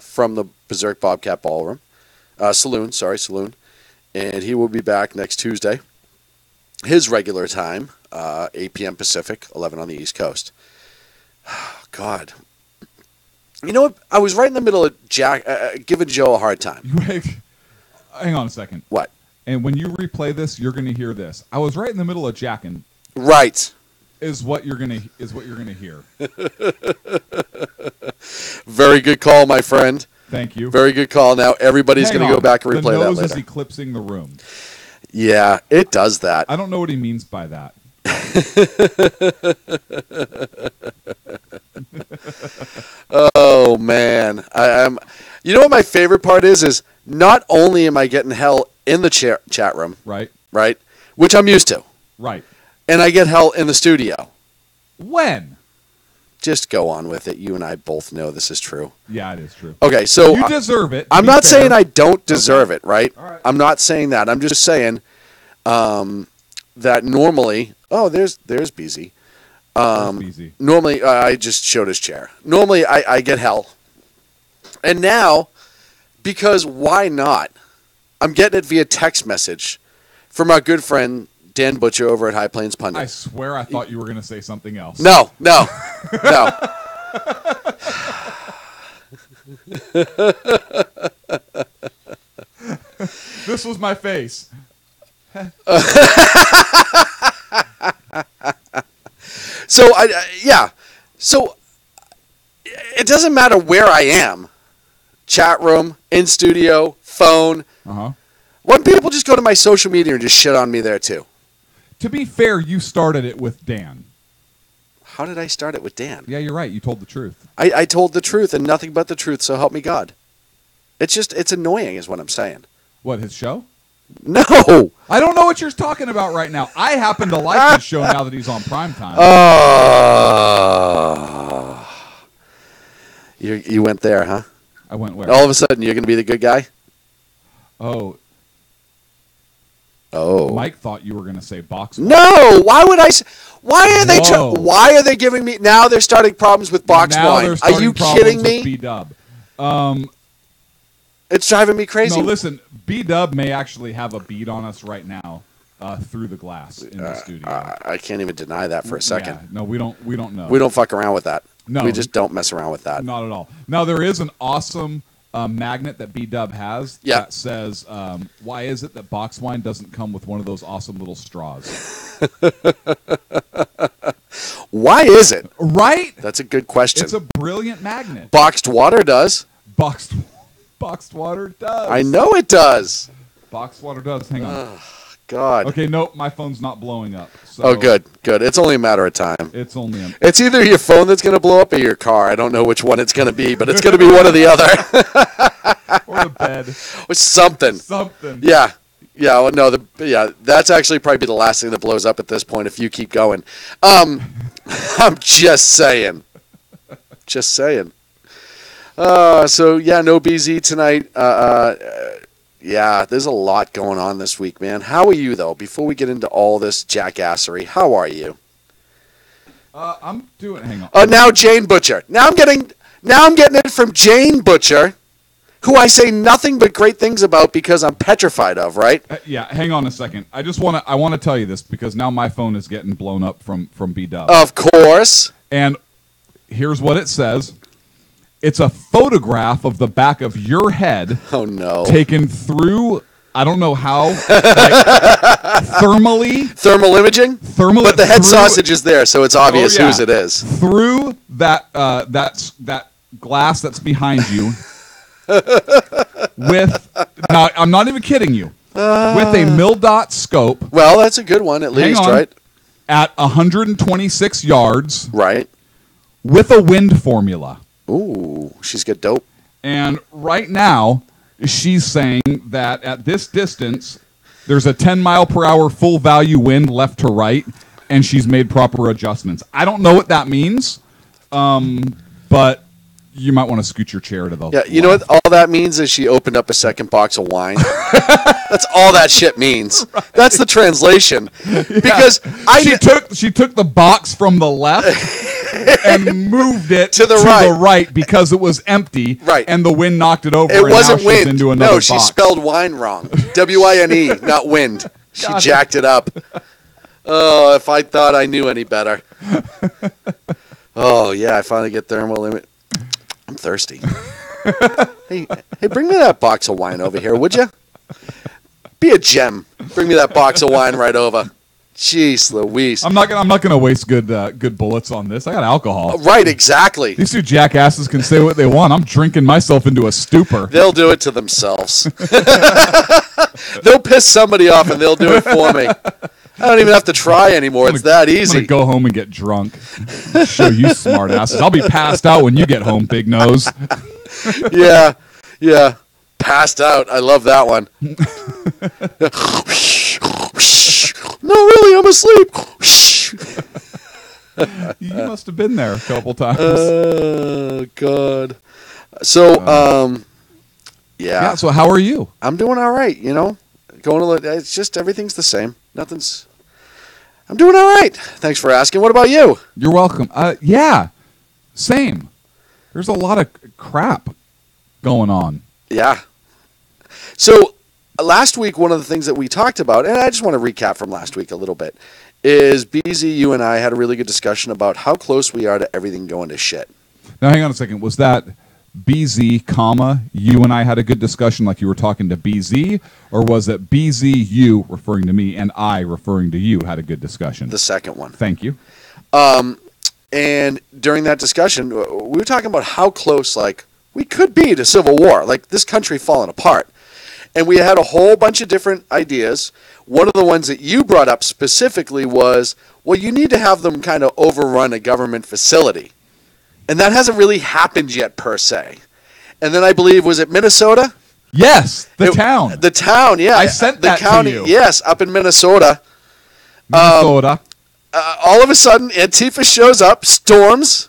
from the Berserk Bobcat Ballroom. Saloon. And he will be back next Tuesday. His regular time, 8 p.m. Pacific, 11 on the East Coast. God. You know what? I was right in the middle of giving Joe a hard time. Wait. Hang on a second. What? And when you replay this, you're going to hear this. I was right in the middle of jacking. Right. Is what you're going to hear. Very good call, my friend. Thank you. Very good call. Now everybody's going to go back and replay that later. The nose is eclipsing the room. Yeah, it does that. I don't know what he means by that. Oh man, I'm. You know what my favorite part is not only am I getting hell in the chat room, right, which I'm used to, right, and I get hell in the studio. When? Just go on with it. You and I both know this is true. Yeah, it is true. Okay, so you deserve it. I'm not saying I don't deserve it, right? All right? I'm not saying that. I'm just saying that normally. Oh, there's BZ. Normally, I just showed his chair. Normally, I get hell. And now, because why not? I'm getting it via text message from our good friend Dan Butcher over at High Plains Pundit. I swear I thought you were going to say something else. No. This was my face. So it doesn't matter where I am, chat room, in studio, phone. Why don't people just go to my social media and just shit on me there too? To be fair, you started it with Dan. How did I start it with Dan? Yeah, you're right. You told the truth. I told the truth and nothing but the truth, so help me God. It's annoying is what I'm saying. What, his show? No. I don't know what you're talking about right now. I happen to like this show now that he's on primetime. You went there, huh? I went where? All of a sudden, you're going to be the good guy? Oh. Mike thought you were going to say box. No. Why would I? Why are they? Why are they giving me? Now they're starting problems with box wine. Are you kidding me? B-Dub. It's driving me crazy. No, listen. B-Dub may actually have a beat on us right now through the glass in the studio. I can't even deny that for a second. Yeah, no, we don't know. We don't fuck around with that. No, we just don't mess around with that. Not at all. Now there is an awesome magnet that B-Dub has that says, "Why is it that box wine doesn't come with one of those awesome little straws?" Why is it? Right? That's a good question. It's a brilliant magnet. Boxed water does. Boxed water does. I know it does. Boxed water does. Hang on. God. Okay, nope, my phone's not blowing up. So oh, good. It's only a matter of time. It's only It's either your phone that's going to blow up or your car. I don't know which one it's going to be, but it's going to be one or the other. Or the bed. Or something. Yeah. Yeah, well, no, that's actually probably the last thing that blows up at this point if you keep going. I'm just saying. Just saying. So, yeah, no BZ tonight. Yeah, there's a lot going on this week, man. How are you, though? Before we get into all this jackassery, how are you? I'm doing. Hang on. Oh, now Jane Butcher. Now I'm getting it from Jane Butcher, who I say nothing but great things about because I'm petrified of. Right? Yeah. Hang on a second. I want to tell you this because now my phone is getting blown up from B-Dub. Of course. And here's what it says. It's a photograph of the back of your head. Oh, no. Taken through, I don't know how, thermally. Thermal imaging? But the head sausage is there, so it's obvious whose it is. Through that glass that's behind you now, I'm not even kidding you, with a mil-dot scope. Well, that's a good one, at least, right? At 126 yards. Right. With a wind formula. Ooh, she's got dope. And right now, she's saying that at this distance, there's a 10-mile-per-hour full value wind left to right, and she's made proper adjustments. I don't know what that means, but you might want to scoot your chair to the left. You know what all that means is she opened up a second box of wine. That's all that shit means. Right. That's the translation. Because she took the box from the left and moved it to the right because it was empty. Right. And the wind knocked it over. It wasn't wind. Into another box. She spelled wine wrong. W-I-N-E, not wind. She jacked it up. Oh, if I thought I knew any better. Oh, yeah, I finally get thermal limit. I'm thirsty. Hey, bring me that box of wine over here, would you? Be a gem. Bring me that box of wine right over. Jeez Louise. I'm not gonna waste good bullets on this. I got alcohol. Right, exactly. These two jackasses can say what they want. I'm drinking myself into a stupor. They'll do it to themselves. They'll piss somebody off and they'll do it for me. I don't even have to try anymore. It's that easy. I'm gonna go home and get drunk. Show you smart asses. I'll be passed out when you get home, big nose. Yeah. Passed out. I love that one. No, really, I'm asleep. You must have been there a couple times. Oh, God. So, yeah. So how are you? I'm doing all right, it's just everything's the same. I'm doing all right. Thanks for asking. What about you? You're welcome. Yeah, same. There's a lot of crap going on. Yeah. So last week, one of the things that we talked about, and I just want to recap from last week a little bit, is BZ, you and I had a really good discussion about how close we are to everything going to shit. Now, hang on a second. Was that BZ, you and I had a good discussion like you were talking to BZ, or was it BZ, you referring to me, and I referring to you had a good discussion? The second one. Thank you. And during that discussion, we were talking about how close, we could be to civil war, this country falling apart. And we had a whole bunch of different ideas. One of the ones that you brought up specifically was, well, you need to have them kind of overrun a government facility. And that hasn't really happened yet, per se. And then I believe, was it Minnesota? Yes, the town. The town, yeah. I sent the that county, to you. Yes, up in Minnesota. Minnesota. All of a sudden, Antifa shows up, storms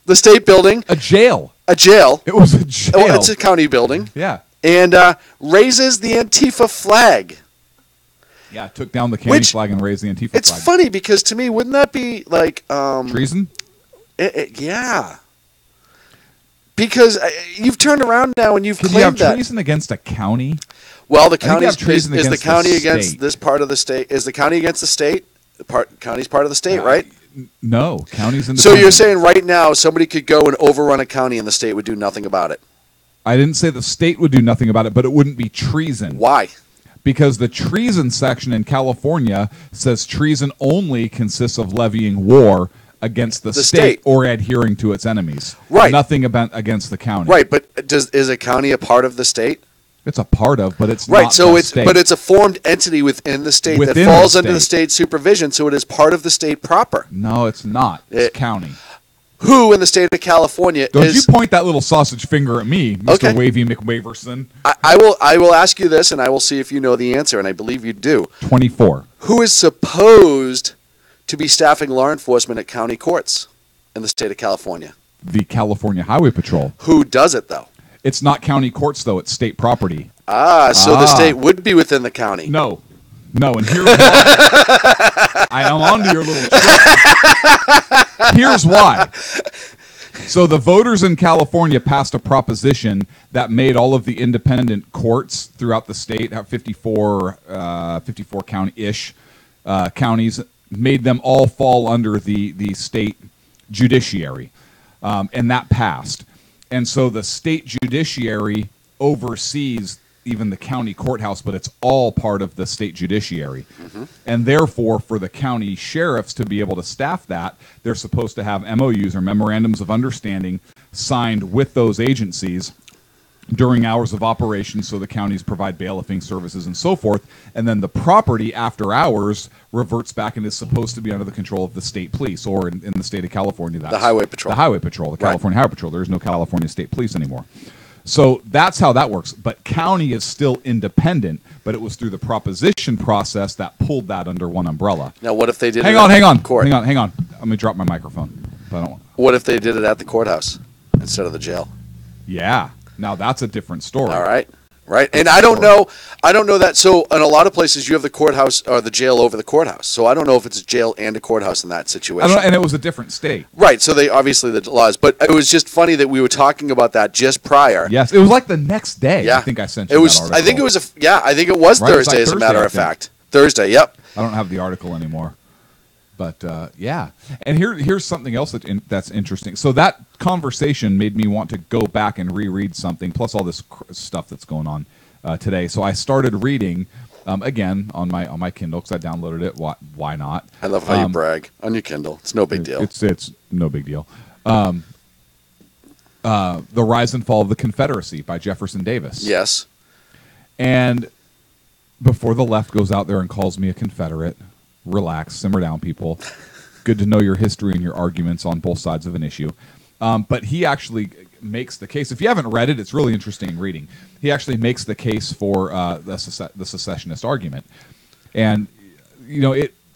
the state building. A jail. A jail. It was a jail. Well, it's a county building. Yeah. And raises the Antifa flag. Yeah, took down the county flag and raised the Antifa flag. It's funny because to me, wouldn't that be like treason? Yeah. Because you've turned around now and you've Could claimed you have that. treason against a county? Well, the I think county you have treason is the against county the against state. this part of the state. Is the county against the state? The county's part of the state, right? No, county's independent. So you're saying right now somebody could go and overrun a county and the state would do nothing about it? I didn't say the state would do nothing about it, but it wouldn't be treason. Why? Because the treason section in California says treason only consists of levying war against the state or adhering to its enemies. Right. Nothing about against the county. Right, but is a county a part of the state? It's a part of, but it's right. not So the it's state. but it's a formed entity within the state Within that falls the under the state. state supervision. So it is part of the state proper. No, it's not. It's county. Who in the state of California Don't is? you point that little sausage finger at me, Mr. Okay. Wavy McWaverson. I will ask you this, and I will see if you know the answer, and I believe you do. 24. Who is supposed to be staffing law enforcement at county courts in the state of California? The California Highway Patrol. Who does it though? It's not county courts though; it's state property. So the state would be within the county. No, and here's why. I am onto your little trick. Here's why. So the voters in California passed a proposition that made all of the independent courts throughout the state, have 54 county-ish counties, made them all fall under the state judiciary, and that passed. And so the state judiciary oversees even the county courthouse, but it's all part of the state judiciary. Mm-hmm. And therefore, for the county sheriffs to be able to staff that, they're supposed to have MOUs or memorandums of understanding signed with those agencies during hours of operation, so the counties provide bailiffing services and so forth. And then the property after hours reverts back and is supposed to be under the control of the state police, or in the state of California, that's the Highway Patrol. The Highway Patrol, the California Highway Patrol. There is no California State Police anymore. So that's how that works. But county is still independent, but it was through the proposition process that pulled that under one umbrella. Now, what if they did? Hang on. Let me drop my microphone. What if they did it at the courthouse instead of the jail? Yeah. Now that's a different story. All right. Right. And I don't know that. So in a lot of places you have the courthouse or the jail over the courthouse. So I don't know if it's a jail and a courthouse in that situation. And it was a different state. Right. So they obviously the laws, but it was just funny that we were talking about that just prior. Yes. It was like the next day. Yeah. I think I sent you it was, that article. I think it was Thursday, as a matter of fact. Thursday. Yep. I don't have the article anymore. But yeah, and here's something else that's interesting. So that conversation made me want to go back and reread something, plus all this stuff that's going on today. So I started reading again on my Kindle because I downloaded it. Why not? I love how you brag on your Kindle. It's no big deal. It's no big deal. The Rise and Fall of the Confederacy by Jefferson Davis. Yes. And before the left goes out there and calls me a Confederate. Relax, simmer down, people. Good to know your history and your arguments on both sides of an issue. But he actually makes the case. If you haven't read it, it's really interesting reading. He actually makes the case for the secessionist argument. And,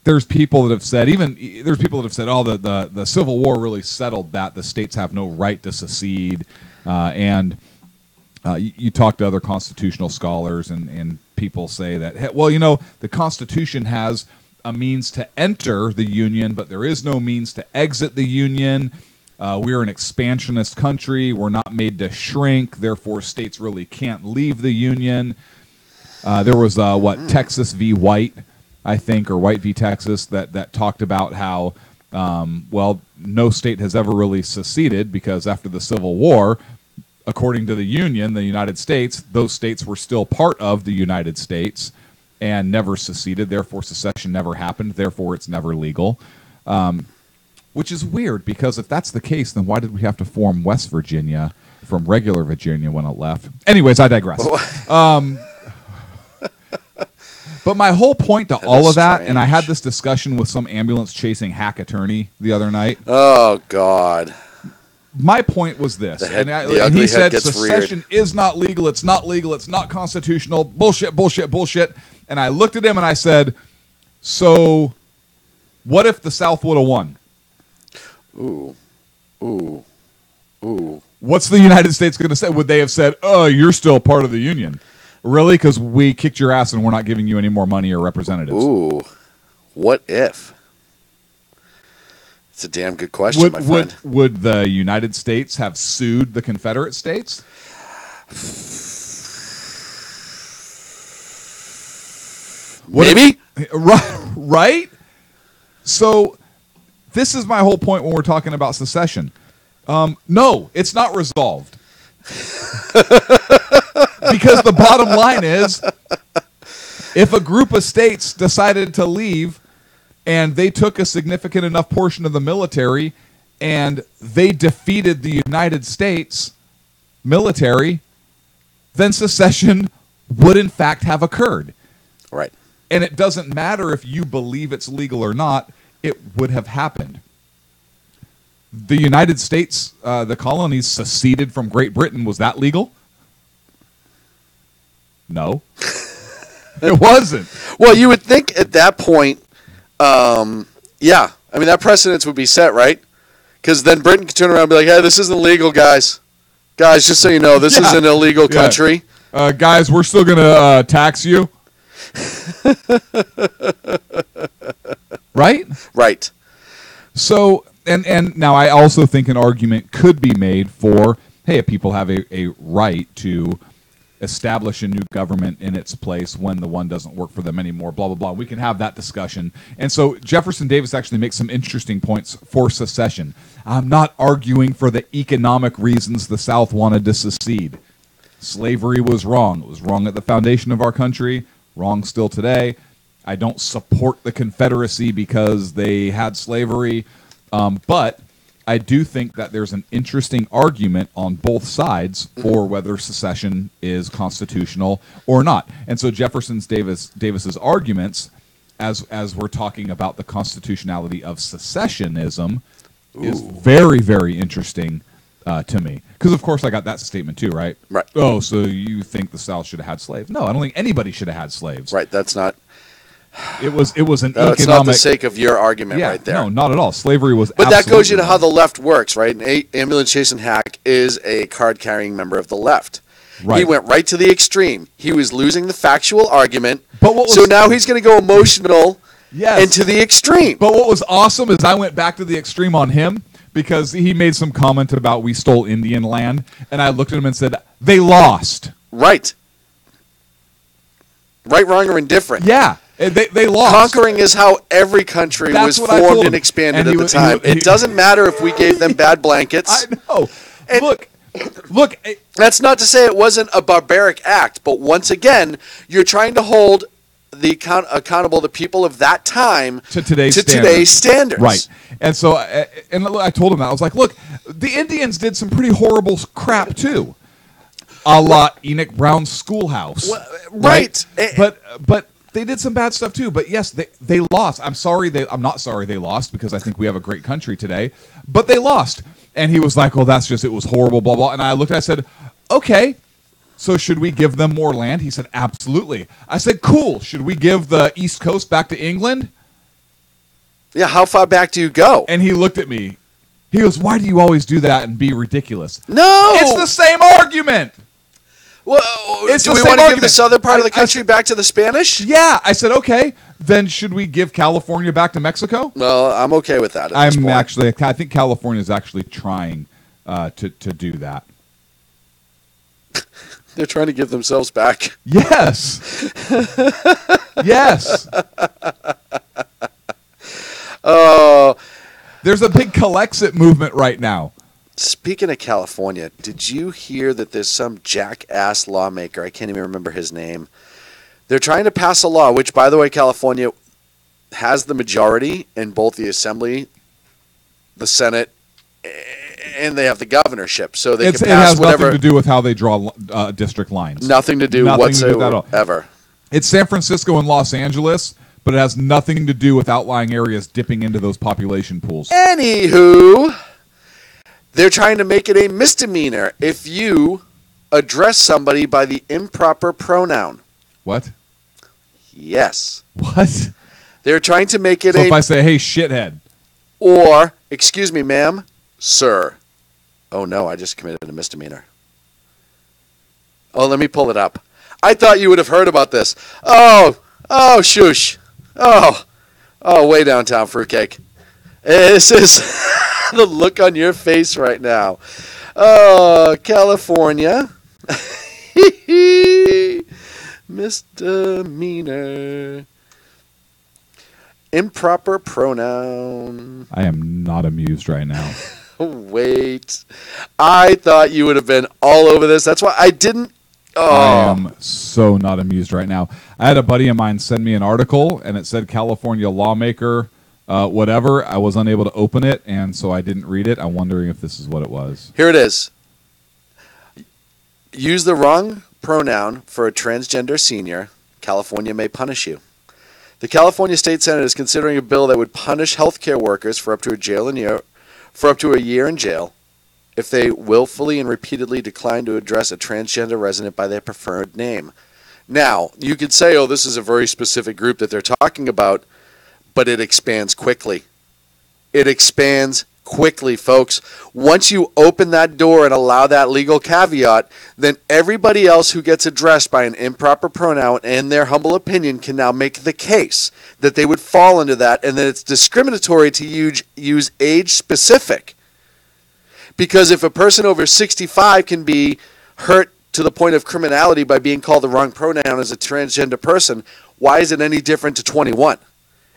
there's people that have said, oh, the Civil War really settled that the states have no right to secede. And you talk to other constitutional scholars and people say that, well, the Constitution has a means to enter the Union, but there is no means to exit the Union. We're an expansionist country. We're not made to shrink. Therefore, states really can't leave the Union. There was, Texas v. White, I think, or White v. Texas, that talked about how, no state has ever really seceded because after the Civil War, according to the Union, the United States, those states were still part of the United States and never seceded. Therefore, secession never happened. Therefore, it's never legal. Which is weird, because if that's the case, then why did we have to form West Virginia from regular Virginia when it left? Anyways, I digress. But my whole point to all of that, and I had this discussion with some ambulance-chasing hack attorney the other night. Oh, God. my point was this, the and he said gets secession is not legal. It's not legal. It's not constitutional. Bullshit, bullshit, bullshit. And I looked at him and I said, so what if the South would have won? Ooh. What's the United States going to say? Would they have said, oh, you're still part of the Union? Really? Because we kicked your ass and we're not giving you any more money or representatives. Ooh. What if? It's a damn good question, my friend. Would the United States have sued the Confederate States? Maybe. Right? So this is my whole point when we're talking about secession. No, it's not resolved. Because the bottom line is, if a group of states decided to leave and they took a significant enough portion of the military and they defeated the United States military, then secession would in fact have occurred. Right. And it doesn't matter if you believe it's legal or not, it would have happened. The United States, the colonies seceded from Great Britain. Was that legal? No. It wasn't. Well, you would think at that point, yeah. I mean, that precedence would be set, right? Because then Britain could turn around and be like, hey, this isn't legal, guys. Guys, just so you know, this is an illegal country. Guys, we're still going to tax you. Right? Right. So, and now I also think an argument could be made for, hey, people have a right to establish a new government in its place when the one doesn't work for them anymore, blah, blah, blah. We can have that discussion. And so Jefferson Davis actually makes some interesting points for secession. I'm not arguing for the economic reasons the South wanted to secede. Slavery was wrong. It was wrong at the foundation of our country, wrong still today. I don't support the Confederacy because they had slavery, but I do think that there's an interesting argument on both sides for whether secession is constitutional or not. And so Davis's arguments, as we're talking about the constitutionality of secessionism, is very, very interesting to me. Because, of course, I got that statement too, right? Right. Oh, so you think the South should have had slaves? No, I don't think anybody should have had slaves. Right, that's not... It was an no, economic... It's not the sake of your argument right there. No, not at all. Slavery was But that goes into how the left works, right? Ambulance Jason Hack is a card-carrying member of the left. Right. He went right to the extreme. He was losing the factual argument, so now he's going to go emotional into the extreme. But what was awesome is I went back to the extreme on him because he made some comment about we stole Indian land, and I looked at him and said, they lost. Right. Right, wrong, or indifferent. Yeah. They lost. Conquering is how every country was formed and expanded at the time. It doesn't matter if we gave them bad blankets. I know. And look. That's not to say it wasn't a barbaric act, but once again, you're trying to hold accountable the people of that time to today's standards. Right. And so, I told him that. I was like, look, the Indians did some pretty horrible crap too. A la Enoch Brown's Schoolhouse. Well, right. But they did some bad stuff too, but yes, they lost. I'm not sorry they lost because I think we have a great country today, but they lost. And he was like, "Oh, it was horrible, blah blah." And I looked, I said, "Okay, so should we give them more land?" He said, "Absolutely." I said, "Cool. Should we give the East Coast back to England?" Yeah, how far back do you go? And he looked at me. He goes, "Why do you always do that and be ridiculous?" No, it's the same argument. Well, do we want to give the southern part of the country back to the Spanish? Yeah. I said, okay, then should we give California back to Mexico? Well, I'm okay with that. I think California is actually trying to do that. They're trying to give themselves back. Yes. Yes. Oh. There's a big Calexit movement right now. Speaking of California, did you hear that there's some jackass lawmaker, I can't even remember his name, they're trying to pass a law, which, by the way, California has the majority in both the Assembly, the Senate, and they have the governorship, so they can pass it has whatever. Nothing to do with how they draw district lines. Nothing to do whatsoever. It's San Francisco and Los Angeles, but it has nothing to do with outlying areas dipping into those population pools. Anywho... They're trying to make it a misdemeanor if you address somebody by the improper pronoun. What? Yes. What? They're trying to make it So if I say, hey, shithead. Or, excuse me, ma'am, sir. Oh, no, I just committed a misdemeanor. Oh, let me pull it up. I thought you would have heard about this. Oh, shush. Oh, way downtown, fruitcake. This is the look on your face right now. Oh, California. Misdemeanor. Improper pronoun. I am not amused right now. Wait. I thought you would have been all over this. That's why I didn't. Oh. I am so not amused right now. I had a buddy of mine send me an article, and it said California lawmaker, whatever. I was unable to open it, and so I didn't read it. I'm wondering if this is what it was. Here it is. Use the wrong pronoun for a transgender senior. California may punish you. The California State Senate is considering a bill that would punish healthcare workers for up to a year in jail if they willfully and repeatedly decline to address a transgender resident by their preferred name. Now, you could say, oh, this is a very specific group that they're talking about, but it expands quickly. It expands quickly, folks. Once you open that door and allow that legal caveat, then everybody else who gets addressed by an improper pronoun, in their humble opinion, can now make the case that they would fall into that, and that it's discriminatory to use age-specific. Because if a person over 65 can be hurt to the point of criminality by being called the wrong pronoun as a transgender person, why is it any different to 21?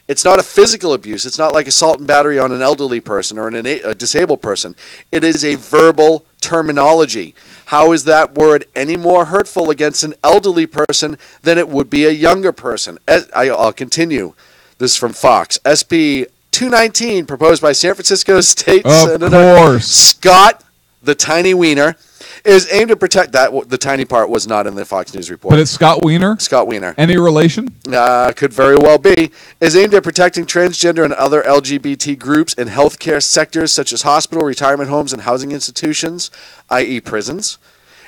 It's not a physical abuse. It's not like assault and battery on an elderly person or a disabled person. It is a verbal terminology. How is that word any more hurtful against an elderly person than it would be a younger person? I'll continue. This is from Fox. SB 219, proposed by San Francisco State Senator Scott the Tiny Wiener, is aimed to protect that. The tiny part was not in the Fox News report. But it's Scott Wiener? Scott Wiener. Any relation? Could very well be. Is aimed at protecting transgender and other LGBT groups in healthcare sectors such as hospital, retirement homes, and housing institutions, i.e. prisons.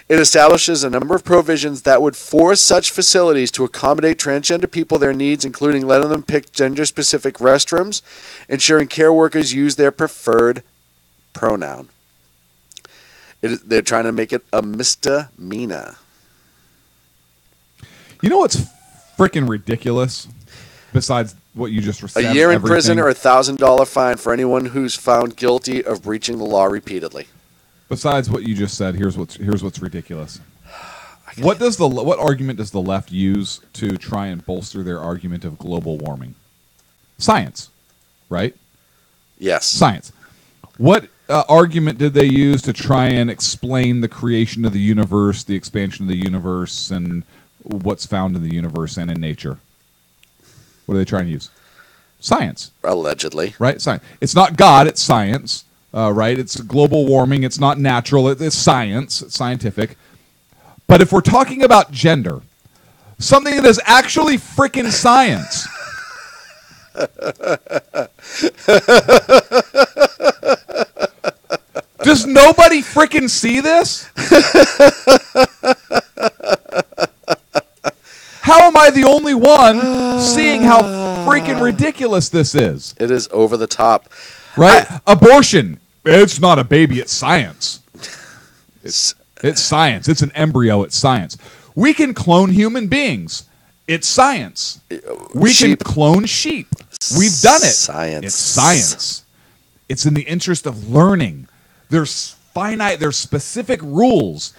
It establishes a number of provisions that would force such facilities to accommodate transgender people their needs, including letting them pick gender-specific restrooms, ensuring care workers use their preferred pronoun. They're trying to make it a misdemeanor. You know what's freaking ridiculous? Besides what you just said, a year in prison or $1,000 fine for anyone who's found guilty of breaching the law repeatedly. Besides what you just said, here's what's ridiculous. What argument does the left use to try and bolster their argument of global warming? Science, right? Yes. Science. What argument did they use to try and explain the creation of the universe, the expansion of the universe, and what's found in the universe and in nature? What are they trying to use? Science. Allegedly. Right? Science. It's not God, it's science. Right? It's global warming. It's not natural. It's science. It's scientific. But if we're talking about gender, something that is actually freaking science. Does nobody freaking see this? How am I the only one seeing how freaking ridiculous this is? It is over the top. Right? Abortion. It's not a baby. It's science. It's science. It's an embryo. It's science. We can clone human beings. It's science. We can clone sheep. We've done it. Science. It's science. It's in the interest of learning. There's specific rules.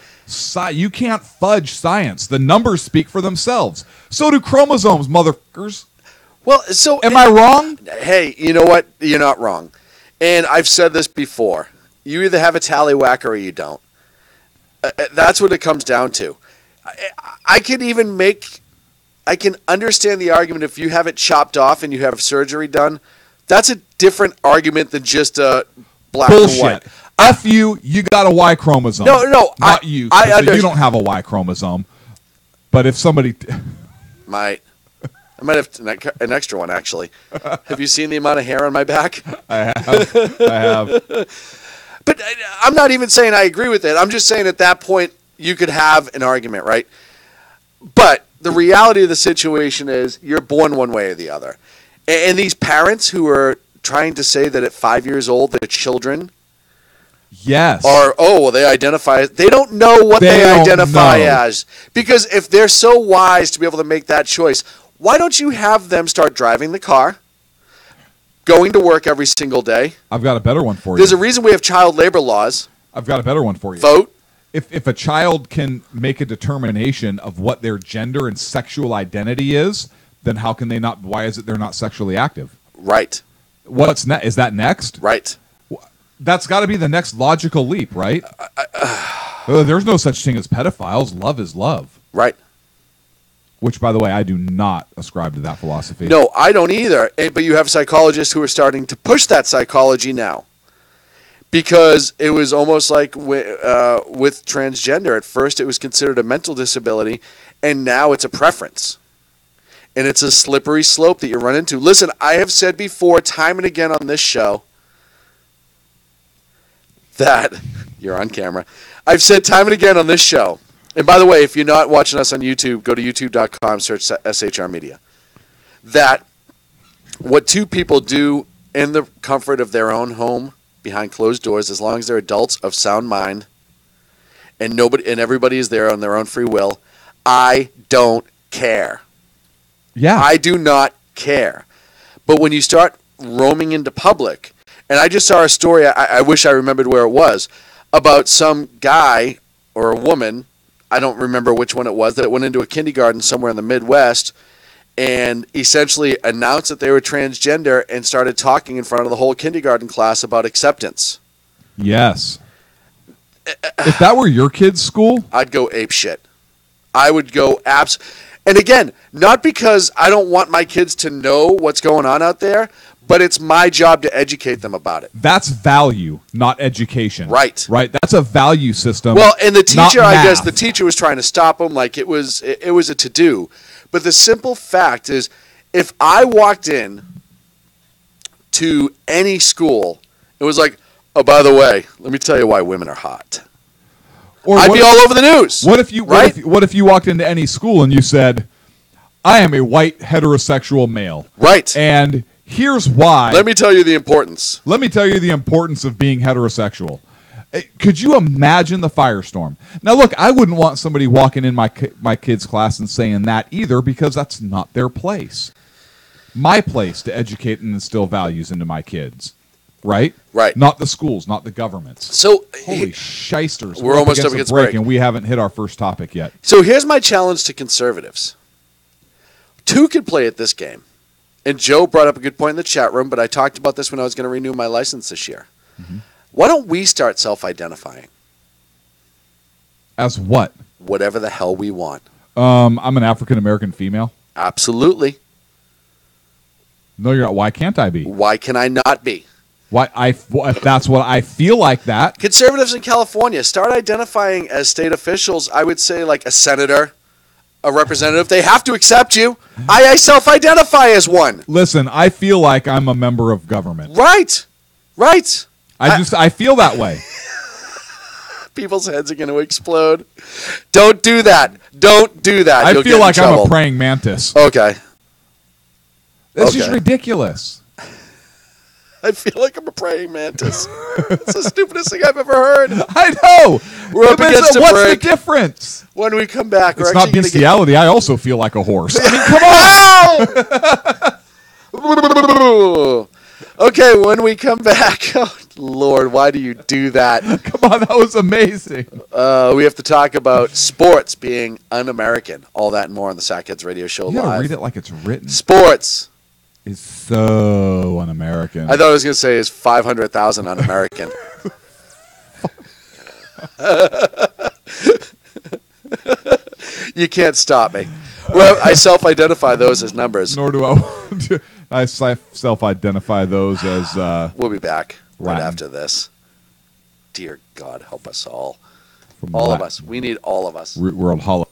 You can't fudge science. The numbers speak for themselves. So do chromosomes, motherfuckers. Well, so am I wrong? Hey, you know what? You're not wrong. And I've said this before. You either have a tallywhacker or you don't. That's what it comes down to. I can understand the argument if you have it chopped off and you have surgery done. That's a different argument than just a black Bullshit. and white. F you got a Y chromosome. No, not you. You don't have a Y chromosome. But if somebody I might have an extra one, actually. Have you seen the amount of hair on my back? I have. But I'm not even saying I agree with it. I'm just saying at that point you could have an argument, right? But the reality of the situation is you're born one way or the other. And these parents who are trying to say that at 5 years old their children yes are, they identify, they don't know what they identify as. Because if they're so wise to be able to make that choice, why don't you have them start driving the car, going to work every single day? I've got a better one for you. There's a reason we have child labor laws. I've got a better one for you. Vote. If a child can make a determination of what their gender and sexual identity is, then how can they not? Why is it they're not sexually active? Right. What's next? Is that next? Right. That's got to be the next logical leap, right? There's no such thing as pedophiles. Love is love. Right. Which, by the way, I do not ascribe to that philosophy. No, I don't either. But you have psychologists who are starting to push that psychology now. Because it was almost like with transgender. At first, it was considered a mental disability, and now it's a preference. And it's a slippery slope that you run into. Listen, I have said before, time and again on this show, that you're on camera. I've said time and again on this show. And by the way, if you're not watching us on YouTube, go to youtube.com, search SHR Media. That what two people do in the comfort of their own home, behind closed doors, as long as they're adults of sound mind, and everybody is there on their own free will, I don't care. Yeah. I do not care. But when you start roaming into public, and I just saw a story, I wish I remembered where it was, about some guy or a woman, I don't remember which one it was, that went into a kindergarten somewhere in the Midwest and essentially announced that they were transgender and started talking in front of the whole kindergarten class about acceptance. Yes. If that were your kid's school, I'd go apeshit. I would go and again, not because I don't want my kids to know what's going on out there, but it's my job to educate them about it. That's value, not education. Right. Right. That's a value system. Well, and the teacher, I guess the teacher was trying to stop him like it was a to-do. But the simple fact is, if I walked in to any school, it was like, oh, by the way, let me tell you why women are hot. I'd be all over the news. What if you walked into any school and you said, I am a white heterosexual male. Right. And here's why. Let me tell you the importance. Let me tell you the importance of being heterosexual. Could you imagine the firestorm? Now, look, I wouldn't want somebody walking in my kid's class and saying that either, because that's not their place. My place to educate and instill values into my kids. Right? Right. Not the schools, not the governments. So, holy shysters. We're almost up against break. And we haven't hit our first topic yet. So here's my challenge to conservatives. Two could play at this game. And Joe brought up a good point in the chat room, but I talked about this when I was going to renew my license this year. Mm-hmm. Why don't we start self-identifying? As what? Whatever the hell we want. I'm an African-American female. Absolutely. No, you're not. Why can't I be? Why can I not be? If that's what I feel like that. Conservatives in California, start identifying as state officials. I would say like a senator, a representative. They have to accept you. I self-identify as one. Listen, I feel like I'm a member of government. Right. Right. I feel that way. People's heads are going to explode. Don't do that. Don't do that. I feel like I'm a praying mantis. Okay. That's just ridiculous. I feel like I'm a praying mantis. It's the stupidest thing I've ever heard. I know. We're up against a break. What's the difference? When we come back, it's not bestiality. I also feel like a horse. I mean, come on. Okay, when we come back, oh, Lord, why do you do that? Come on, that was amazing. We have to talk about sports being un-American. All that and more on the Sackheads Radio Show Live. You gotta read it like it's written. Sports is so un-American. I thought I was going to say is 500,000 un-American. You can't stop me. Well, I self-identify those as numbers. Nor do I. I self-identify those as we'll be back right Latin. after this. Dear God, help us all. From all Latin. of us. We need all of us. World Hall.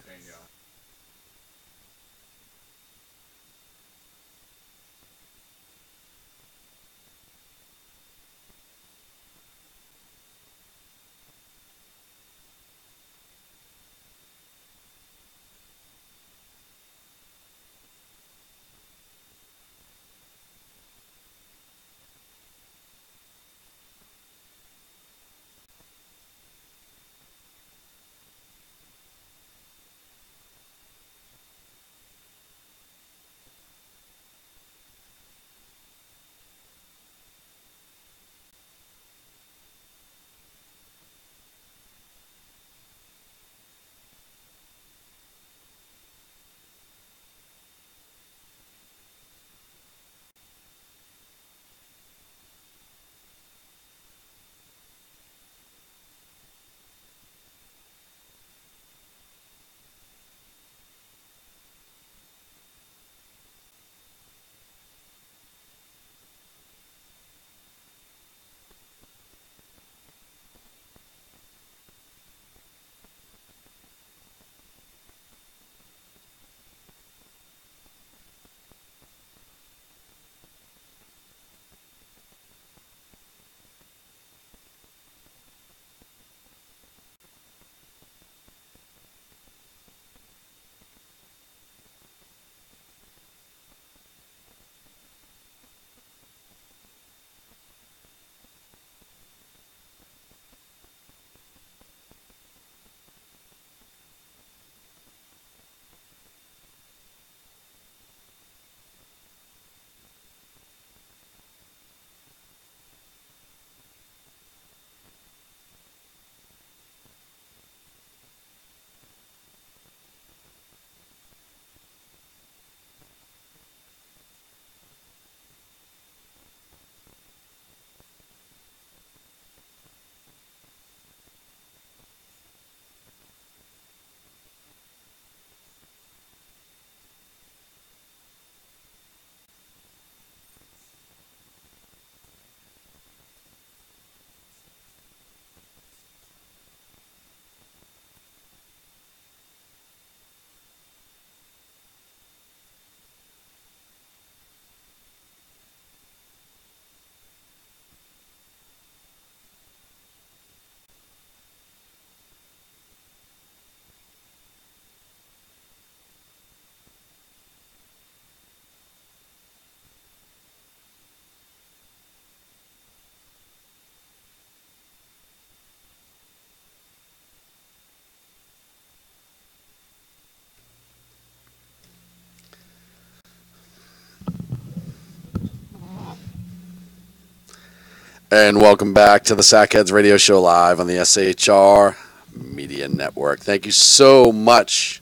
And welcome back to the Sackheads Radio Show live on the SHR Media Network. Thank you so much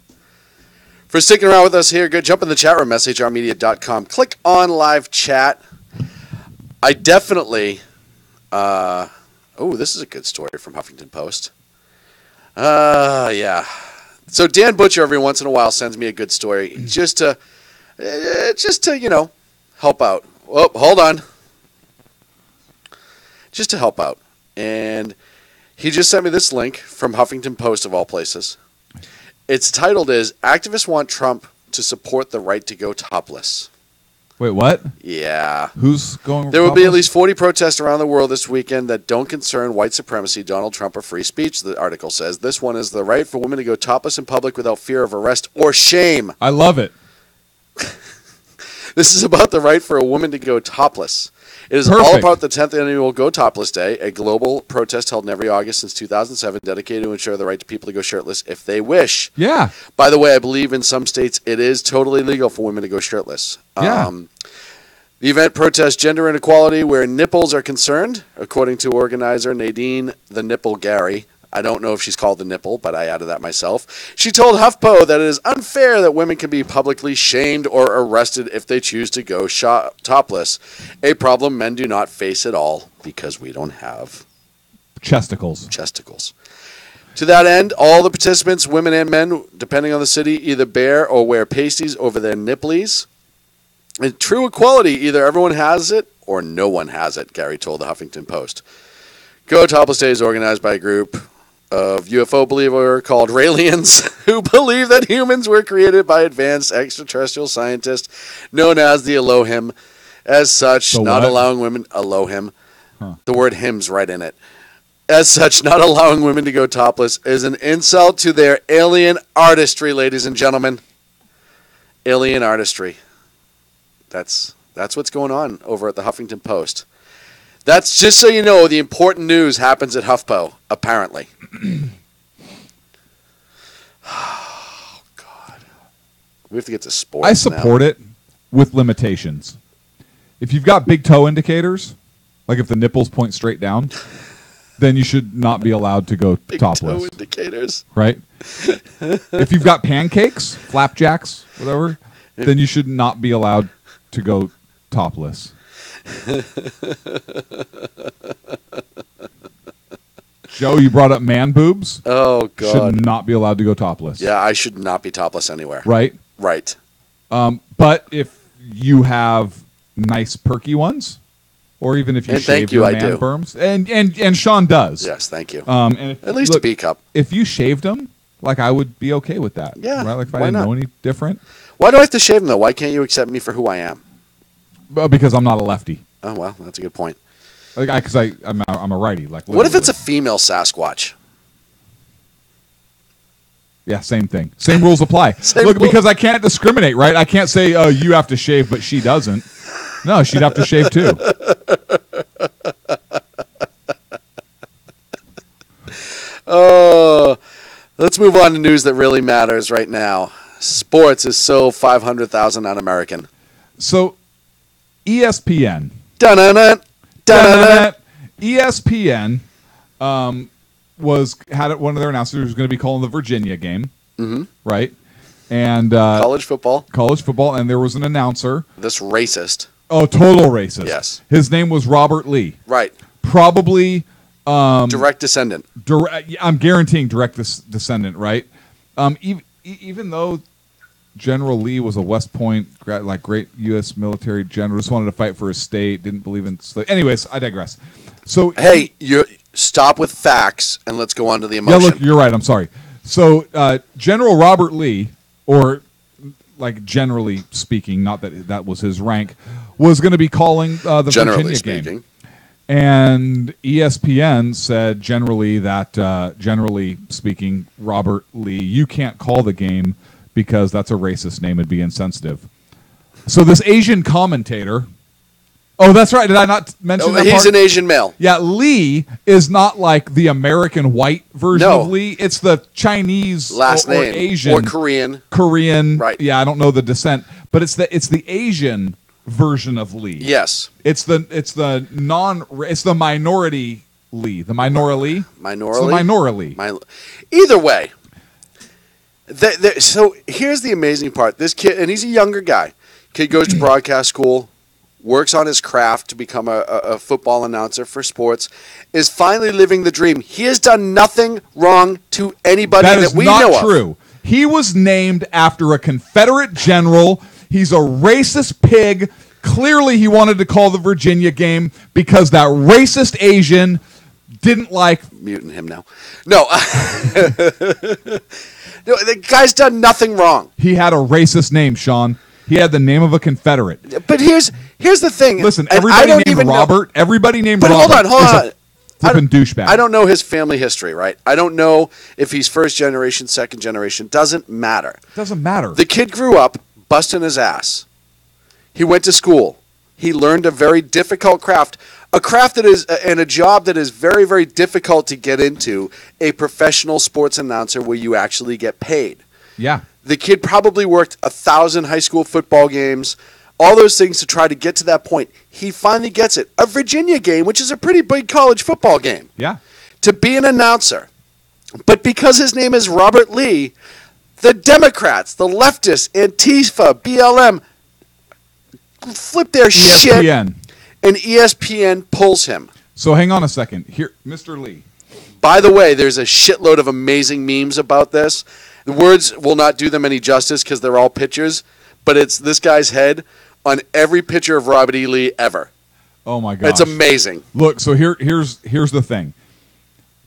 for sticking around with us here. Go jump in the chat room, shrmedia.com. Click on live chat. I definitely... this is a good story from Huffington Post. Yeah. So Dan Butcher every once in a while sends me a good story just to help out. Oh, hold on. Just to help out. And he just sent me this link from Huffington Post of all places. Its titled is Activists Want Trump to Support the Right to Go Topless. Wait, what? Yeah. Who's going There will be at least 40 protests around the world this weekend that don't concern white supremacy, Donald Trump, or free speech, the article says. This one is the right for women to go topless in public without fear of arrest or shame. I love it. This is about the right for a woman to go topless. It is all about the 10th annual Go Topless Day, a global protest held in every August since 2007, dedicated to ensure the right to people to go shirtless if they wish. Yeah. By the way, I believe in some states it is totally legal for women to go shirtless. Yeah. The event protests gender inequality where nipples are concerned, according to organizer Nadine the Nipple Gary. I don't know if she's called the nipple, but I added that myself. She told HuffPo that it is unfair that women can be publicly shamed or arrested if they choose to go topless, a problem men do not face at all because we don't have chesticles. To that end, all the participants, women and men, depending on the city, either bear or wear pasties over their nipplies. In true equality, either everyone has it or no one has it, Gary told the Huffington Post. Go Topless Day is organized by a group of UFO believer called Raelians who believe that humans were created by advanced extraterrestrial scientists known as the Elohim. As such, allowing women... Elohim. Huh. The word him's right in it. As such, not allowing women to go topless is an insult to their alien artistry, ladies and gentlemen. Alien artistry. That's what's going on over at the Huffington Post. That's just so you know, the important news happens at HuffPo, apparently. Oh, God. We have to get to sports I support it with limitations. If you've got big toe indicators, like if the nipples point straight down, then you should not be allowed to go big topless. Toe indicators. Right? If you've got pancakes, flapjacks, whatever, then you should not be allowed to go topless. Joe, you brought up man boobs. Oh, God. Should not be allowed to go topless. Yeah, I should not be topless anywhere. Right? Right. But if you have nice perky ones, or even if you shave your man berms, and Sean does. Yes, thank you. And at least a B cup. If you shaved them, like I would be okay with that. Yeah. Right? Like if I didn't know any different. Why do I have to shave them, though? Why can't you accept me for who I am? Because I'm not a lefty. Oh, well, that's a good point. Because I'm a righty. Like, what if it's a female Sasquatch? Yeah, same thing. Same rules apply. Because I can't discriminate, right? I can't say, oh, you have to shave, but she doesn't. No, she'd have to shave too. Let's move on to news that really matters right now. Sports is so 500,000 un-American. So, ESPN. Dun-dun-dun. Dun-dun-dun. ESPN had one of their announcers was going to be calling the Virginia game, right? And college football, and there was an announcer. This racist. Oh, total racist. Yes. His name was Robert Lee. Right. Probably direct descendant. I'm guaranteeing direct descendant, right? Even though General Lee was a West Point, like great U.S. military general, just wanted to fight for his state, didn't believe in slavery. Anyways, I digress. So hey, you stop with facts and let's go on to the emotion. Yeah, look, you're right. I'm sorry. So General Robert Lee, or like generally speaking, not that was his rank, was going to be calling the Virginia game. And ESPN said generally speaking, Robert Lee, you can't call the game because that's a racist name and be insensitive. So this Asian commentator... Oh, that's right. Did I not mention that part? He's an Asian male. Yeah, Lee is not like the American white version of Lee. It's the Chinese last name, or Asian or Korean. Korean. Right. Yeah, I don't know the descent, but it's the Asian version of Lee. Yes. It's the minority Lee. The minority. Minority. It's the minority. Either way. So here's the amazing part. This kid, and he's a younger guy. Kid goes to broadcast school, works on his craft to become a football announcer for sports, is finally living the dream. He has done nothing wrong to anybody that we know of. That is not true. He was named after a Confederate general. He's a racist pig. Clearly, he wanted to call the Virginia game because that racist Asian didn't like... Muting him now. No. No, the guy's done nothing wrong. He had a racist name, Sean. He had the name of a Confederate. But here's the thing. Listen, everybody named Robert. Everybody named Robert. But hold on. Flipping douchebag. I don't know his family history, right? I don't know if he's first generation, second generation. Doesn't matter. Doesn't matter. The kid grew up busting his ass. He went to school. He learned a very difficult craft. A craft that is, and a job that is very, very difficult to get into, a professional sports announcer where you actually get paid. Yeah. The kid probably worked 1,000 high school football games, all those things to try to get to that point. He finally gets it. A Virginia game, which is a pretty big college football game. Yeah. To be an announcer. But because his name is Robert Lee, the Democrats, the leftists, Antifa, BLM, flip their shit. And ESPN pulls him. So hang on a second. Here, Mr. Lee. By the way, there's a shitload of amazing memes about this. The words will not do them any justice because they're all pictures, but it's this guy's head on every picture of Robert E. Lee ever. Oh my God. It's amazing. Look, so here's the thing.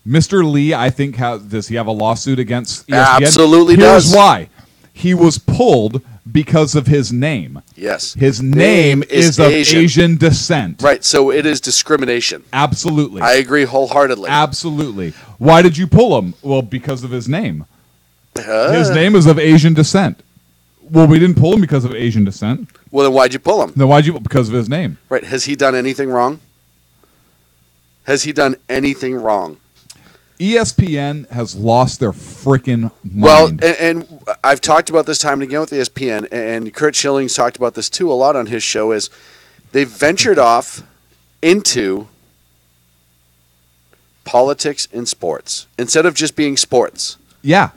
Mr. Lee, I think, does he have a lawsuit against ESPN? Absolutely does. Here's why. He was pulled because of his name. Yes. His name is of Asian descent. Right, so it is discrimination. Absolutely. I agree wholeheartedly. Absolutely. Why did you pull him? Well, because of his name. His name is of Asian descent. Well, we didn't pull him because of Asian descent. Well, then why'd you pull him? Then why'd you? Because of his name. Right. Has he done anything wrong? Has he done anything wrong? ESPN has lost their freaking mind. Well, and I've talked about this time and again with ESPN, and Curt Schilling's talked about this too a lot on his show, is they've ventured off into politics and sports instead of just being sports. Yeah,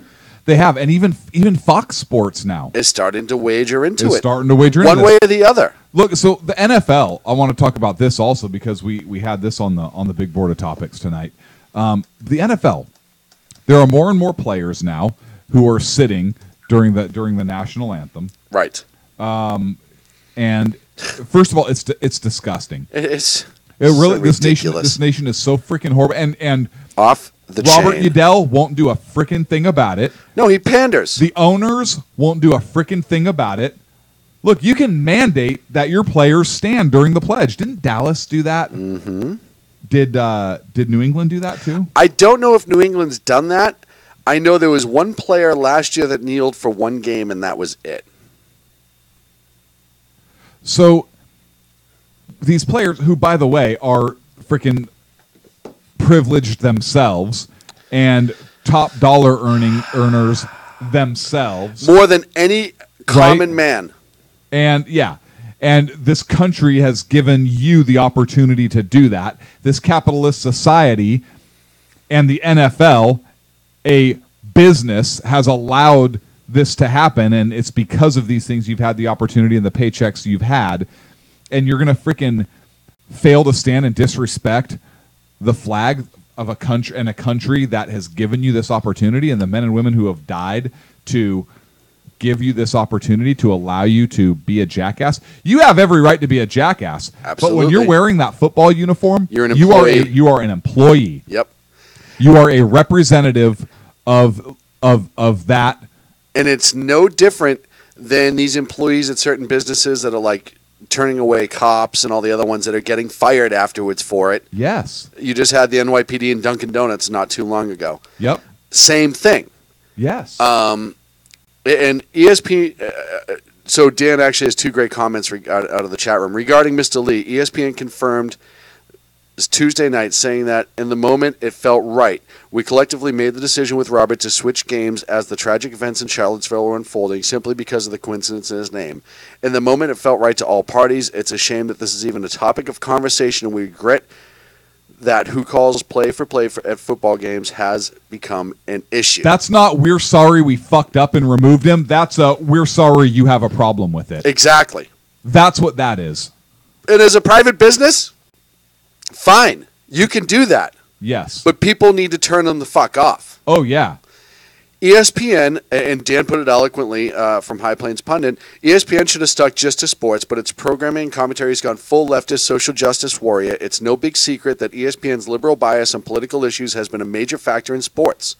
they have. And even Fox Sports now is starting to wager into is it. Starting to wager one into way or the other. Look, so the NFL, I want to talk about this also because we had this on the big board of topics tonight. The NFL, there are more and more players now who are sitting during the national anthem. Right. And first of all, it's disgusting. It's really so this nation is so freaking horrible. And off the Robert chain. Udell won't do a freaking thing about it. No, he panders. The owners won't do a freaking thing about it. Look, you can mandate that your players stand during the pledge. Didn't Dallas do that? Mm-hmm. Did New England do that too? I don't know if New England's done that. I know there was one player last year that kneeled for one game, and that was it. So these players, who, by the way, are freaking privileged themselves and top dollar earners themselves, more than any common man. And yeah. And this country has given you the opportunity to do that. This capitalist society and the NFL, a business, has allowed this to happen. And it's because of these things you've had the opportunity and the paychecks you've had. And you're going to freaking fail to stand and disrespect the flag of a country and a country that has given you this opportunity and the men and women who have died to give you this opportunity to allow you to be a jackass. You have every right to be a jackass. Absolutely. But when you're wearing that football uniform, you're an employee. You are an employee. Yep. You are a representative of that. And it's no different than these employees at certain businesses that are like turning away cops and all the other ones that are getting fired afterwards for it. Yes. You just had the NYPD and Dunkin' Donuts not too long ago. Yep. Same thing. Yes. And ESPN, so Dan actually has two great comments out of the chat room. Regarding Mr. Lee, ESPN confirmed This Tuesday night, saying that in the moment it felt right. We collectively made the decision with Robert to switch games as the tragic events in Charlottesville were unfolding simply because of the coincidence in his name. In the moment it felt right to all parties. It's a shame that this is even a topic of conversation, and we regret that who calls play at football games has become an issue. That's not we're sorry we fucked up and removed him. That's a we're sorry you have a problem with it. Exactly. That's what that is. And as a private business, fine. You can do that. Yes. But people need to turn them the fuck off. Oh, yeah. ESPN, and Dan put it eloquently from High Plains Pundit, ESPN should have stuck just to sports, but its programming and commentary has gone full leftist social justice warrior. It's no big secret that ESPN's liberal bias on political issues has been a major factor in sports.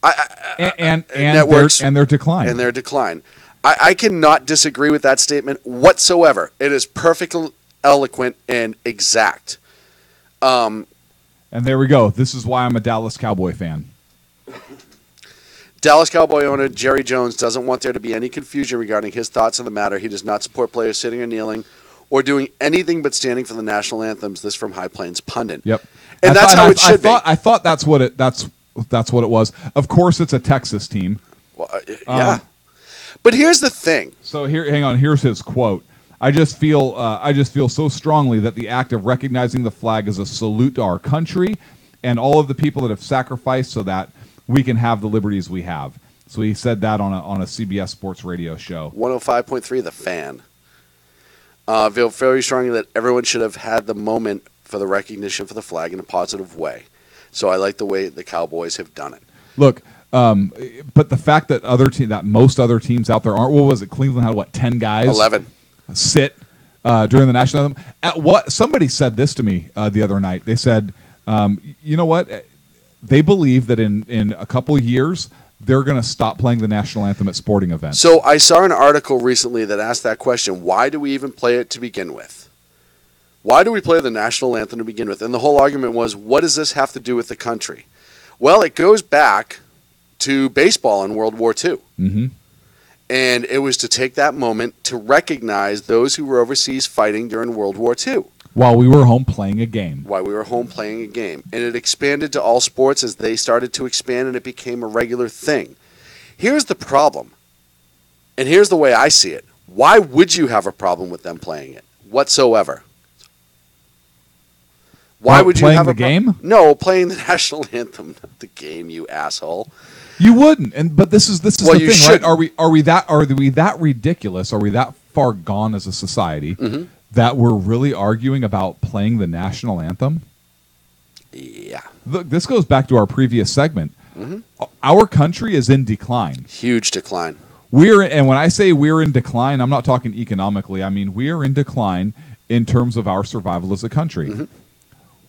And networks their decline. And their decline. I cannot disagree with that statement whatsoever. It is perfectly eloquent and exact. And there we go. This is why I'm a Dallas Cowboy fan. Dallas Cowboy owner Jerry Jones doesn't want there to be any confusion regarding his thoughts on the matter. He does not support players sitting or kneeling or doing anything but standing for the national anthems. This from High Plains Pundit. Yep. And that's how it should be. I thought that's what it was. Of course, it's a Texas team. Well, yeah. But here's the thing. So hang on. Here's his quote. I just feel so strongly that the act of recognizing the flag is a salute to our country and all of the people that have sacrificed so that we can have the liberties we have. So he said that on a CBS Sports Radio show. 105.3 The Fan. Feel very strongly that everyone should have had the moment for the recognition for the flag in a positive way. So I like the way the Cowboys have done it. Look, but the fact that most other teams out there aren't. What was it? Cleveland had 10 guys? 11. Sit during the national anthem. Somebody said this to me the other night. They said, you know what? They believe that in a couple of years, they're going to stop playing the national anthem at sporting events. So I saw an article recently that asked that question. Why do we even play it to begin with? Why do we play the national anthem to begin with? And the whole argument was, what does this have to do with the country? Well, it goes back to baseball in World War II. Mm-hmm. And it was to take that moment to recognize those who were overseas fighting during World War II. While we were home playing a game. And it expanded to all sports as they started to expand, and it became a regular thing. Here's the problem, and here's the way I see it. Why would you have a problem with them playing it whatsoever? Why would you have a game? No, playing the national anthem, not the game, you asshole. You wouldn't, but this is the thing, should. right? Are we that ridiculous? Are we that far gone as a society? Mm-hmm. That we're really arguing about playing the national anthem? Yeah. Look, this goes back to our previous segment. Mm-hmm. Our country is in decline. Huge decline. And when I say we're in decline, I'm not talking economically. I mean, we are in decline in terms of our survival as a country. Mm-hmm.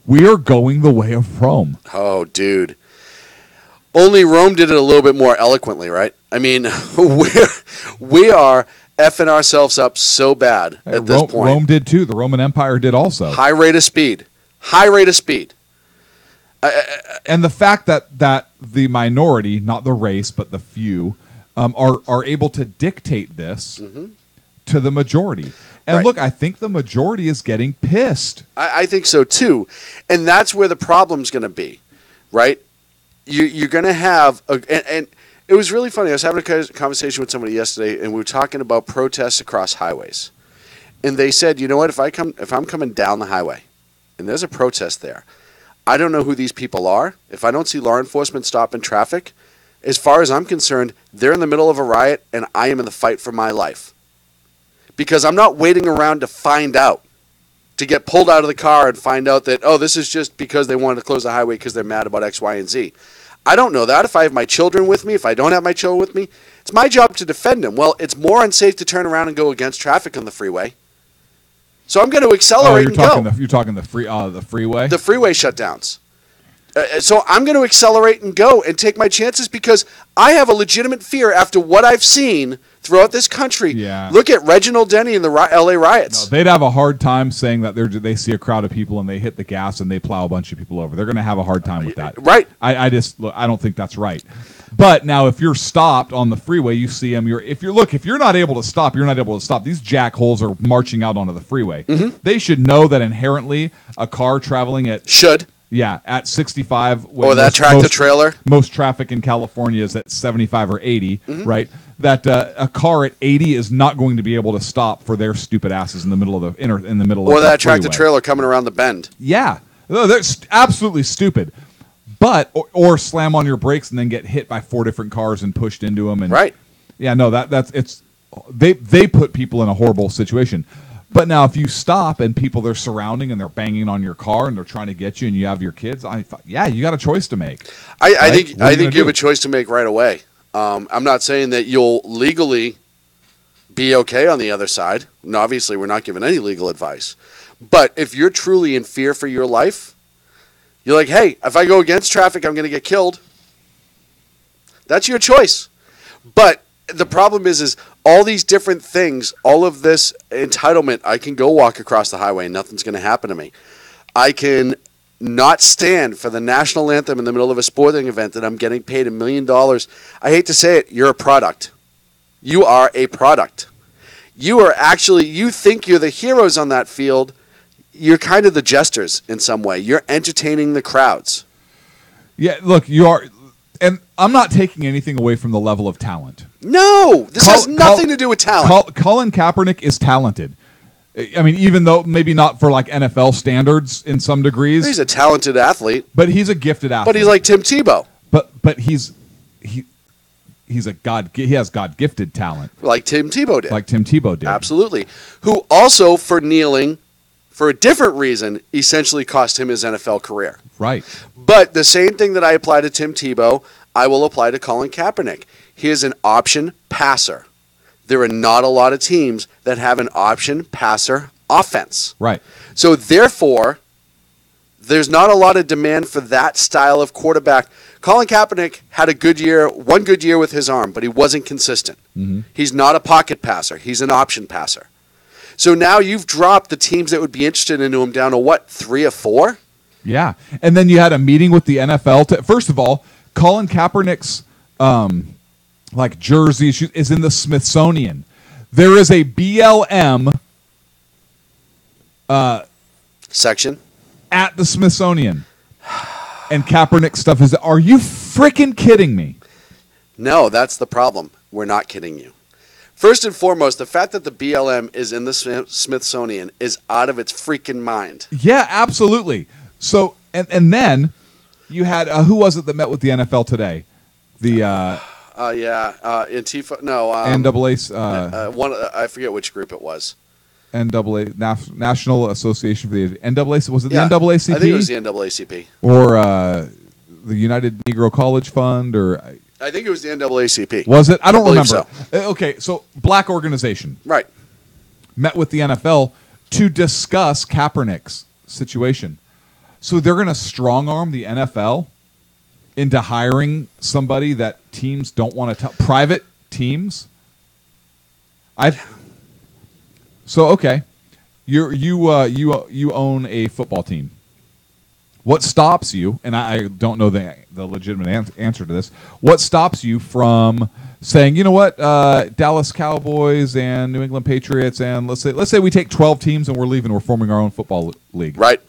We are going the way of Rome. Oh, dude. Only Rome did it a little bit more eloquently, right? I mean, we are effing ourselves up so bad at this point. Rome did too. The Roman Empire did also. High rate of speed. And the fact that the minority, not the race, but the few, are able to dictate this to the majority. And look, I think the majority is getting pissed. I think so too. And that's where the problem's going to be, right? You're going to have, and it was really funny. I was having a conversation with somebody yesterday, and we were talking about protests across highways. And they said, you know what, if I'm coming down the highway, and there's a protest there, I don't know who these people are. If I don't see law enforcement stopping traffic, as far as I'm concerned, they're in the middle of a riot, and I am in the fight for my life. Because I'm not waiting around to find out, to get pulled out of the car and find out that, oh, this is just because they wanted to close the highway because they're mad about X, Y, and Z. I don't know that. If I have my children with me, if I don't have my children with me, it's my job to defend them. Well, it's more unsafe to turn around and go against traffic on the freeway. So I'm going to accelerate and go. You're talking the freeway? The freeway shutdowns. So I'm going to accelerate and go and take my chances because I have a legitimate fear after what I've seen throughout this country. Yeah. Look at Reginald Denny and the LA riots. No, they'd have a hard time saying that they see a crowd of people and they hit the gas and they plow a bunch of people over. They're going to have a hard time with that. Right. I don't think that's right. But now, if you're stopped on the freeway, you see them. If you're not able to stop, you're not able to stop. These jackholes are marching out onto the freeway. Mm-hmm. They should know that inherently a car traveling at at 65. Or that tractor trailer. Most traffic in California is at 75 or 80, right? That a car at 80 is not going to be able to stop for their stupid asses in the middle of Or that tractor trailer coming around the bend. Yeah, they're absolutely stupid. But or slam on your brakes and then get hit by 4 different cars and pushed into them. And right. Yeah, no, they put people in a horrible situation. But now if you stop and they're surrounding and they're banging on your car and they're trying to get you and you have your kids, you got a choice to make. I think you have a choice to make right away. I'm not saying that you'll legally be okay on the other side. And obviously, we're not giving any legal advice. But if you're truly in fear for your life, you're like, hey, if I go against traffic, I'm going to get killed. That's your choice. But the problem is all these different things, all of this entitlement, I can go walk across the highway and nothing's going to happen to me. I can not stand for the national anthem in the middle of a sporting event that I'm getting paid $1 million. I hate to say it, you're a product. You are a product. You think you're the heroes on that field. You're kind of the jesters in some way. You're entertaining the crowds. Yeah, look, you are, and I'm not taking anything away from the level of talent. No, this has nothing to do with talent. Colin Kaepernick is talented. I mean, even though maybe not for like NFL standards in some degrees. He's a talented athlete. But he's a gifted athlete. But he's like Tim Tebow. But he has God-gifted talent. Like Tim Tebow did. Absolutely. Who also, for kneeling, for a different reason, essentially cost him his NFL career. Right. But the same thing that I apply to Tim Tebow, I will apply to Colin Kaepernick. He is an option passer. There are not a lot of teams that have an option passer offense. Right. So therefore, there's not a lot of demand for that style of quarterback. Colin Kaepernick had one good year with his arm, but he wasn't consistent. Mm-hmm. He's not a pocket passer. He's an option passer. So now you've dropped the teams that would be interested into him down to what, 3 or 4? Yeah. And then you had a meeting with the NFL. First of all, Colin Kaepernick's jersey is in the Smithsonian. There is a BLM section at the Smithsonian. And Kaepernick stuff is. Are you freaking kidding me? No, that's the problem. We're not kidding you. First and foremost, the fact that the BLM is in the Smithsonian is out of its freaking mind. Yeah, absolutely. So, and then you had who was it that met with the NFL today? The Antifa. No, NAA. I forget which group it was. NAA, National Association for the NAACP. Was it the NAACP? I think it was the NAACP. Or the United Negro College Fund, or I think it was the NAACP. Was it? I don't remember. So. Okay, so black organization. Right. Met with the NFL to discuss Kaepernick's situation. So they're going to strong-arm the NFL into hiring somebody that teams don't want to tell. Private teams? So, okay. You own a football team. What stops you, and I don't know the legitimate answer to this, what stops you from saying, you know what, Dallas Cowboys and New England Patriots, and let's say we take 12 teams and we're leaving, we're forming our own football league. Right.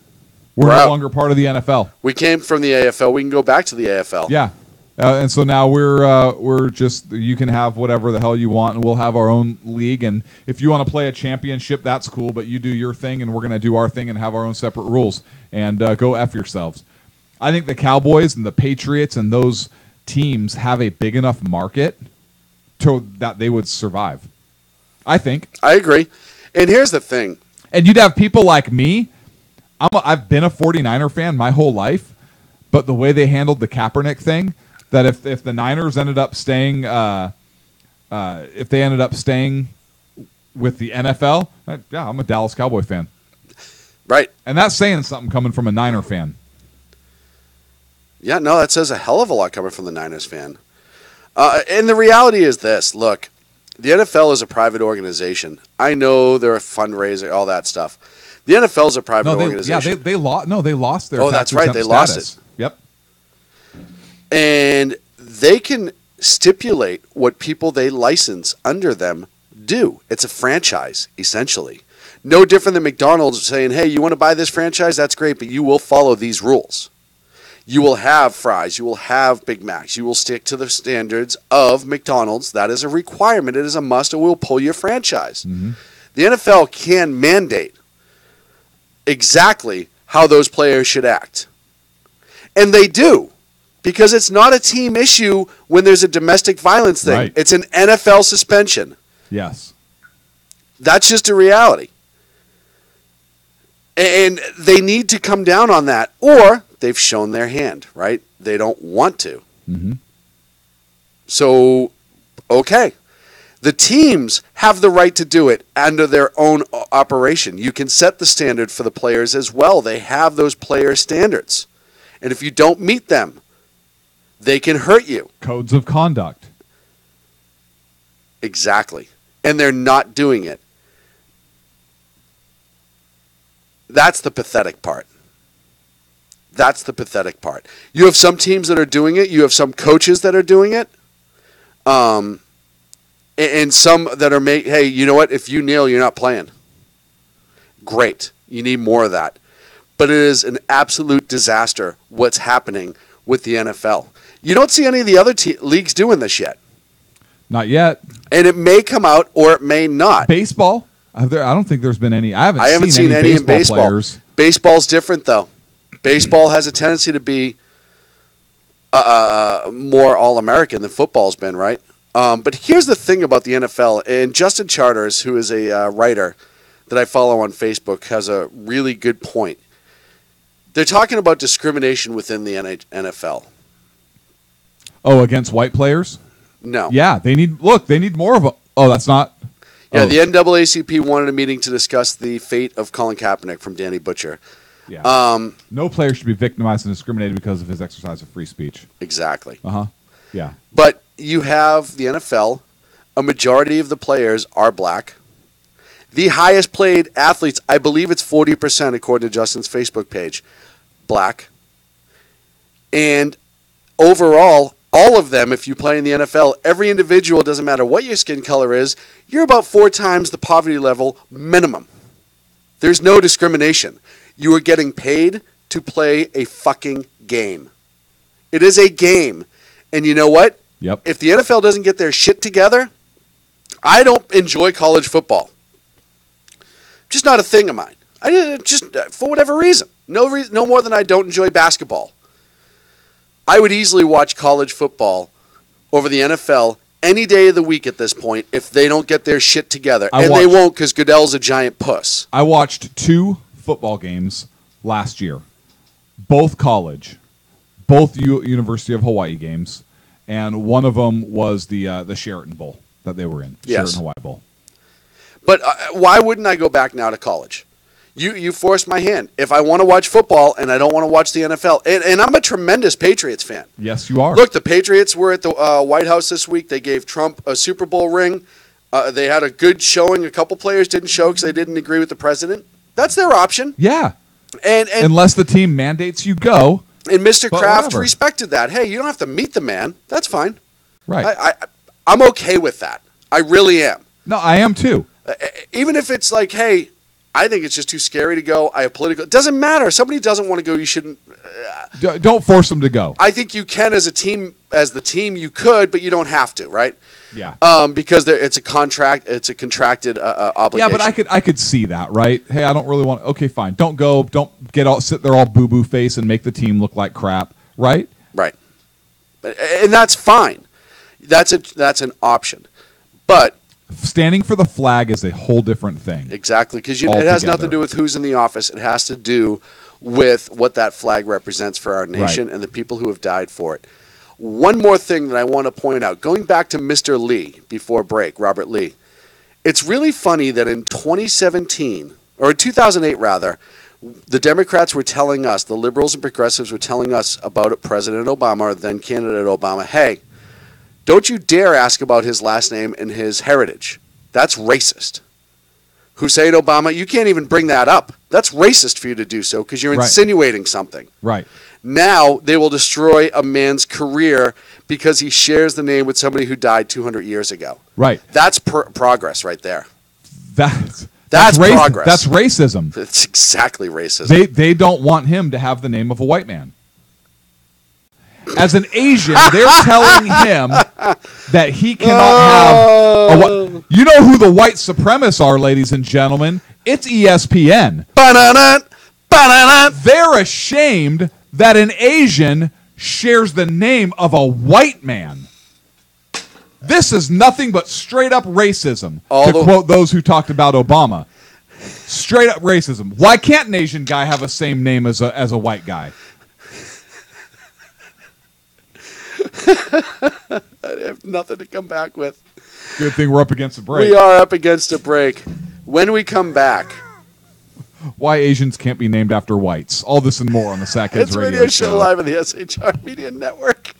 We're no longer part of the NFL. We came from the AFL. We can go back to the AFL. Yeah. And so now we're just, you can have whatever the hell you want, and we'll have our own league. And if you want to play a championship, that's cool, but you do your thing, and we're going to do our thing and have our own separate rules. And go F yourselves. I think the Cowboys and the Patriots and those teams have a big enough market that they would survive. I think. I agree. And here's the thing. And you'd have people like me. I've been a 49er fan my whole life, but the way they handled the Kaepernick thing, that if the Niners ended up staying, if they ended up staying with the NFL, yeah, I'm a Dallas Cowboy fan. Right. And that's saying something coming from a Niner fan. Yeah, no, that says a hell of a lot coming from the Niners fan. And the reality is this. Look, The NFL is a private organization. I know they're a fundraiser, all that stuff. The NFL is a private organization. Yeah, they lost. No, they lost their. Oh, that's right. They lost it. Yep. And they can stipulate what people they license under them do. It's a franchise, essentially. No different than McDonald's saying, hey, you want to buy this franchise? That's great, but you will follow these rules. You will have fries. You will have Big Macs. You will stick to the standards of McDonald's. That is a requirement. It is a must, or we'll pull your franchise. Mm-hmm. The NFL can mandate exactly how those players should act. And they do, because it's not a team issue when there's a domestic violence thing. Right. It's an NFL suspension. Yes. That's just a reality. And they need to come down on that, or they've shown their hand, right? They don't want to. Mm-hmm. So, okay. The teams have the right to do it under their own operation. You can set the standard for the players as well. They have those player standards. And if you don't meet them, they can hurt you. Codes of conduct. Exactly. And they're not doing it. That's the pathetic part. That's the pathetic part. You have some teams that are doing it. You have some coaches that are doing it. And some that are hey, you know what? If you kneel, you're not playing. Great. You need more of that. But it is an absolute disaster what's happening with the NFL. You don't see any of the other leagues doing this yet. Not yet. And it may come out or it may not. Baseball? I don't think there's been any. I haven't seen any in baseball. Players. Baseball's different, though. Baseball has a tendency to be more All-American than football's been, right? But here's the thing about the NFL, and Justin Charters, who is a writer that I follow on Facebook, has a really good point. They're talking about discrimination within the NFL. Oh, against white players? No. Yeah, they need more of a... Oh, that's not... Yeah, the NAACP wanted a meeting to discuss the fate of Colin Kaepernick from Danny Butcher. Yeah. No player should be victimized and discriminated because of his exercise of free speech. Exactly. Uh-huh. Yeah. But you have the NFL, a majority of the players are black. The highest paid athletes, I believe it's 40% according to Justin's Facebook page, black. And overall, all of them, if you play in the NFL, every individual, doesn't matter what your skin color is, you're about 4 times the poverty level minimum. There's no discrimination. You are getting paid to play a fucking game. It is a game. And you know what? Yep. If the NFL doesn't get their shit together, I don't enjoy college football. Just not a thing of mine. I just for whatever reason. No more than I don't enjoy basketball. I would easily watch college football over the NFL any day of the week at this point if they don't get their shit together. They won't, because Goodell's a giant puss. I watched 2 football games last year. Both college. Both University of Hawaii games. And one of them was the Sheraton Bowl that they were in. Yes. Sheraton Hawaii Bowl. But why wouldn't I go back now to college? You forced my hand. If I want to watch football and I don't want to watch the NFL, and I'm a tremendous Patriots fan. Yes, you are. Look, the Patriots were at the White House this week. They gave Trump a Super Bowl ring. They had a good showing. A couple players didn't show because they didn't agree with the president. That's their option. Yeah. And unless the team mandates you go. And Mr. Kraft whatever. respected that. Hey, you don't have to meet the man. That's fine. Right. I'm okay with that. I really am. No, I am too. Even if it's like, hey, I think it's just too scary to go. I have political. It doesn't matter. If somebody doesn't want to go, you shouldn't. Don't force them to go. I think you can as a team, as the team, you could, but you don't have to, right? Yeah. Because it's a contract. It's a contracted obligation. Yeah, but I could see that, right? Hey, I don't really want. Okay, fine. Don't go. Don't sit there all boo boo face and make the team look like crap, right? Right. And that's fine. That's an option, but. Standing for the flag is a whole different thing. Exactly, because it has nothing to do with who's in the office. It has to do with what that flag represents for our nation and the people who have died for it. One more thing that I want to point out, going back to Mr. Lee before break, Robert Lee, it's really funny that in 2017, or 2008 rather, the Democrats were telling us, the liberals and progressives were telling us about President Obama, or then candidate Obama, hey, Don't you dare ask about his last name and his heritage. That's racist. Hussein Obama, you can't even bring that up. That's racist for you to do so because you're insinuating something. Right. Now they will destroy a man's career because he shares the name with somebody who died 200 years ago. Right. That's progress right there. That's progress. That's racism. That's exactly racism. They don't want him to have the name of a white man. As an Asian, they're telling him that he cannot have you know who the white supremacists are, ladies and gentlemen? It's ESPN. They're ashamed that an Asian shares the name of a white man. This is nothing but straight up racism, to quote those who talked about Obama. Straight up racism. Why can't an Asian guy have the same name as a white guy? I have nothing to come back with. Good thing we're up against a break. We are up against a break. When we come back, why Asians can't be named after whites. All this and more on the Sackheads Radio Show. Live on the SHR Media Network.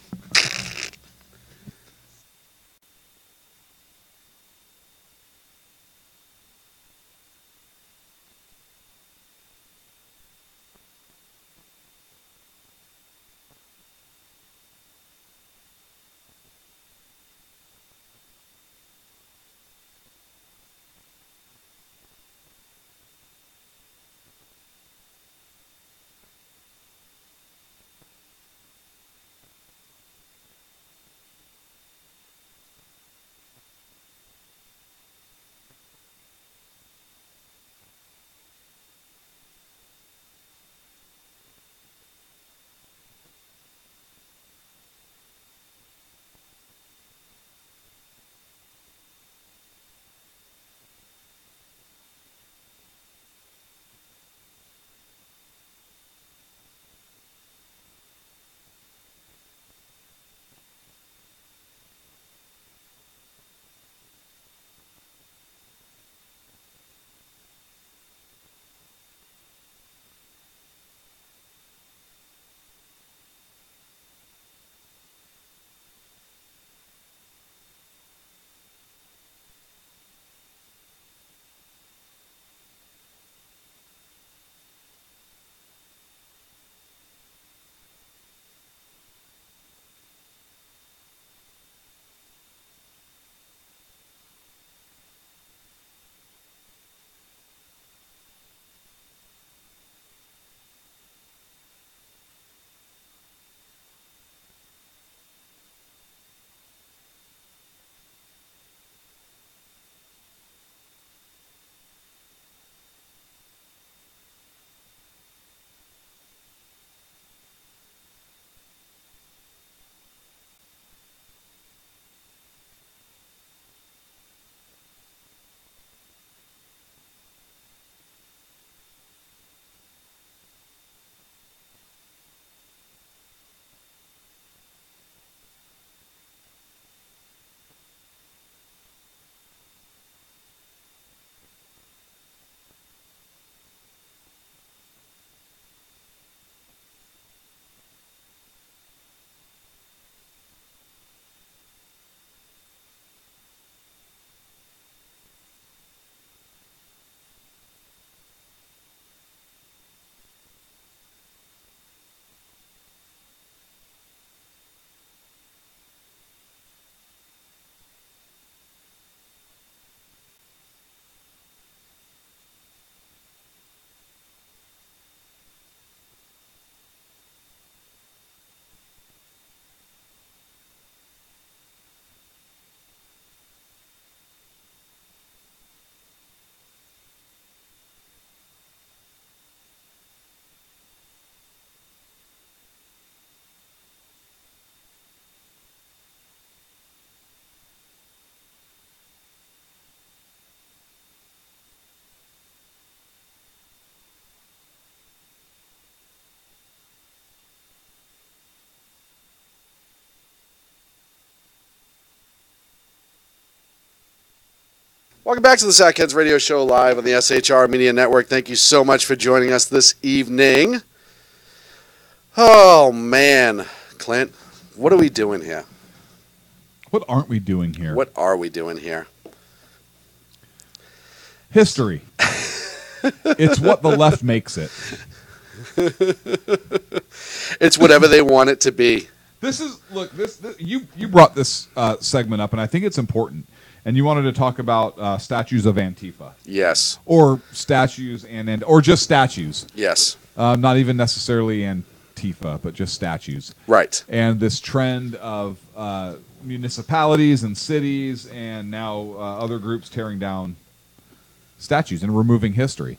Welcome back to the Sackheads Radio Show live on the SHR Media Network. Thank you so much for joining us this evening. Oh, man. Clint, what are we doing here? What aren't we doing here? What are we doing here? History. It's what the left makes it. It's whatever they want it to be. This you brought this segment up, and I think it's important. And you wanted to talk about statues of Antifa. Yes. Or statues or just statues. Yes. Not even necessarily Antifa, but just statues. Right. And this trend of municipalities and cities and now other groups tearing down statues and removing history.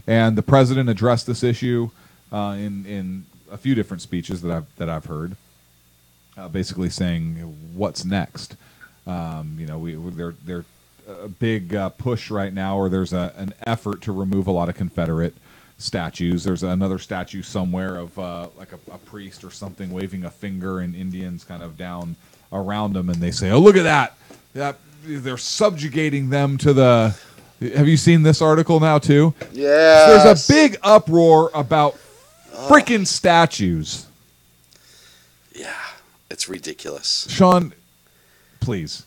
And the president addressed this issue in a few different speeches that I've heard, basically saying what's next. They're a big push right now, or there's an effort to remove a lot of Confederate statues. There's another statue somewhere of like a priest or something waving a finger, and Indians kind of down around them, and they say, "Oh, look at that! They're subjugating them to the." Have you seen this article now too? Yeah. There's a big uproar about freaking statues. Yeah, it's ridiculous. Sean, please.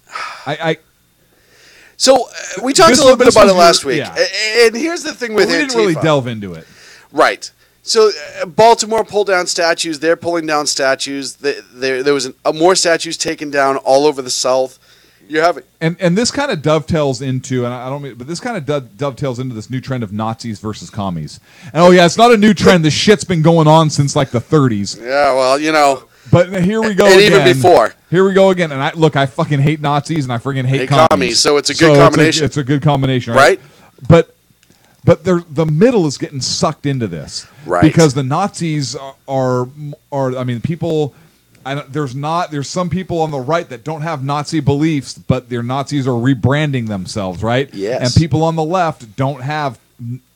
So we talked a little bit about it last week, yeah. And here's the thing with we Antifa. didn't really delve into it, right? So Baltimore pulled down statues. They're pulling down statues. There was more statues taken down all over the South. You have it, and this kind of dovetails into, and I don't mean, but this kind of dovetails into this new trend of Nazis versus commies. And it's not a new trend. This shit's been going on since like the 30s. Yeah, well, But here we go and again. even before. Here we go again. And I fucking hate Nazis and I freaking hate commies. So it's a good combination. It's a good combination, right? But the middle is getting sucked into this, right? Because the Nazis are I mean, people. There's some people on the right that don't have Nazi beliefs, but their Nazis are rebranding themselves, right? Yes. And people on the left don't have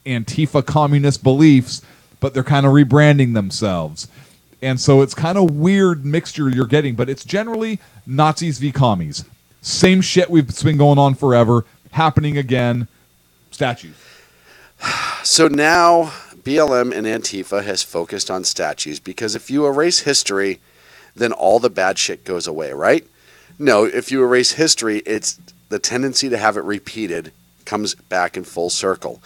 Antifa communist beliefs, but they're kind of rebranding themselves. And so it's kind of weird mixture you're getting, but it's generally Nazis v. commies. Same shit it's been going on forever, happening again. Statues. So now BLM and Antifa has focused on statues because if you erase history, then all the bad shit goes away, right? No, if you erase history, it's the tendency to have it repeated comes back in full circle.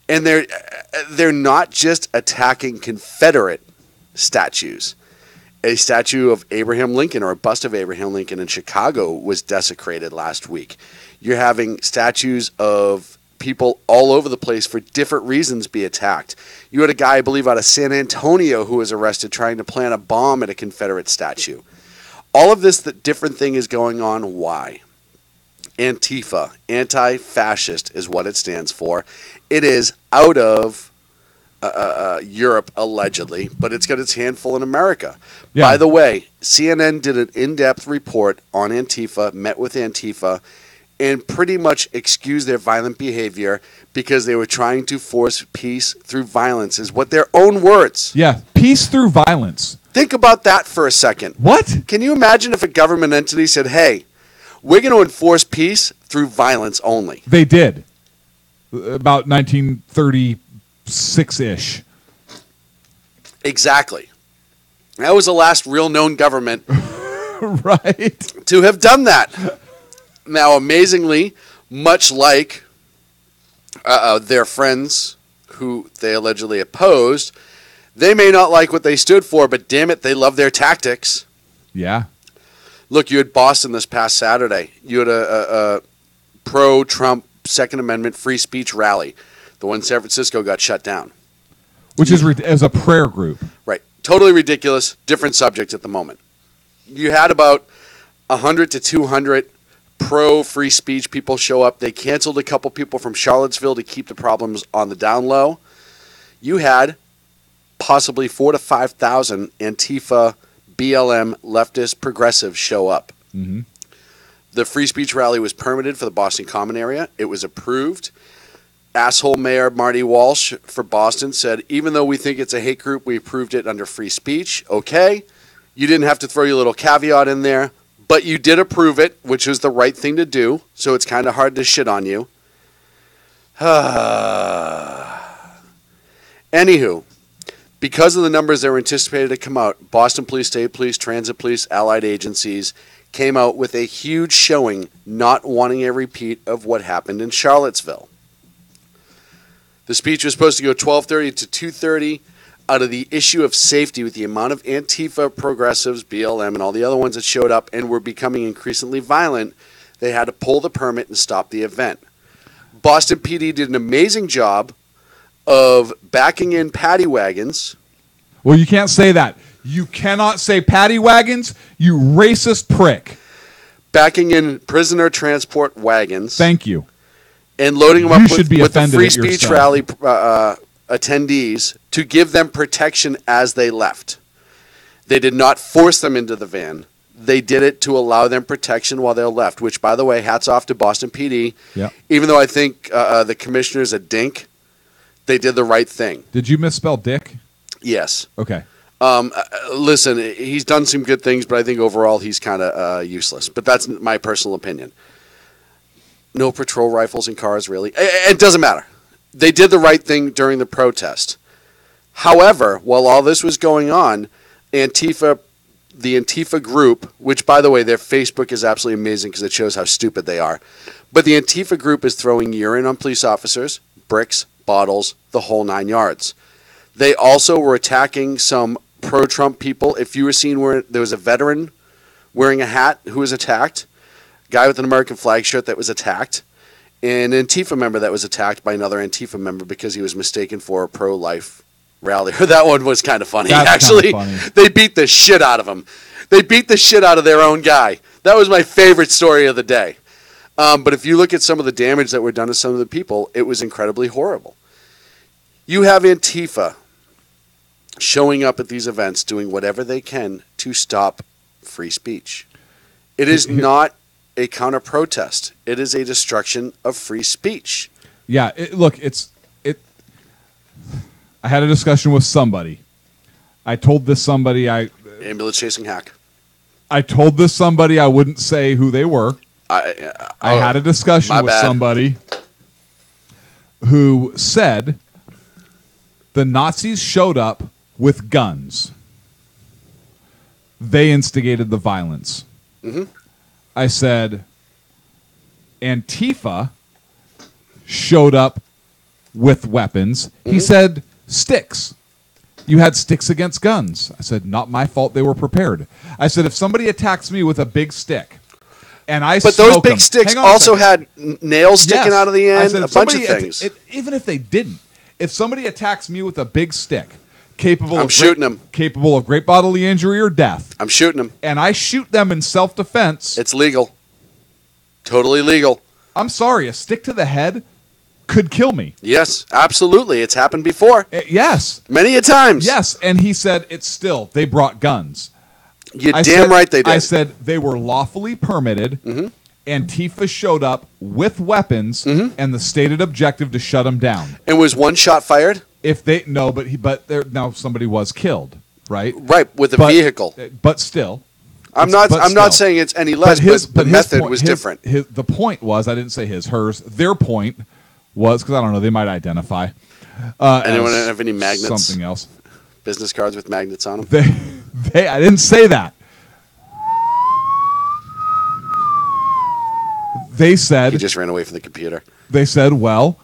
And they're not just attacking Confederate statues. A statue of Abraham Lincoln or a bust of Abraham Lincoln in Chicago was desecrated last week. You're having statues of people all over the place for different reasons be attacked. You had a guy, I believe, out of San Antonio who was arrested trying to plant a bomb at a Confederate statue. All of this different thing is going on. Why? Antifa, anti-fascist, is what it stands for. It is out of Europe, allegedly, but it's got its handful in America. Yeah. By the way, CNN did an in-depth report on Antifa, met with Antifa, and pretty much excused their violent behavior because they were trying to force peace through violence, is what their own words. Yeah, peace through violence. Think about that for a second. What? Can you imagine if a government entity said, hey, we're going to enforce peace through violence only? They did. About 1936-ish. Exactly. That was the last real known government right, to have done that. Now, amazingly, much like their friends who they allegedly opposed, they may not like what they stood for, but damn it, they love their tactics. Yeah. Look, you had Boston this past Saturday. You had a pro-Trump Second Amendment free speech rally. The one in San Francisco got shut down. Which is as a prayer group. Right. Totally ridiculous. Different subject at the moment. You had about 100 to 200 pro-free speech people show up. They canceled a couple people from Charlottesville to keep the problems on the down low. You had possibly 4,000 to 5,000 Antifa, BLM, leftist, progressives show up. Mm-hmm. The free speech rally was permitted for the Boston Common area. It was approved. Asshole Mayor Marty Walsh for Boston said, even though we think it's a hate group, we approved it under free speech. Okay. You didn't have to throw your little caveat in there. But you did approve it, which was the right thing to do, so it's kind of hard to shit on you. Anywho, Because of the numbers that were anticipated to come out, Boston Police, State Police, Transit Police, allied agencies came out with a huge showing not wanting a repeat of what happened in Charlottesville. The speech was supposed to go 12:30 to 2:30. Out of the issue of safety, with the amount of Antifa, progressives, BLM, and all the other ones that showed up and were becoming increasingly violent, they had to pull the permit and stop the event. Boston PD did an amazing job of backing in paddy wagons. Well, you can't say that. You cannot say paddy wagons, you racist prick. Backing in prisoner transport wagons. Thank you. And loading them up with the free speech yourself. rally attendees to give them protection as they left. They did not force them into the van. They did it to allow them protection while they left, which, by the way, hats off to Boston PD. Yeah. Even though I think the commissioner's a dink, they did the right thing. Did you misspell dick? Yes. Okay. Listen, he's done some good things, but I think overall he's kind of useless. But that's my personal opinion. No patrol rifles in cars, really. It doesn't matter. They did the right thing during the protest. However, while all this was going on, Antifa, the Antifa group, which, by the way, their Facebook is absolutely amazing because it shows how stupid they are. But the Antifa group is throwing urine on police officers, bricks, bottles, the whole 9 yards. They also were attacking some pro-Trump people. If you were seen where there was a veteran wearing a hat who was attacked, a guy with an American flag shirt that was attacked, and an Antifa member that was attacked by another Antifa member because he was mistaken for a pro-life rally. That one was kind of funny, actually. They beat the shit out of him. They beat the shit out of their own guy. That was my favorite story of the day. But if you look at some of the damage that were done to some of the people, it was incredibly horrible. You have Antifa showing up at these events, doing whatever they can to stop free speech. It is not a counter-protest. It is a destruction of free speech. Yeah, I had a discussion with somebody. I told this somebody ambulance chasing hack. I told this somebody I wouldn't say who they were. I had a discussion with somebody who said the Nazis showed up with guns. They instigated the violence. Mm-hmm. I said Antifa showed up with weapons. Mm-hmm. He said sticks. You had sticks against guns. I said, not my fault they were prepared. I said, if somebody attacks me with a big stick, and but those big sticks also had nails sticking out of the end, a bunch of things. Even if they didn't, if somebody attacks me with a big stick, capable of great bodily injury or death, I'm shooting them. And I shoot them in self-defense. It's legal. Totally legal. I'm sorry, a stick to the head could kill me. Yes, absolutely. It's happened before. Yes. Many a times. Yes, and he said it's still, they brought guns. Right they did. I said they were lawfully permitted. Mm-hmm. Antifa showed up with weapons and the stated objective to shut them down. And was one shot fired? Now somebody was killed, right? Right, with a vehicle. But still. I'm not saying it's any less, but the method was different. The point was, I didn't say hers. Their point was, because I don't know, they might identify. Anyone have any magnets? Something else. Business cards with magnets on them? I didn't say that. They said... He just ran away from the computer. They said, well,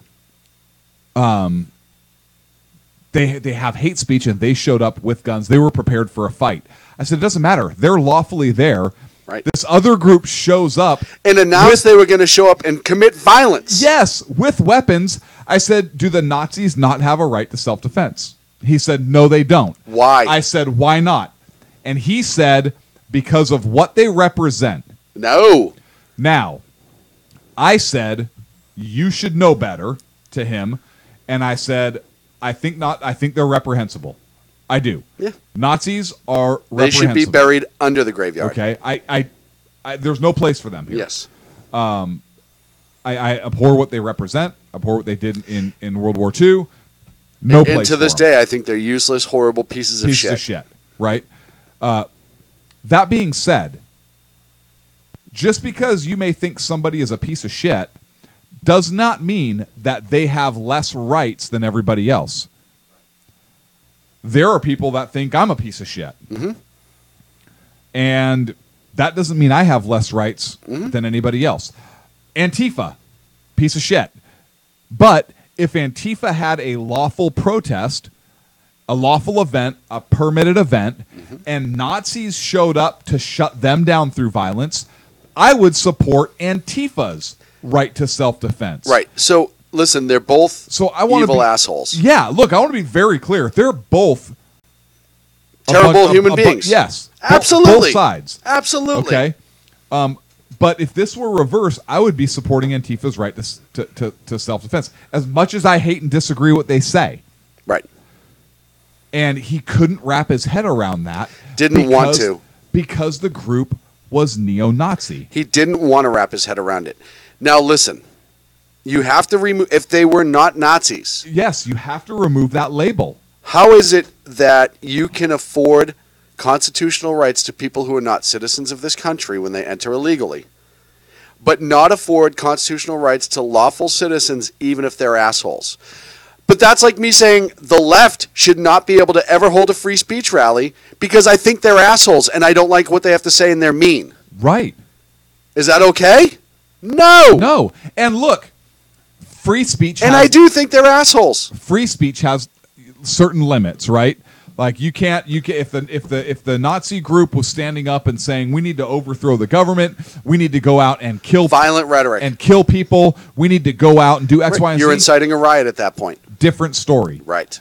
they have hate speech and they showed up with guns. They were prepared for a fight. I said, it doesn't matter. They're lawfully there. Right. This other group shows up. And announced they were going to show up and commit violence. Yes, with weapons. I said, do the Nazis not have a right to self-defense? He said, no, they don't. Why? I said, why not? And he said, because of what they represent. No. Now, I said, you should know better to him. And I said, I think not. I think they're reprehensible. I do. Yeah. Nazis are reprehensible. They should be buried under the graveyard. Okay. I there's no place for them here. Yes. I abhor what they represent. Abhor what they did in World War II. No place. And to this day, I think they're useless, horrible pieces of shit. Right. That being said, just because you may think somebody is a piece of shit does not mean that they have less rights than everybody else. there are people that think I'm a piece of shit. Mm-hmm. And that doesn't mean I have less rights than anybody else. Antifa, piece of shit. But if Antifa had a lawful protest, a lawful event, a permitted event, and Nazis showed up to shut them down through violence, I would support Antifa's right to self-defense. Right. So, listen, they're both evil assholes. Yeah, look, I want to be very clear. They're both terrible human beings. Yes. Absolutely. Both sides. Absolutely. Okay. But if this were reversed, I would be supporting Antifa's right to self-defense, as much as I hate and disagree what they say. Right. And he couldn't wrap his head around that. Didn't want to. Because the group was neo-Nazi. He didn't want to wrap his head around it. Now, listen. You have to remove, if they were not Nazis. Yes, you have to remove that label. How is it that you can afford constitutional rights to people who are not citizens of this country when they enter illegally, but not afford constitutional rights to lawful citizens even if they're assholes? But that's like me saying the left should not be able to ever hold a free speech rally because I think they're assholes and I don't like what they have to say and they're mean. Right. Is that okay? No. No. And look, free speech and I do think they're assholes. Free speech has certain limits, right? Like you can't if the Nazi group was standing up and saying we need to overthrow the government, we need to go out and kill violent rhetoric and kill people, we need to go out and do X, Y, and Z. You're inciting a riot at that point. Different story. Right.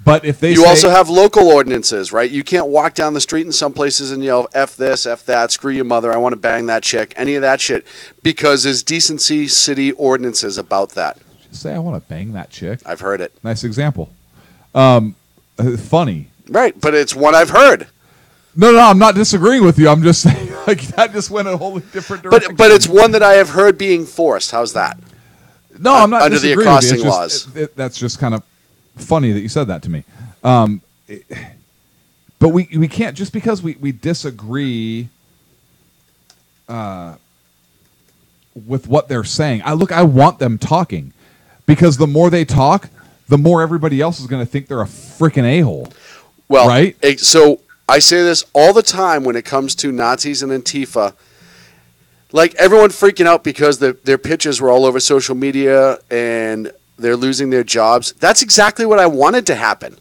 But if they also have local ordinances, right? You can't walk down the street in some places and yell F this, F that, screw your mother, I want to bang that chick, any of that shit, because there's decency city ordinances about that. Just say I want to bang that chick. I've heard it. Nice example. Funny. Right, but it's one I've heard. No, I'm not disagreeing with you. I'm just saying, like, that just went a wholly different direction. But it's one that I have heard being forced. How's that? No, I'm not under the disagreeing accosting with you. laws. That's just kind of funny that you said that to me. But we can't, just because we disagree with what they're saying. I want them talking, because the more they talk, the more everybody else is going to think they're a freaking a-hole. Well, right? So I say this all the time when it comes to Nazis and Antifa. Like, everyone freaking out because their pictures were all over social media and they're losing their jobs. That's exactly what I wanted to happen.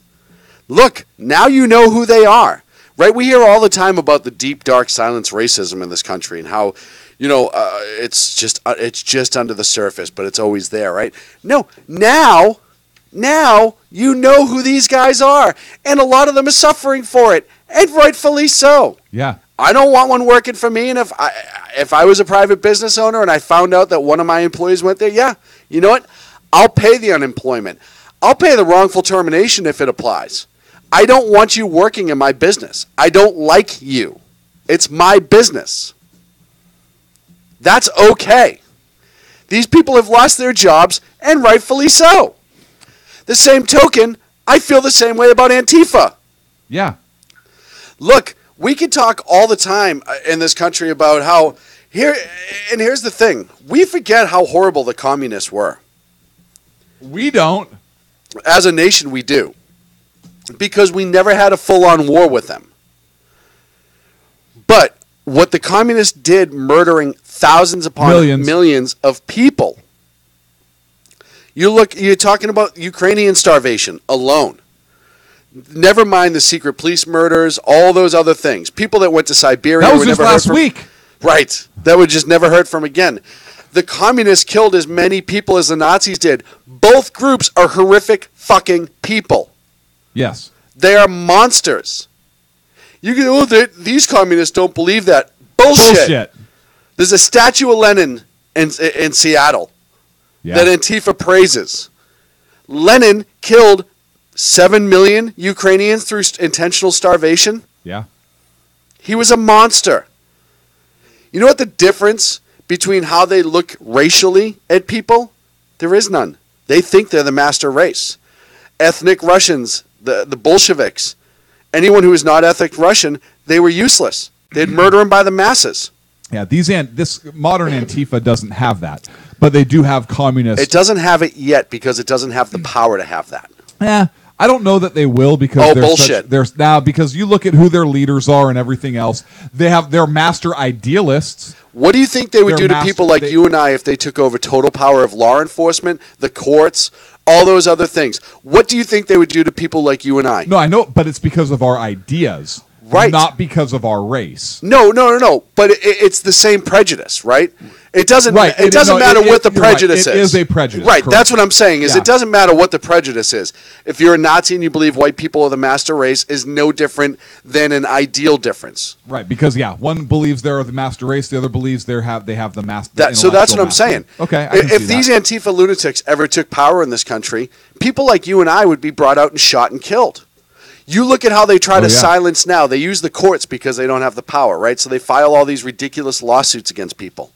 Look, now you know who they are. Right? We hear all the time about the deep, dark, silence racism in this country and how, it's just under the surface, but it's always there, right? No, now you know who these guys are, and a lot of them are suffering for it, and rightfully so. Yeah. I don't want one working for me, and if I was a private business owner and I found out that one of my employees went there, yeah, you know what? I'll pay the unemployment. I'll pay the wrongful termination if it applies. I don't want you working in my business. I don't like you. It's my business. That's okay. These people have lost their jobs, and rightfully so. The same token, I feel the same way about Antifa. Yeah. Look, we can talk all the time in this country about how here's the thing. We forget how horrible the communists were. We don't. As a nation, we do. Because we never had a full-on war with them. But what the communists did, murdering thousands upon millions of people. You're talking about Ukrainian starvation alone. Never mind the secret police murders, all those other things. People that went to Siberia. That was just last week. Right. That were just never heard from again. The communists killed as many people as the Nazis did. Both groups are horrific fucking people. Yes. They are monsters. You can, these communists don't believe that. Bullshit. There's a statue of Lenin in Seattle that Antifa praises. Lenin killed 7 million Ukrainians through intentional starvation. Yeah. He was a monster. You know what the difference between how they look racially at people? There is none. They think they're the master race. Ethnic Russians, the Bolsheviks, anyone who is not ethnic Russian, they were useless. They'd murder them by the masses. Yeah, this modern Antifa doesn't have that, but they do have communist. It doesn't have it yet because it doesn't have the power to have that. Yeah, I don't know that they will because bullshit. There's now because you look at who their leaders are and everything else. They're master idealists. What do you think they would do to people like you and I if they took over total power of law enforcement, the courts, all those other things? What do you think they would do to people like you and I? No, I know, but it's because of our ideas, right? Not because of our race. No. But it's the same prejudice, right? It doesn't. Right. It doesn't matter what the prejudice is. It is a prejudice. Right. Correct. That's what I'm saying. It doesn't matter what the prejudice is. If you're a Nazi and you believe white people are the master race, is no different than an ideal difference. Right. Because one believes they're the master race, the other believes they have the master. So that's what I'm saying. Okay. If these Antifa lunatics ever took power in this country, people like you and I would be brought out and shot and killed. You look at how they try to silence now. They use the courts because they don't have the power, right? So they file all these ridiculous lawsuits against people,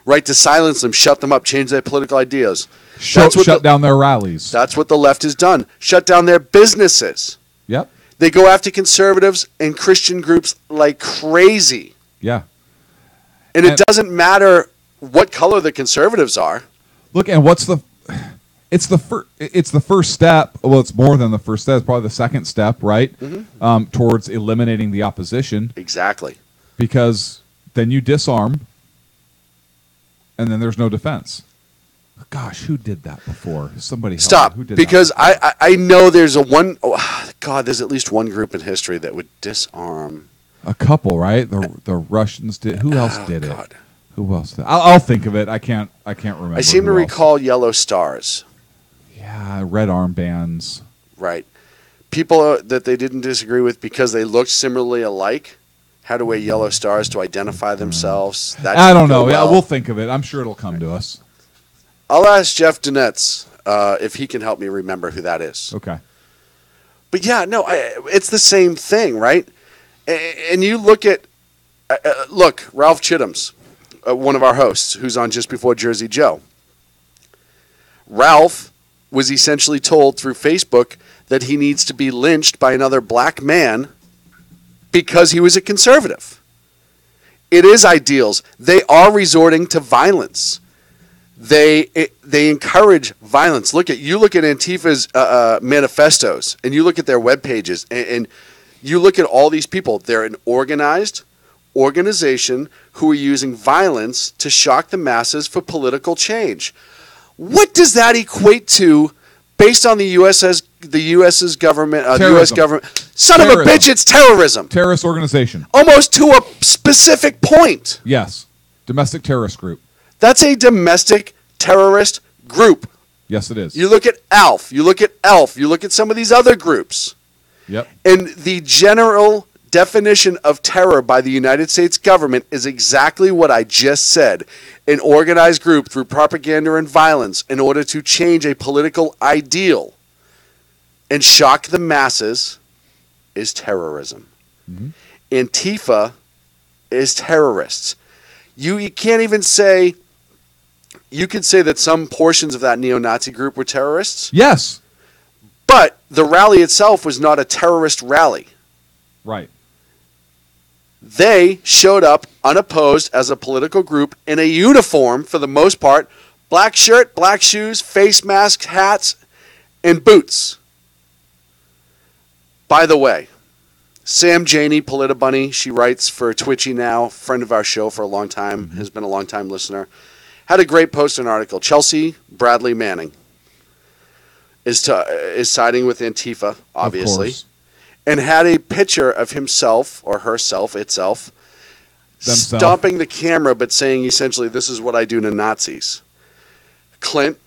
right? To silence them, shut them up, change their political ideas. Shut down their rallies. That's what the left has done. Shut down their businesses. Yep. They go after conservatives and Christian groups like crazy. Yeah. And it doesn't matter what color the conservatives are. Look, and it's the first step. Well, it's more than the first step. It's probably the second step, right? Mm-hmm. Towards eliminating the opposition. Exactly. Because then you disarm, and then there's no defense. Gosh, who did that before? Somebody stop. Who did because that I know there's there's at least one group in history that would disarm. A couple, right? The Russians did. Who else did it? Who else did? I'll think of it. I can't remember. I seem to recall yellow stars. Yeah, red armbands. Right. People that they didn't disagree with because they looked similarly alike had to wear yellow stars to identify themselves. I don't know. Well. Yeah, we'll think of it. I'm sure it'll come to us. I'll ask Jeff Donetz if he can help me remember who that is. Okay. But it's the same thing, right? And you look at, Ralph Chittum's, one of our hosts, who's on Just Before Jersey Joe. Ralph was essentially told through Facebook that he needs to be lynched by another black man because he was a conservative. It is ideals. They are resorting to violence. They encourage violence. Look at Antifa's manifestos, and you look at their web pages, and you look at all these people. They're an organized organization who are using violence to shock the masses for political change. What does that equate to based on the U.S.'s government? U.S. government. Son of a bitch, it's terrorism. Terrorist organization. Almost to a specific point. Yes. Domestic terrorist group. That's a domestic terrorist group. Yes, it is. You look at ALF. You look at ELF. You look at some of these other groups. Yep. And the general definition of terror by the United States government is exactly what I just said. An organized group through propaganda and violence in order to change a political ideal and shock the masses is terrorism. Mm-hmm. Antifa is terrorists. You can't even say, you could say that some portions of that neo-Nazi group were terrorists. Yes. But the rally itself was not a terrorist rally. Right. They showed up unopposed as a political group in a uniform for the most part, black shirt, black shoes, face masks, hats, and boots. By the way, Sam Janey, Politabunny, she writes for Twitchy now, friend of our show for a long time, has been a long-time listener, had a great post and article. Chelsea Bradley Manning is siding with Antifa, obviously, and had a picture of himself or herself, stomping the camera, but saying essentially, this is what I do to Nazis. Clint,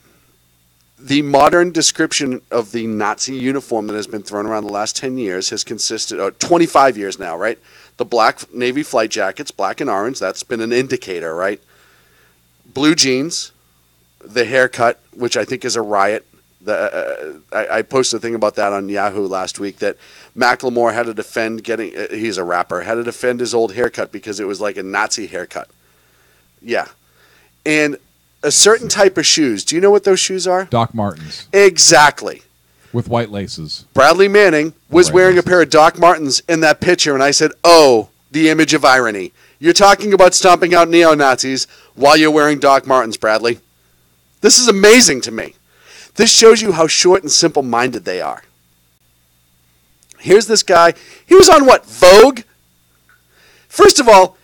the modern description of the Nazi uniform that has been thrown around the last 10 years has consisted, 25 years now, right? The black Navy flight jackets, black and orange, that's been an indicator, right? Blue jeans, the haircut, which I think is a riot. I posted a thing about that on Yahoo last week that Macklemore had to defend he's a rapper, had to defend his old haircut because it was like a Nazi haircut. Yeah. And a certain type of shoes. Do you know what those shoes are? Doc Martens. Exactly. With white laces. Bradley Manning was wearing a pair of Doc Martens in that picture, and I said, oh, the image of irony. You're talking about stomping out neo-Nazis while you're wearing Doc Martens, Bradley. This is amazing to me. This shows you how short and simple-minded they are. Here's this guy. He was on what? Vogue? First of all,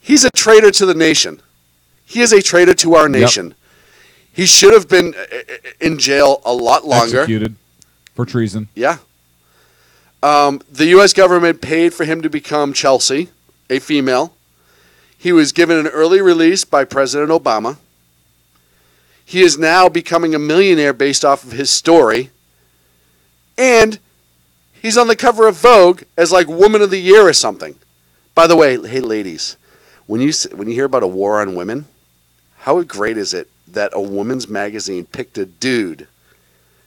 he's a traitor to the nation. He is a traitor to our nation. Yep. He should have been in jail a lot longer. Executed for treason. Yeah. The U.S. government paid for him to become Chelsea, a female. He was given an early release by President Obama. He is now becoming a millionaire based off of his story. And he's on the cover of Vogue as like Woman of the Year or something. By the way, hey ladies, when you hear about a war on women, how great is it that a women's magazine picked a dude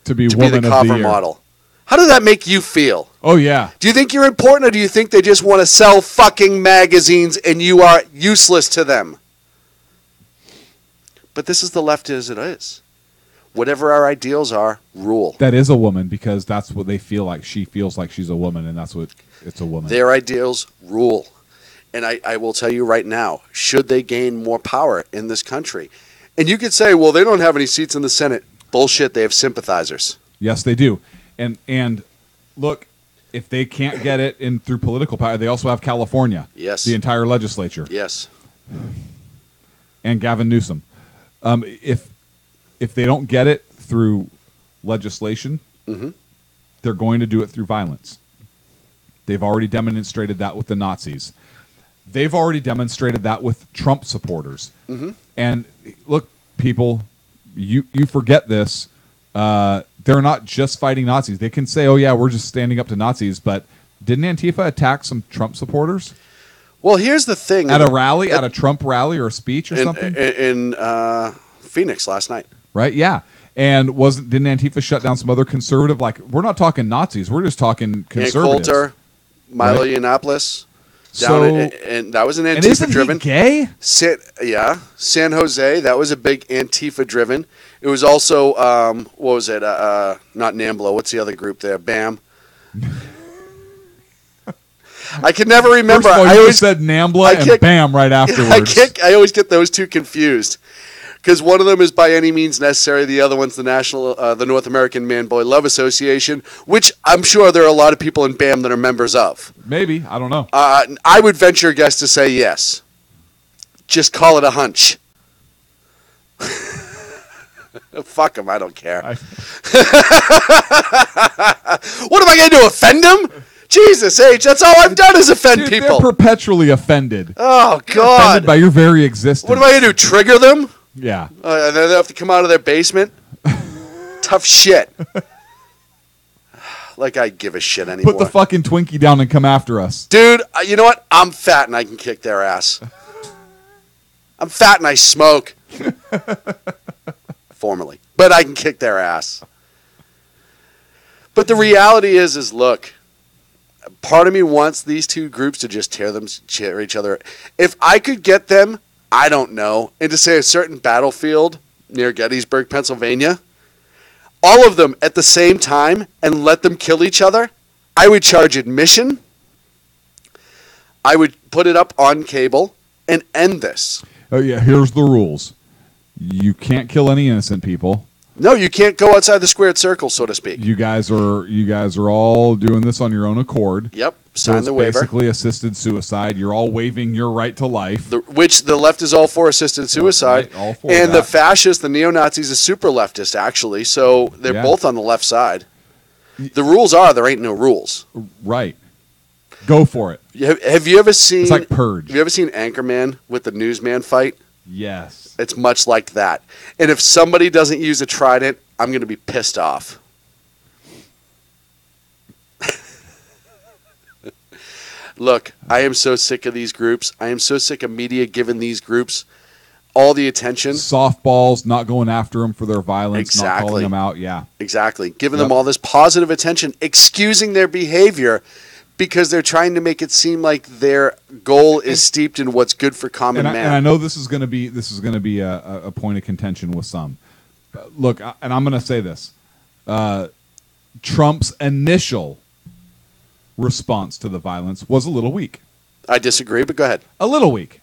to be the cover model? How does that make you feel? Oh, yeah. Do you think you're important, or do you think they just want to sell fucking magazines and you are useless to them? But this is the left as it is. Whatever our ideals are, rule. That is a woman because that's what they feel like. She feels like she's a woman, and that's what it's a woman. Their ideals rule. And I will tell you right now, should they gain more power in this country? And you could say, well, they don't have any seats in the Senate. Bullshit, they have sympathizers. Yes, they do. And look, if they can't get it in through political power, they also have California. Yes. The entire legislature. Yes. And Gavin Newsom. If they don't get it through legislation, they're going to do it through violence. They've already demonstrated that with the Nazis. They've already demonstrated that with Trump supporters. And look, people, you forget this. They're not just fighting Nazis. They can say, oh, yeah, we're just standing up to Nazis. But didn't Antifa attack some Trump supporters? Well, here's the thing. At a rally, at a Trump rally or a speech or something? In Phoenix last night. Right, yeah. And didn't Antifa shut down some other conservative? Like, we're not talking Nazis. We're just talking conservatives. Ann Coulter, Milo Yiannopoulos. And that was an Antifa-driven. Gay? San Jose. That was a big Antifa-driven. It was also what was it? Not NAMBLA. What's the other group there? BAM. I can never remember. First of all, I always said NAMBLA and BAM right afterwards. I always get those two confused because one of them is By Any Means Necessary. The other one's the North American Man-Boy Love Association, which I'm sure there are a lot of people in BAM that are members of. Maybe. I don't know. I would venture a guess to say yes. Just call it a hunch. Fuck him. I don't care. What am I going to do? Offend him? Jesus H, that's all I've done is offend people. They're perpetually offended. Oh, God. You're offended by your very existence. What am I going to do? Trigger them? Yeah. And then they have to come out of their basement? Tough shit. Like I give a shit anymore. Put the fucking Twinkie down and come after us. Dude, you know what? I'm fat and I can kick their ass. I'm fat and I smoke. Formerly. But I can kick their ass. But the reality is look, part of me wants these two groups to just tear each other. If I could get them, I don't know, into say a certain battlefield near Gettysburg, Pennsylvania, all of them at the same time and let them kill each other, I would charge admission. I would put it up on cable and end this. Oh yeah, here's the rules. You can't kill any innocent people. No, you can't go outside the squared circle, so to speak. You guys are all doing this on your own accord. Yep, sign the waiver. Basically assisted suicide. You're all waiving your right to life. Which the left is all for assisted suicide. Right, all for and that. The fascists, the neo-Nazis, is super leftist, actually. So they're both on the left side. The rules are there ain't no rules. Right. Go for it. Have you ever seen... It's like Purge. Have you ever seen Anchorman with the newsman fight? Yes. It's much like that. And if somebody doesn't use a trident, I'm going to be pissed off. Look, I am so sick of these groups. I am so sick of media giving these groups all the attention. Softballs, not going after them for their violence, not calling them out. Yeah. Exactly. Giving them all this positive attention, excusing their behavior because they're trying to make it seem like their goal is steeped in what's good for common man. And I know this is going to be a point of contention with some. Look, and I'm going to say this: Trump's initial response to the violence was a little weak. I disagree, but go ahead. A little weak.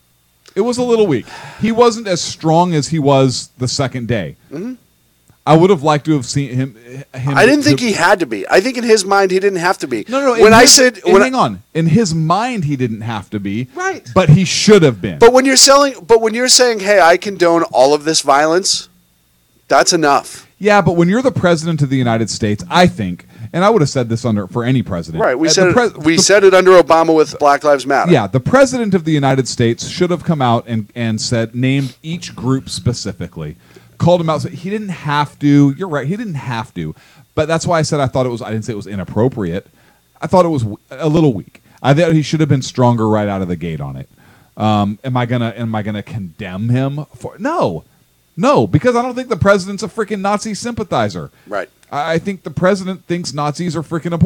It was a little weak. He wasn't as strong as he was the second day. Mm-hmm. I would have liked to have seen him. I didn't think he had to be. I think in his mind he didn't have to be. No. Hang on. In his mind, he didn't have to be. Right. But he should have been. But when you're saying, "Hey, I condone all of this violence," that's enough. Yeah, but when you're the president of the United States, I think, and I would have said this for any president. Right. We said it under Obama with Black Lives Matter. Yeah, the president of the United States should have come out and named each group specifically. Called him out. He didn't have to. You're right. He didn't have to. But that's why I said I didn't say it was inappropriate. I thought it was a little weak. I thought he should have been stronger right out of the gate on it. Am I gonna condemn him for? No, because I don't think the president's a freaking Nazi sympathizer. Right. I think the president thinks Nazis are freaking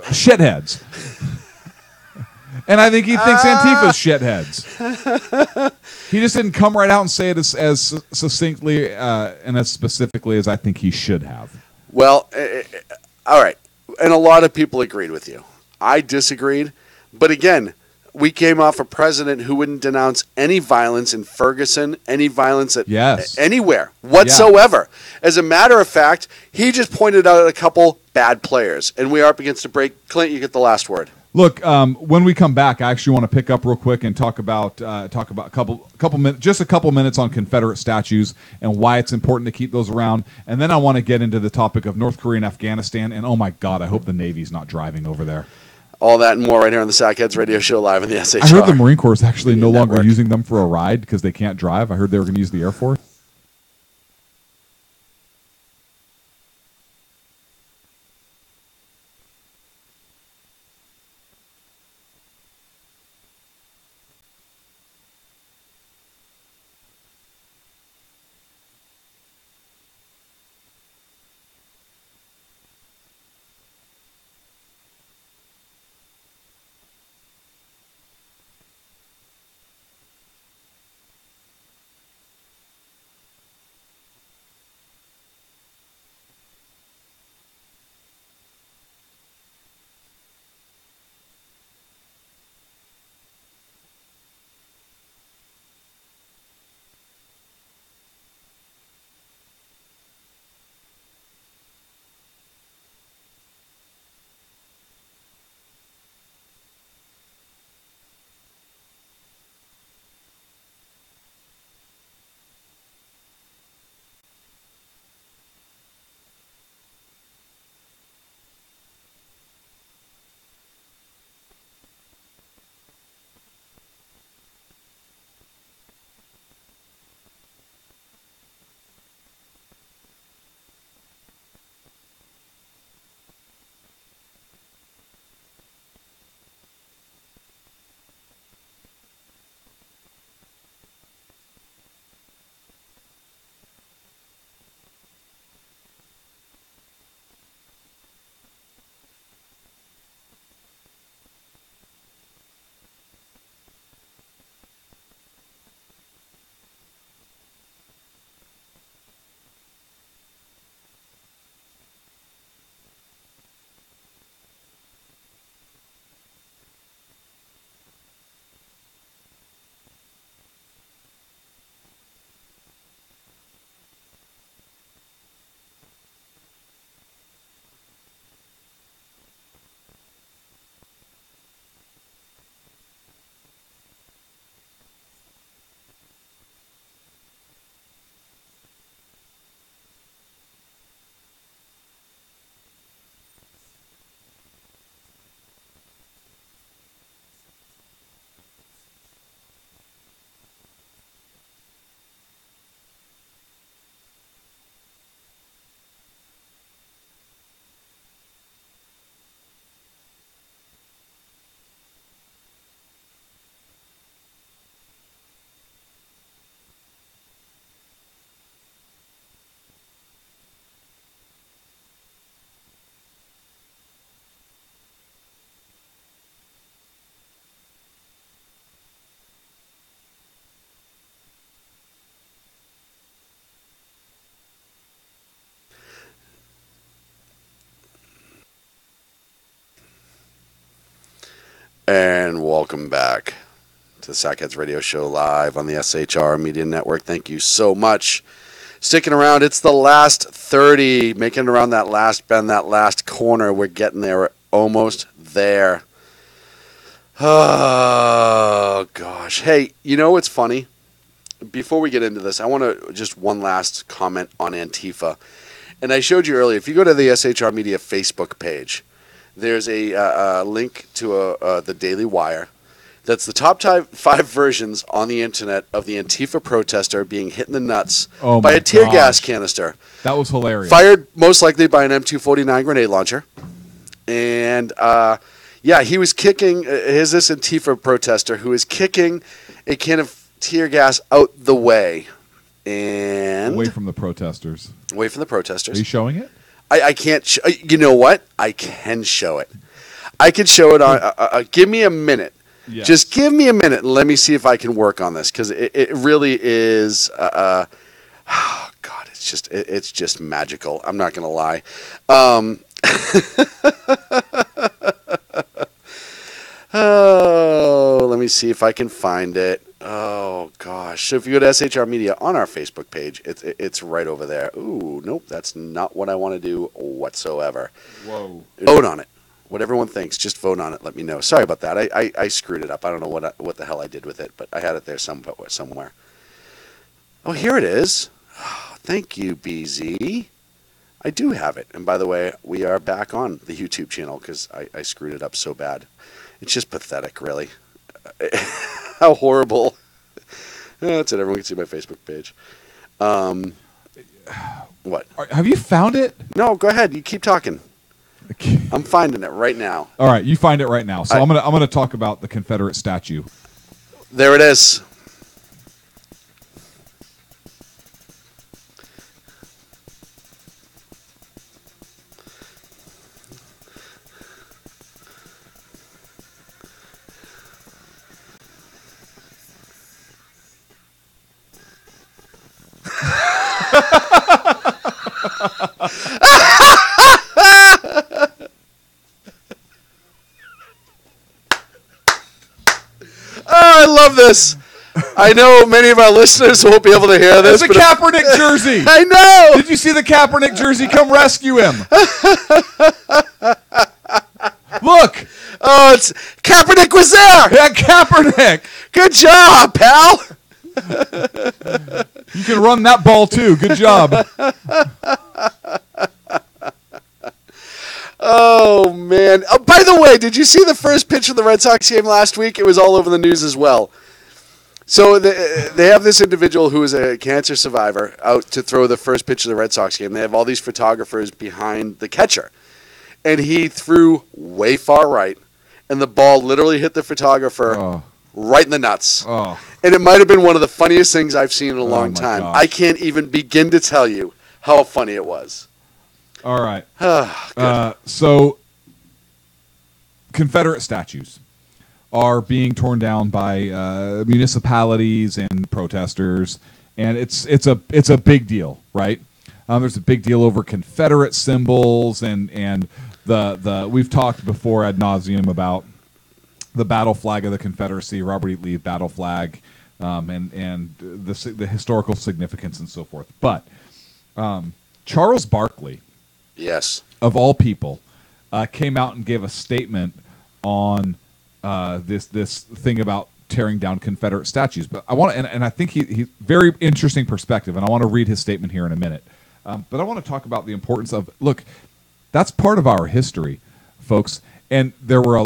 shitheads. And I think he thinks Antifa's shitheads. He just didn't come right out and say it as succinctly and as specifically as I think he should have. Well, all right. And a lot of people agreed with you. I disagreed. But again, we came off a president who wouldn't denounce any violence in Ferguson, any violence anywhere whatsoever. Yeah. As a matter of fact, he just pointed out a couple bad players. And we are up against a break. Clint, you get the last word. Look, when we come back, I actually want to pick up real quick and talk about a couple minutes on Confederate statues and why it's important to keep those around, and then I want to get into the topic of North Korea and Afghanistan. And oh my God, I hope the Navy's not driving over there. All that and more right here on the Sackheads Radio Show live on the SHR. I heard the Marine Corps is actually no longer using them for a ride because they can't drive. I heard they were going to use the Air Force. And welcome back to the Sackheads Radio Show live on the SHR Media Network. Thank you so much. sticking around. It's the last 30, making it around that last bend, that last corner. We're getting there. We're almost there. Oh, gosh. Hey, you know what's funny? Before we get into this, I want to just one last comment on Antifa. And I showed you earlier, if you go to the SHR Media Facebook page, there's a link to the Daily Wire. That's the top 5 versions on the internet of the Antifa protester being hit in the nuts by a tear gas canister. That was hilarious. Fired most likely by an M249 grenade launcher. And, he was kicking, here's this Antifa protester who is kicking a can of tear gas out the way. And away from the protesters. Away from the protesters. Are you showing it? I can't. You know what? I can show it. I can show it on. Give me a minute. Yes. Just give me a minute and let me see if I can work on this because it really is. Oh God, it's just magical. I'm not gonna lie. Oh, let me see if I can find it. Oh gosh! So if you go to SHR Media on our Facebook page, it's right over there. Ooh, nope, that's not what I want to do whatsoever. Whoa! Vote on it. What everyone thinks, just vote on it. Let me know. Sorry about that. I screwed it up. I don't know what the hell I did with it, but I had it there somewhere. Oh, here it is. Oh, thank you, BZ. I do have it. And by the way, we are back on the YouTube channel because I screwed it up so bad. It's just pathetic, really. How horrible. That's it. Everyone can see my Facebook page. What? Have you found it? No, go ahead. You keep talking. I'm finding it right now. All right, you find it right now. So I'm gonna talk about the Confederate statue. There it is. I love this. I know many of our listeners won't be able to hear this. It's a Kaepernick jersey. I know. Did you see the Kaepernick jersey? Come rescue him. Look. Oh, it's Kaepernick was there. Yeah, Kaepernick. Good job, pal. You can run that ball too. Good job. Oh, man. Oh, by the way, did you see the first pitch of the Red Sox game last week? It was all over the news as well. So they have this individual who is a cancer survivor out to throw the first pitch of the Red Sox game. They have all these photographers behind the catcher. And he threw way far right, and the ball literally hit the photographer right in the nuts. Oh. And it might have been one of the funniest things I've seen in a long time. Gosh. I can't even begin to tell you how funny it was. All right. So Confederate statues are being torn down by municipalities and protesters, and it's a big deal, right? There's a big deal over Confederate symbols, and the we've talked before ad nauseum about the battle flag of the Confederacy, Robert E. Lee battle flag, and the historical significance and so forth. But Charles Barkley, yes, of all people, came out and gave a statement on this thing about tearing down Confederate statues. But I want to, and I think he very interesting perspective, and I want to read his statement here in a minute. But I want to talk about the importance of, look, that's part of our history, folks. And there were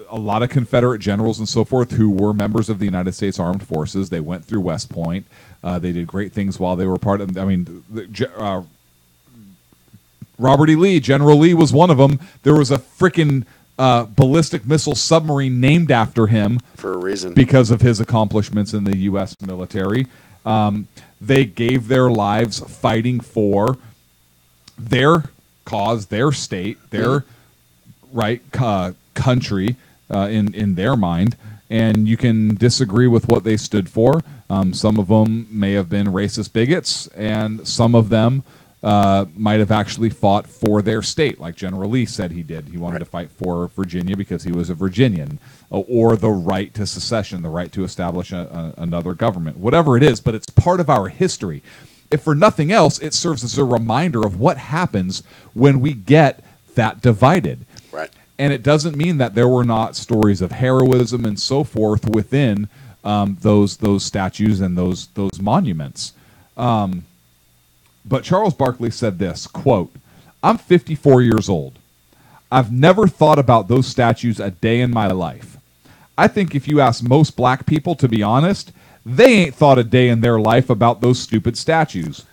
a lot of Confederate generals and so forth who were members of the United States Armed Forces. They went through West Point. They did great things while they were part of, Robert E. Lee, General Lee was one of them. There was a freaking ballistic missile submarine named after him for a reason because of his accomplishments in the U.S. military. They gave their lives fighting for their cause, their state, their country in their mind. And you can disagree with what they stood for. Some of them may have been racist bigots, and some of them might have actually fought for their state, like General Lee said he did. He wanted to fight for Virginia because he was a Virginian, or the right to secession, the right to establish another government, whatever it is. But it's part of our history. if for nothing else, it serves as a reminder of what happens when we get that divided. Right. And it doesn't mean that there were not stories of heroism and so forth within those statues and those monuments. But Charles Barkley said this, quote, "I'm 54 years old. I've never thought about those statues a day in my life. I think if you ask most black people to be honest, they ain't thought a day in their life about those stupid statues.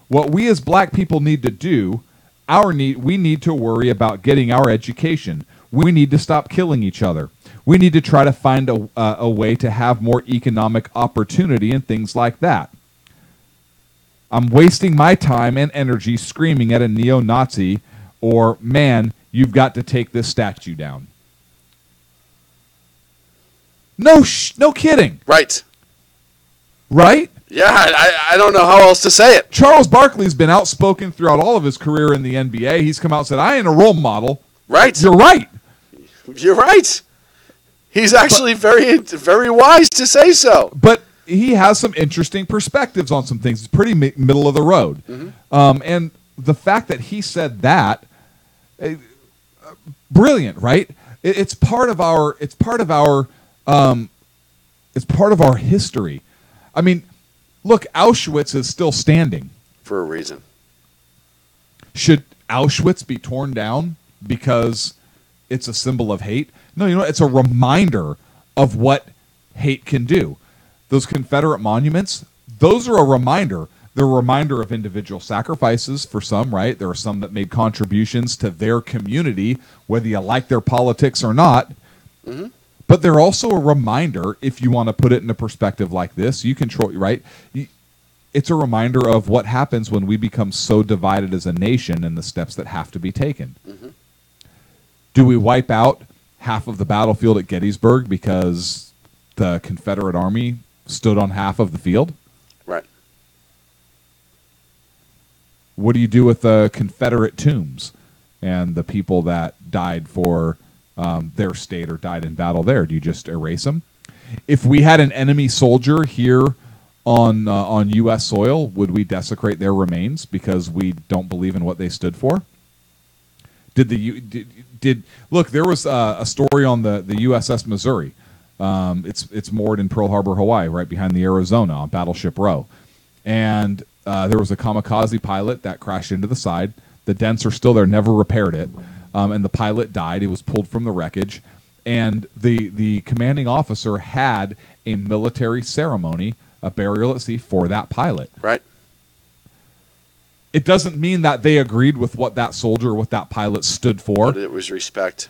What we as black people need to do, we need to worry about getting our education. We need to stop killing each other. We need to try to find a way to have more economic opportunity and things like that. I'm wasting my time and energy screaming at a neo-Nazi or, man, you've got to take this statue down." No kidding. Right. Right? Yeah, I don't know how else to say it. Charles Barkley's been outspoken throughout all of his career in the NBA. He's come out and said, I ain't a role model. Right. You're right. You're right. He's actually very, very wise to say so. But he has some interesting perspectives on some things. It's pretty middle of the road. And the fact that he said that, brilliant, right? It's part of our history. I mean, look, Auschwitz is still standing. For a reason. Should Auschwitz be torn down because it's a symbol of hate? No, it's a reminder of what hate can do. Those Confederate monuments, those are a reminder. They're a reminder of individual sacrifices for some, right? There are some that made contributions to their community, whether you like their politics or not. Mm-hmm. But they're also a reminder, if you want to put it in a perspective like this, you control, right? It's a reminder of what happens when we become so divided as a nation and the steps that have to be taken. Mm-hmm. Do we wipe out half of the battlefield at Gettysburg because the Confederate Army stood on half of the field? Right. What do you do with the Confederate tombs and the people that died for their state or died in battle there? Do you just erase them? If we had an enemy soldier here on U.S. soil, would we desecrate their remains because we don't believe in what they stood for? Look? There was a story on the USS Missouri. It's moored in Pearl Harbor, Hawaii, right behind the Arizona on Battleship Row, and there was a kamikaze pilot that crashed into the side. The dents are still there, never repaired it. And the pilot died. He was pulled from the wreckage. And the commanding officer had a military ceremony, a burial at sea for that pilot. Right. It doesn't mean that they agreed with what that soldier or what that pilot stood for. But it was respect.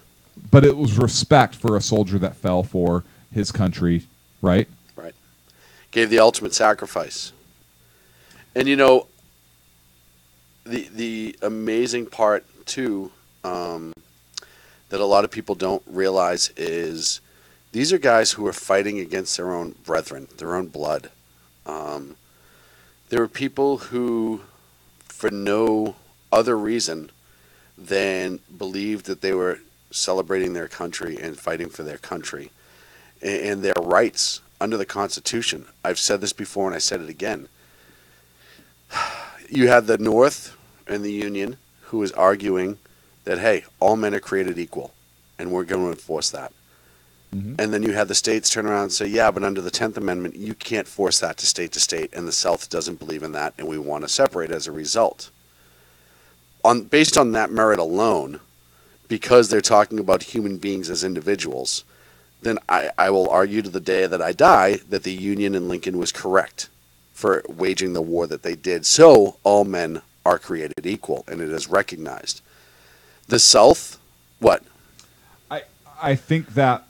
But it was respect for a soldier that fell for his country, right? Right. Gave the ultimate sacrifice. And the amazing part, too, that a lot of people don't realize is these are guys who are fighting against their own brethren, their own blood. There were people who, for no other reason than believed that they were celebrating their country and fighting for their country and their rights under the Constitution. I've said this before and I said it again. You had the North and the Union who was arguing that, hey, all men are created equal, and we're going to enforce that. Mm-hmm. And then you had the states turn around and say, yeah, but under the 10th Amendment, you can't force that to state, and the South doesn't believe in that, and we want to separate as a result. Based on that merit alone, because they're talking about human beings as individuals, then I will argue to the day that I die that the Union and Lincoln was correct for waging the war that they did. So all men are created equal, and it is recognized. The South, what? I think that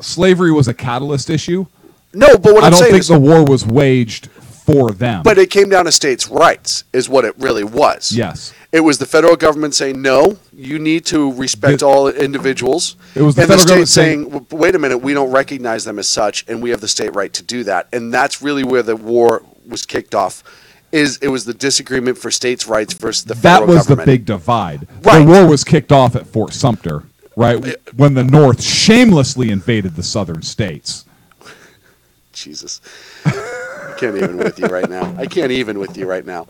slavery was a catalyst issue. No, but what I I'm don't saying think is the war was waged for them. But it came down to states' rights, is what it really was. Yes. It was the federal government saying, no, you need to respect all individuals. It was the and the federal state saying, wait a minute, we don't recognize them as such, and we have the state right to do that. And that's really where the war was kicked off. It was the disagreement for states' rights versus the federal government. That was the big divide. Right. The war was kicked off at Fort Sumter, right? When the North shamelessly invaded the southern states. Jesus. can't even with you right now. I can't even with you right now.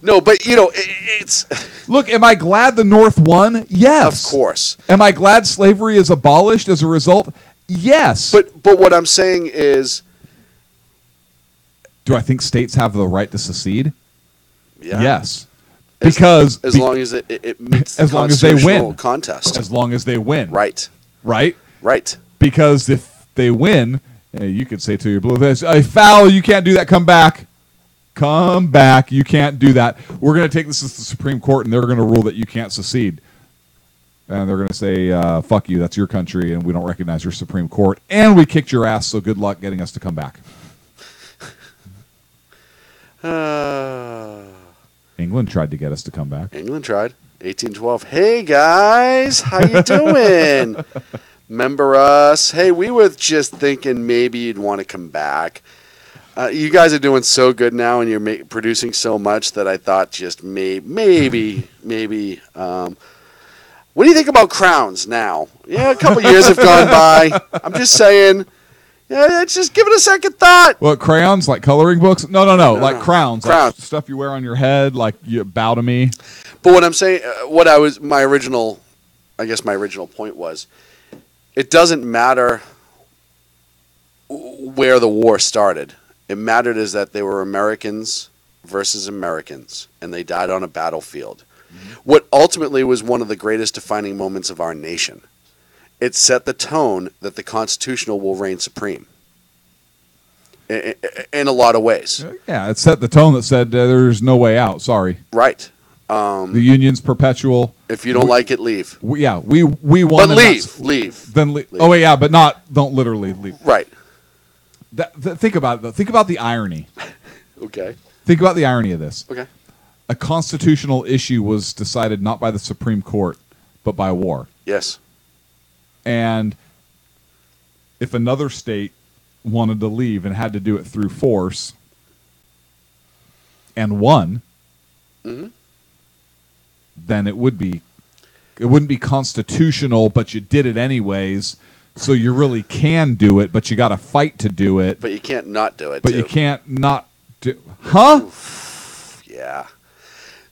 No, but it's. Look, am I glad the North won? Yes, of course. Am I glad slavery is abolished as a result? Yes. But what I'm saying is, do I think states have the right to secede? Yeah. Yes. Because as long as it meets the as long as they win contest. As long as they win. Right. Right. Because if they win, you could say to your blue vest, "I foul. You can't do that. Come back. Come back. You can't do that. We're going to take this to the Supreme Court, and they're going to rule that you can't secede." And they're going to say, "Fuck you. That's your country, and we don't recognize your Supreme Court. And we kicked your ass. So good luck getting us to come back." England tried to get us to come back. England tried. 1812. Hey, guys. How you doing? Remember us? Hey, we were just thinking maybe you'd want to come back. You guys are doing so good now, and you're producing so much that I thought just maybe. What do you think about crowns now? Yeah, a couple years have gone by. I'm just saying. Yeah, just give it a second thought. What, crayons, like coloring books? No. Like crowns. Like stuff you wear on your head, like you bow to me. But what I'm saying, my original point was, it doesn't matter where the war started. It mattered is that they were Americans versus Americans, and they died on a battlefield. Mm-hmm. What ultimately was one of the greatest defining moments of our nation. It set the tone that the Constitutional will reign supreme in a lot of ways. Yeah, it set the tone that said there's no way out. Sorry. Right. The Union's perpetual. If you don't like it, leave. We won. But leave. Then leave. Oh, yeah, but don't literally leave. Right. Think about it, though. Think about the irony. Okay. Think about the irony of this. Okay. A constitutional issue was decided not by the Supreme Court, but by war. Yes. And if another state wanted to leave and had to do it through force and won, then it wouldn't be constitutional, but you did it anyways. So you really can do it, but you got to fight to do it. But you can't not do it. But you can't not do. Huh? Yeah.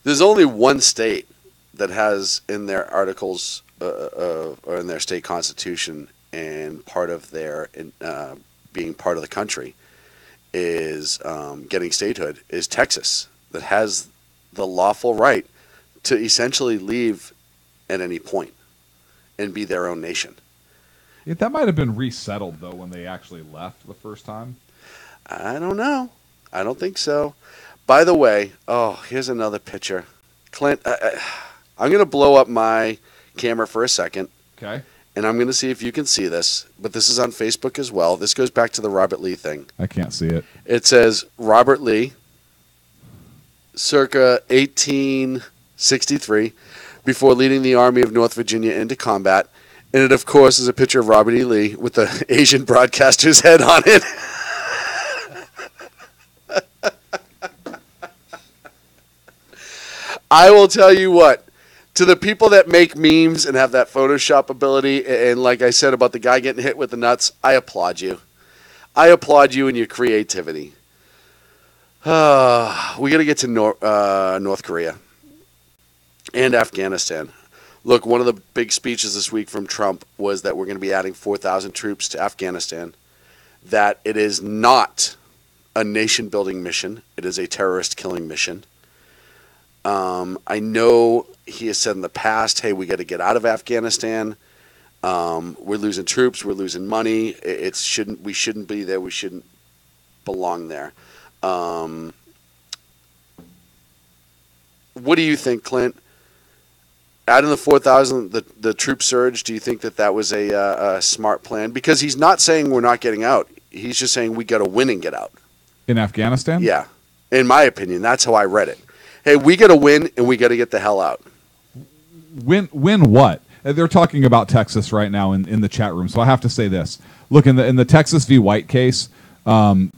There's only one state that has in their articles or in their state constitution and part of their being part of the country is getting statehood is Texas, that has the lawful right to essentially leave at any point and be their own nation. Yeah, that might have been resettled, though, when they actually left the first time. I don't know. I don't think so. By the way, here's another picture. Clint, I'm going to blow up my camera for a second. Okay. And I'm going to see if you can see this. But this is on Facebook as well. This goes back to the Robert Lee thing. I can't see it. It says Robert Lee, circa 1863, before leading the Army of North Virginia into combat. And it, of course, is a picture of Robert E. Lee with the Asian broadcaster's head on it. I will tell you what, to the people that make memes and have that Photoshop ability, and like I said about the guy getting hit with the nuts, I applaud you. I applaud you and your creativity. We got to get to North Korea and Afghanistan. Look, one of the big speeches this week from Trump was that we're going to be adding 4,000 troops to Afghanistan, that it is not a nation-building mission. It is a terrorist-killing mission. I know he has said in the past, hey, we got to get out of Afghanistan. We're losing troops. We're losing money. We shouldn't be there. We shouldn't belong there. What do you think, Clint? Adding the 4,000, the troop surge, do you think that was a smart plan? Because he's not saying we're not getting out. He's just saying we got to win and get out. In Afghanistan? Yeah. In my opinion, that's how I read it. Hey, we got to win and we got to get the hell out. Win what? They're talking about Texas right now in the chat room. So I have to say this. Look, in the Texas v. White case, the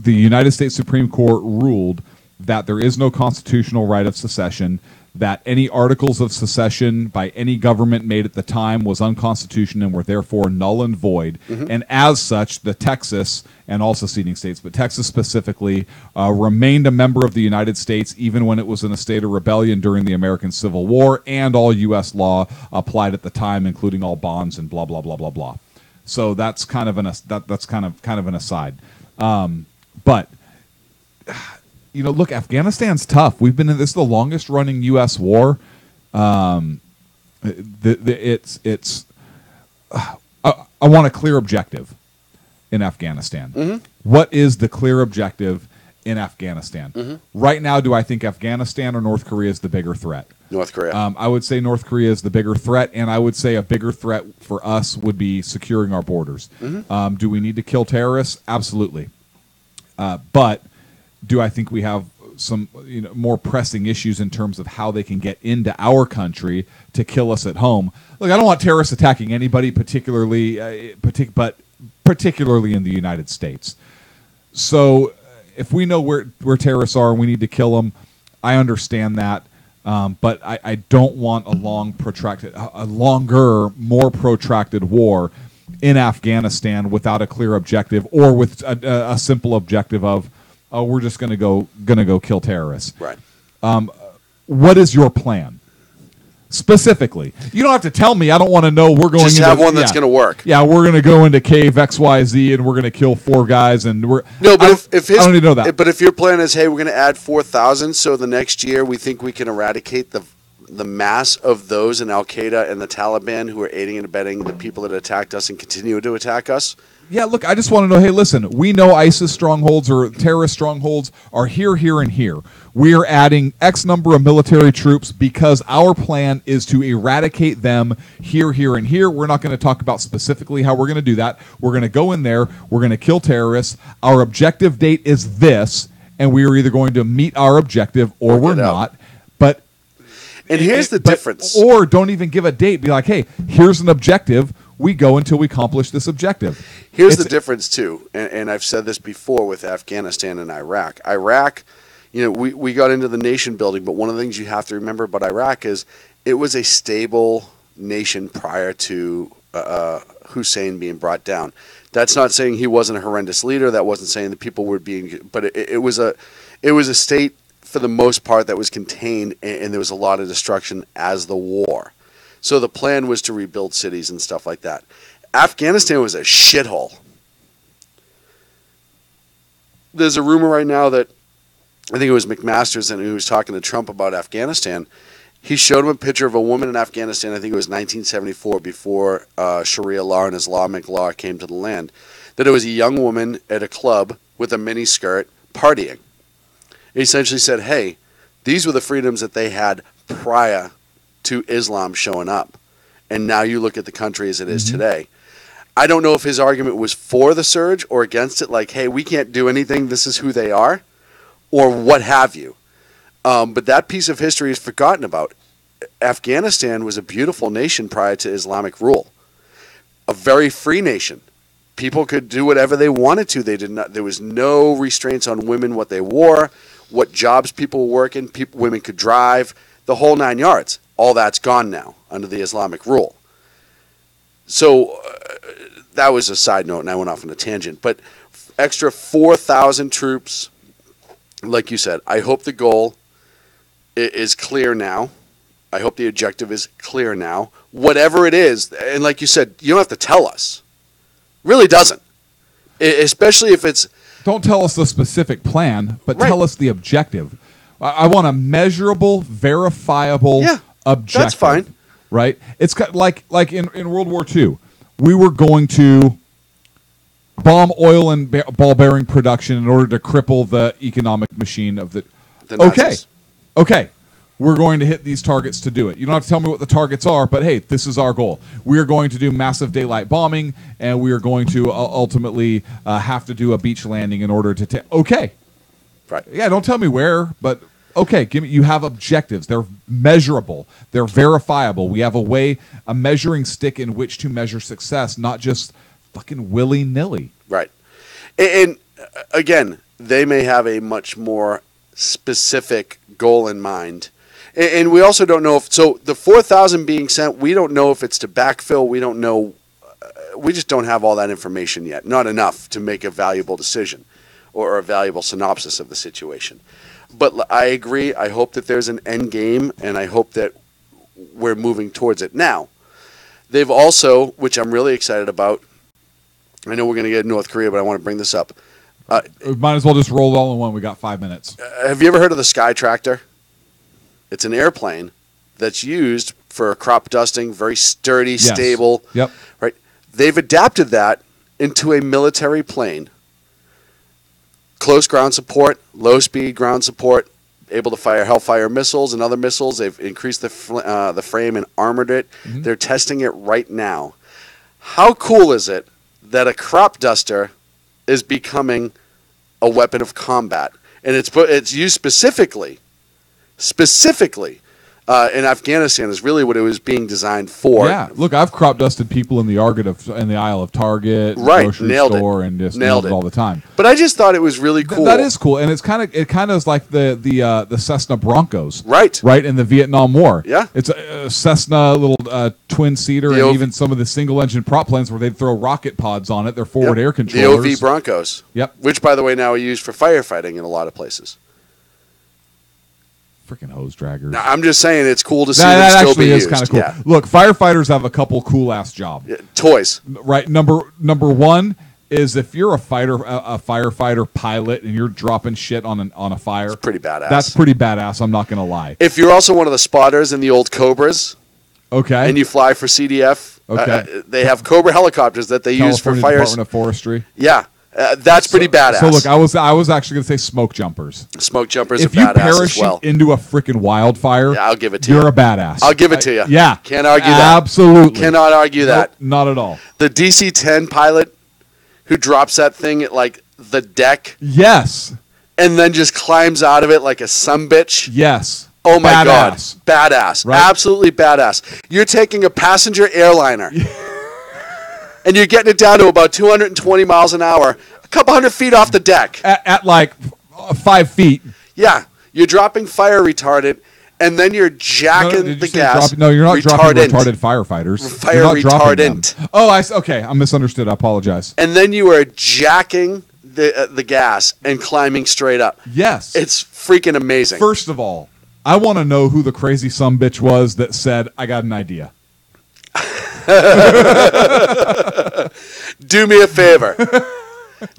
United States Supreme Court ruled that there is no constitutional right of secession, that any articles of secession by any government made at the time was unconstitutional and were therefore null and void. And as such, the Texas and all seceding states, but Texas specifically, remained a member of the United States even when it was in a state of rebellion during the American Civil War, and all U.S. law applied at the time, including all bonds and blah blah blah blah blah. So that's kind of an aside. But look, Afghanistan's tough. We've been in this, the longest running U.S. war. I want a clear objective in Afghanistan. What is the clear objective in Afghanistan? Right now, do I think Afghanistan or North Korea is the bigger threat? North Korea. I would say North Korea is the bigger threat, and I would say a bigger threat for us would be securing our borders. Do we need to kill terrorists? Absolutely. But do I think we have some more pressing issues in terms of how they can get into our country to kill us at home? Look, I don't want terrorists attacking anybody, particularly in the United States. So if we know where terrorists are and we need to kill them, I understand that. But I don't want a longer, more protracted war in Afghanistan without a clear objective, or with a simple objective of, we're just going to go kill terrorists. Right. What is your plan? Specifically, you don't have to tell me. I don't want to know. We're going just have one that's going to work. Yeah, we're going to go into cave XYZ and we're going to kill 4 guys and we're no. But I don't need to know that. But if your plan is, hey, we're going to add 4,000, so the next year we think we can eradicate the mass of those in Al Qaeda and the Taliban who are aiding and abetting the people that attacked us and continue to attack us. Yeah, look, I just want to know, hey, listen, we know ISIS strongholds or terrorist strongholds are here, and here. We are adding X number of military troops because our plan is to eradicate them here, and here. We're not going to talk about specifically how we're going to do that. We're going to go in there. We're going to kill terrorists. Our objective date is this, and we are either going to meet our objective or we're not. And here's the difference. Or don't even give a date. Be like, hey, here's an objective. We go until we accomplish this objective. Here's the difference, too, and I've said this before with Afghanistan and Iraq. Iraq, we got into the nation building, but one of the things you have to remember about Iraq is it was a stable nation prior to Hussein being brought down. That's not saying he wasn't a horrendous leader. That wasn't saying the people were being, but it was a state for the most part that was contained, and there was a lot of destruction as the war. So the plan was to rebuild cities and stuff like that. Afghanistan was a shithole. There's a rumor right now that I think it was McMaster's and who was talking to Trump about Afghanistan. He showed him a picture of a woman in Afghanistan, I think it was 1974, before Sharia law and Islamic law came to the land, that it was a young woman at a club with a mini skirt partying. He essentially said, hey, these were the freedoms that they had prior to Islam showing up. And now you look at the country as it is today. I don't know if his argument was for the surge or against it, like, hey, we can't do anything, this is who they are, or what have you. But that piece of history is forgotten about. Afghanistan was a beautiful nation prior to Islamic rule. A very free nation. People could do whatever they wanted to. There was no restraints on women, what they wore, what jobs people were working, women could drive, the whole 9 yards. All that's gone now under the Islamic rule. So that was a side note, and I went off on a tangent. But extra 4,000 troops, like you said, I hope the goal is clear now. I hope the objective is clear now. Whatever it is, and like you said, you don't have to tell us. Really doesn't. Especially if it's... Don't tell us the specific plan, but tell us the objective. I want a measurable, verifiable objective. That's fine. Right? It's like in World War II. We were going to bomb oil and ball bearing production in order to cripple the economic machine of the Nazis. Okay. We're going to hit these targets to do it. You don't have to tell me what the targets are, but hey, this is our goal. We are going to do massive daylight bombing, and we are going to ultimately have to do a beach landing in order to okay. Right. Yeah, don't tell me where, but okay, you have objectives. They're measurable. They're verifiable. We have a measuring stick in which to measure success, not just fucking willy-nilly. Right. And again, they may have a much more specific goal in mind. And we also don't know if so. The 4,000 being sent, we don't know if it's to backfill. We don't know. We just don't have all that information yet. Not enough to make a valuable decision or a valuable synopsis of the situation. But I agree. I hope that there's an end game, and I hope that we're moving towards it. Now, they've also, which I'm really excited about, I know we're going to get North Korea, but I want to bring this up. Might as well just roll it all in one. We got 5 minutes. Have you ever heard of the Sky Tractor? It's an airplane that's used for crop dusting, very sturdy, Yes. stable. Yep. Right. They've adapted that into a military plane. Close ground support, low speed ground support, able to fire Hellfire missiles and other missiles. They've increased the frame and armored it. Mm-hmm. They're testing it right now. How cool is it that a crop duster is becoming a weapon of combat? And it's used specifically in Afghanistan is really what it was being designed for. Yeah, look, I've crop dusted people in the in the aisle of Target, Right, grocery nailed it. store, and just Nailed nailed it it. all the time. But I just thought it was really cool. That is cool, and it kind of is like the Cessna Broncos, right in the Vietnam War. Yeah. It's a Cessna little twin seater, The and OV even some of the single engine prop planes where they'd throw rocket pods on it. They're forward Yep. air The controllers. OV Broncos. Yep. Which, by the way, now are used for firefighting in a lot of places. Freaking hose draggers. Now, I'm just saying it's cool to see That them still actually be is used. kind of cool. Yeah. Look, firefighters have a couple cool ass jobs. Toys. Right. Number one is if you're a firefighter pilot and you're dropping shit on a fire. It's pretty badass. That's pretty badass. I'm not gonna lie. If you're also one of the spotters in the old Cobras, Okay. and you fly for CDF, Okay. they have Cobra helicopters that they use for California fires. Department of Forestry. Yeah, that's pretty badass. So look, I was actually gonna say smoke jumpers. Smoke jumpers If are you badass parachute as well. into a freaking wildfire, Yeah, I'll give it to you're you. a badass. I'll give it to you. Yeah. Can't argue that. Absolutely. Cannot argue that. Nope, not at all. The DC-10 pilot who drops that thing at like the deck Yes. and then just climbs out of it like a sumbitch. Yes. Oh my Badass. God. Badass. Right. Absolutely badass. You're taking a passenger airliner and you're getting it down to about 220 miles an hour, a couple hundred feet off the deck. At like 5 feet. Yeah. You're dropping fire retardant and then you're jacking Did you the say gas. no, you're not dropping Retardant. retarded firefighters. Fire You're not dropping retardant. them. Oh, okay. I misunderstood. I apologize. And then you are jacking the gas and climbing straight up. Yes. It's freaking amazing. First of all, I want to know who the crazy sumbitch was that said, I got an idea. Do me a favor.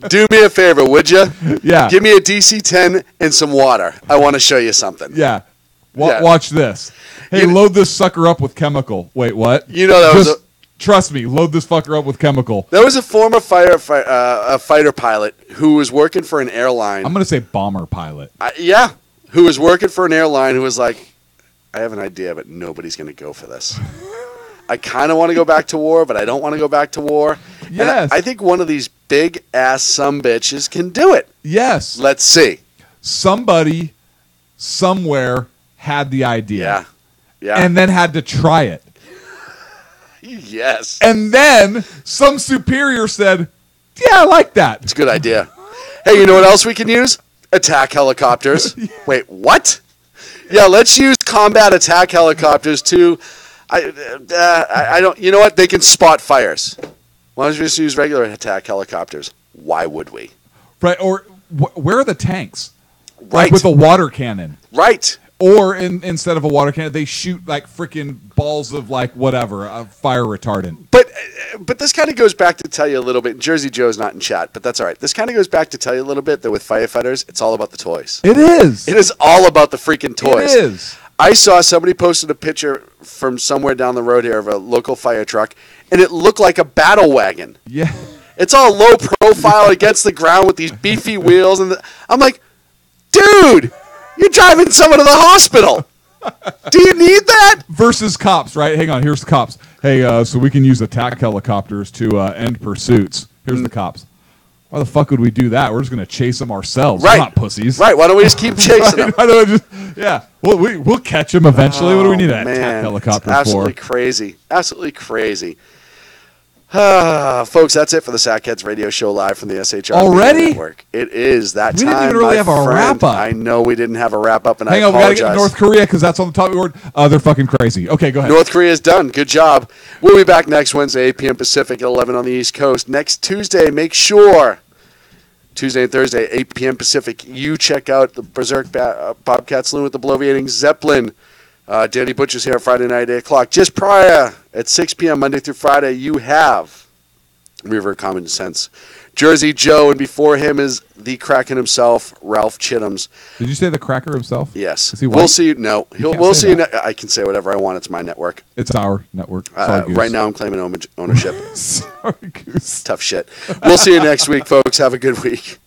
Do me a favor, would you? Yeah. Give me a DC-10 and some water. I want to show you something. Yeah. Yeah. Watch this. Hey, load this sucker up with chemical. Wait, what? You know that was Just trust me, load this fucker up with chemical. There was a former fighter pilot who was working for an airline. I'm going to say bomber pilot. Yeah, who was working for an airline who was like, I have an idea, but nobody's going to go for this. I kind of want to go back to war, but I don't want to go back to war. Yes. And I think one of these big-ass sumbitches can do it. Yes. Let's see. Somebody, somewhere, had the idea. Yeah. Yeah. And then had to try it. Yes. And then some superior said, yeah, I like that. It's a good idea. Hey, you know what else we can use? Attack helicopters. Wait, what? Yeah, let's use combat attack helicopters too. I don't. You know what? They can spot fires. Why don't you just use regular attack helicopters? Why would we? Right. Or where are the tanks? Right. Like with a water cannon. Right. Or instead of a water cannon, they shoot like freaking balls of like whatever, fire retardant. But this kind of goes back to tell you a little bit. Jersey Joe's not in chat, but that's all right. This kind of goes back to tell you a little bit that with firefighters, it's all about the toys. It is. It is all about the freaking toys. It is. I saw somebody posted a picture from somewhere down the road here of a local fire truck, and it looked like a battle wagon. Yeah. It's all low profile against the ground with these beefy wheels, and I'm like, dude, you're driving someone to the hospital. Do you need that? Versus cops, right? Hang on, here's the cops. Hey, so we can use attack helicopters to end pursuits. Here's the cops. Why the fuck would we do that? We're just going to chase them ourselves. Right. We're not pussies. Right, why don't we just keep chasing them? Why don't we just, yeah, we'll catch them eventually. What do we need an attack helicopter It's absolutely for? crazy. Absolutely crazy. Folks, that's it for the Sackheads Radio Show live from the SHR Already? Network. It is that We time. didn't even really have a friend. wrap-up. I know we didn't have a wrap up, and Hang I on, we gotta apologize. get to North Korea because that's on the top of the board. They're fucking crazy. Okay, go ahead. North Korea is done. Good job. We'll be back next Wednesday, 8 p.m. Pacific, at 11 on the East Coast. Next Tuesday, make sure, Tuesday and Thursday, 8 p.m. Pacific, you check out the Berserk Bobcat Saloon with the Bloviating Zeppelin. Danny Butcher's here Friday night, 8 o'clock. Just prior, at 6 p.m. Monday through Friday, you have River of Common Sense. Jersey Joe, and before him is the Kraken himself, Ralph Chitums. Did you say the cracker himself? Yes. Is he white? We'll see. No, You can't we'll say see. that. I can say whatever I want. It's my network. It's our network. Sorry, Goose. Right now, I'm claiming ownership. Sorry, Goose. Tough shit. We'll see you next week, folks. Have a good week.